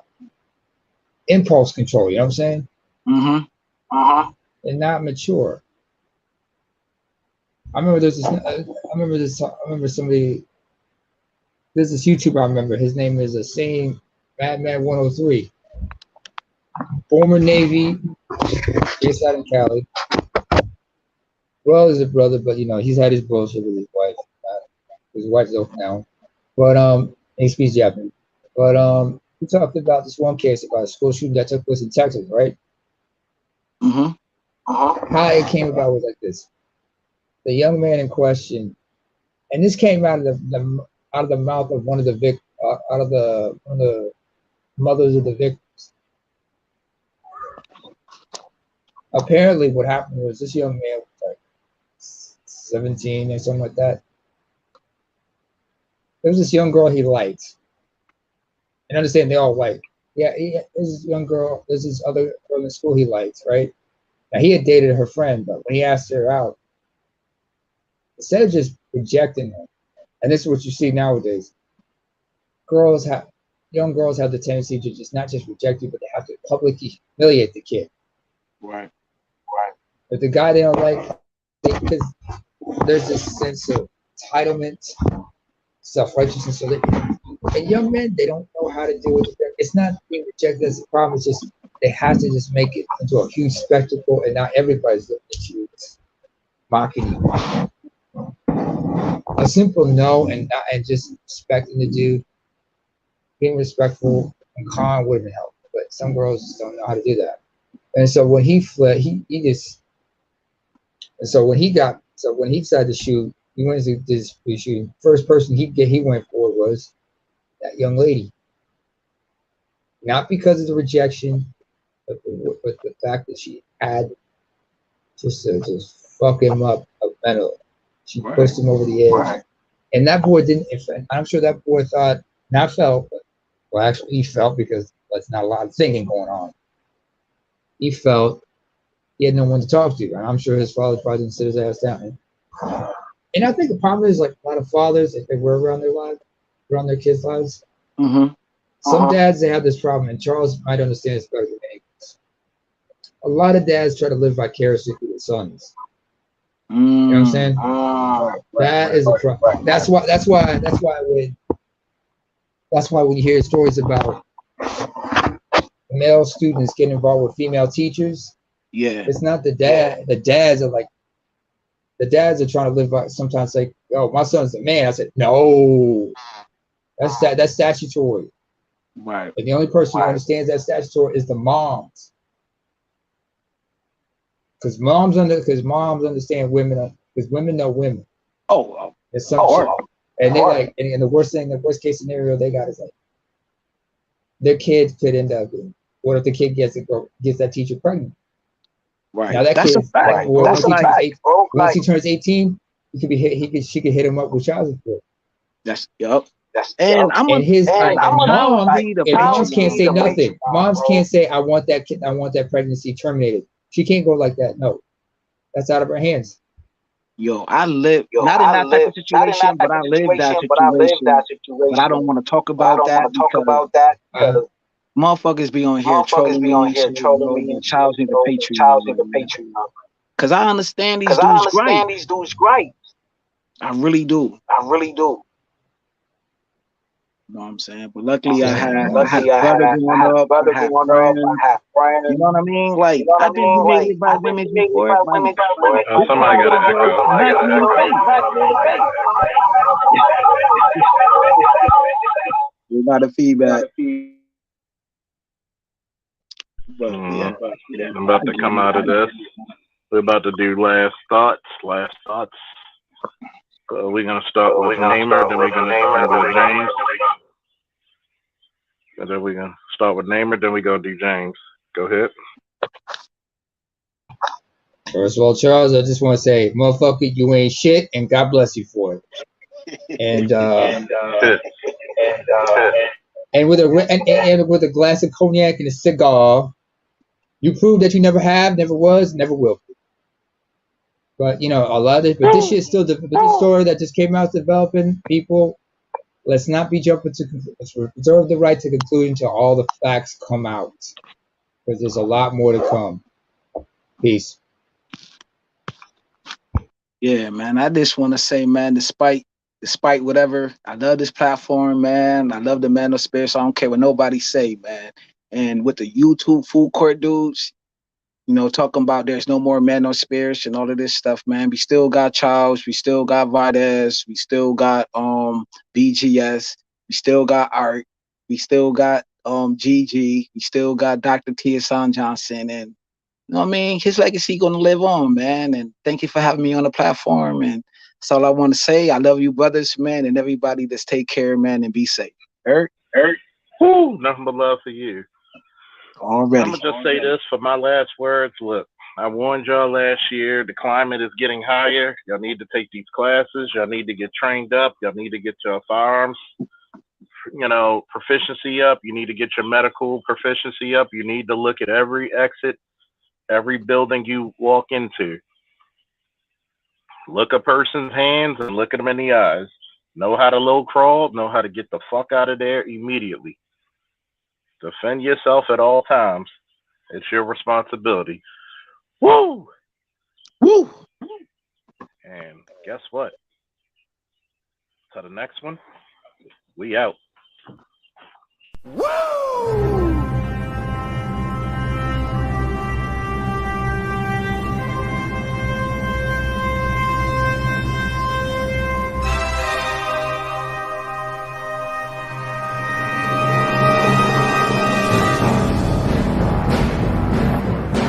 Speaker 15: impulse control. You know what I'm saying? They're not mature. I remember somebody. There's this YouTuber I remember. His name is Madman 103. Former Navy, based out in Cali. Well, he's a brother, but he's had his bullshit with his wife. His wife's off now, but he speaks Japanese. But we talked about this one case about a school shooting that took place in Texas, right?
Speaker 13: Mm-hmm.
Speaker 15: How it came about was like this: the young man in question, and this came out of the mouth of one of the one of the mothers of the victims. Apparently, what happened was this young man was like 17 or something like that. There was this young girl he liked, and understand they all like. Yeah, there's this young girl. There's this other girl in school he likes, right? Now he had dated her friend, but when he asked her out, instead of just rejecting her, and this is what you see nowadays, young girls have the tendency to just not just reject you, but they have to publicly humiliate the kid.
Speaker 13: Right.
Speaker 15: But the guy they don't like, because there's this sense of entitlement, self-righteousness. So and young men, they don't know how to deal with it. It's not being rejected as a problem. It's just they have to just make it into a huge spectacle, and now everybody's looking at you, mocking you. A simple no and just respecting the dude, being respectful and calm would have been helpful. But some girls just don't know how to do that. And so when he fled, he just. And so when he decided to shoot, he went to this shooting. First person he went for was that young lady. Not because of the rejection, but the fact that she had just fuck him up mentally. She pushed him over the edge. Right. And that boy didn't, I'm sure that boy thought, not felt, well, actually he felt, because there's not a lot of thinking going on. He felt he had no one to talk to. And I'm sure his father probably didn't sit his ass down. And I think the problem is, like, a lot of fathers, if they were around their kids' lives, some dads, they have this problem, and Charles might understand this better than any of us. A lot of dads try to live vicariously through their sons. You know what I'm saying? That is a problem. That's why when you hear stories about male students getting involved with female teachers, it's not the dad. The dads are trying to live by, sometimes like, oh, my son's a man. I said, no, that's statutory.
Speaker 13: Right.
Speaker 15: And the only person who understands that statutory is the moms. Because moms understand women, because women know women. It's some shit. And they like, and the worst case scenario they got is like, their kids could end up, what if the kid gets that teacher pregnant?
Speaker 13: Right.
Speaker 15: Now that
Speaker 13: that's
Speaker 15: kid,
Speaker 13: a fact.
Speaker 15: Once he turns 18, she could hit him up with child support. Moms can't say nothing. Moms can't say, I want that pregnancy terminated. She can't go like that. No, that's out of her hands.
Speaker 13: I live not in that type of situation, but I lived that situation. But I don't want to talk about that because motherfuckers be on here trolling me and Charles need the Patreon. Because I understand these dudes great. I really do. You know what I'm saying? But luckily I had a brother growing up, I had friends. You know what I mean? Like, I've been humiliated by women before.
Speaker 1: Somebody got an echo.
Speaker 13: We got a feedback.
Speaker 1: I'm about to come out of this. We're about to do last thoughts. We're going to start with Namer, then we're going to end with James. And then we're going to start with Namer, then we're going to do James. Go ahead.
Speaker 15: First of all, Charles, I just want to say, motherfucker, you ain't shit, and God bless you for it. And with a glass of cognac and a cigar, you prove that you never have, never was, never will. But a lot of this, but this shit still, this story that just came out developing, people, let's not be jumping to, let's reserve the right to conclude until all the facts come out, because there's a lot more to come. Peace.
Speaker 13: Yeah, man. I just want to say, man, despite whatever, I love this platform, man. I love the manosphere, so I don't care what nobody say, man. And with the YouTube food court dudes, talking about there's no more manospheres and all of this stuff, man. We still got Charles, we still got Valdez, we still got BGS, we still got Art, we still got Gigi. We still got Dr. Tia San Johnson, and you know what I mean, his legacy gonna live on, man. And thank you for having me on the platform. And that's all I want to say. I love you, brothers, man, and everybody. That's take care, man, and be safe. Eric.
Speaker 1: Woo, nothing but love for you.
Speaker 13: Already.
Speaker 1: I'm gonna just say this for my last words. Look, I warned y'all last year. The climate is getting higher. Y'all need to take these classes. Y'all need to get trained up. Y'all need to get your firearms, proficiency up. You need to get your medical proficiency up. You need to look at every exit, every building you walk into. Look a person's hands and look at them in the eyes. Know how to low crawl. Know how to get the fuck out of there immediately. Defend yourself at all times. It's your responsibility. Woo!
Speaker 13: Woo!
Speaker 1: And guess what? To the next one, we out.
Speaker 16: Woo!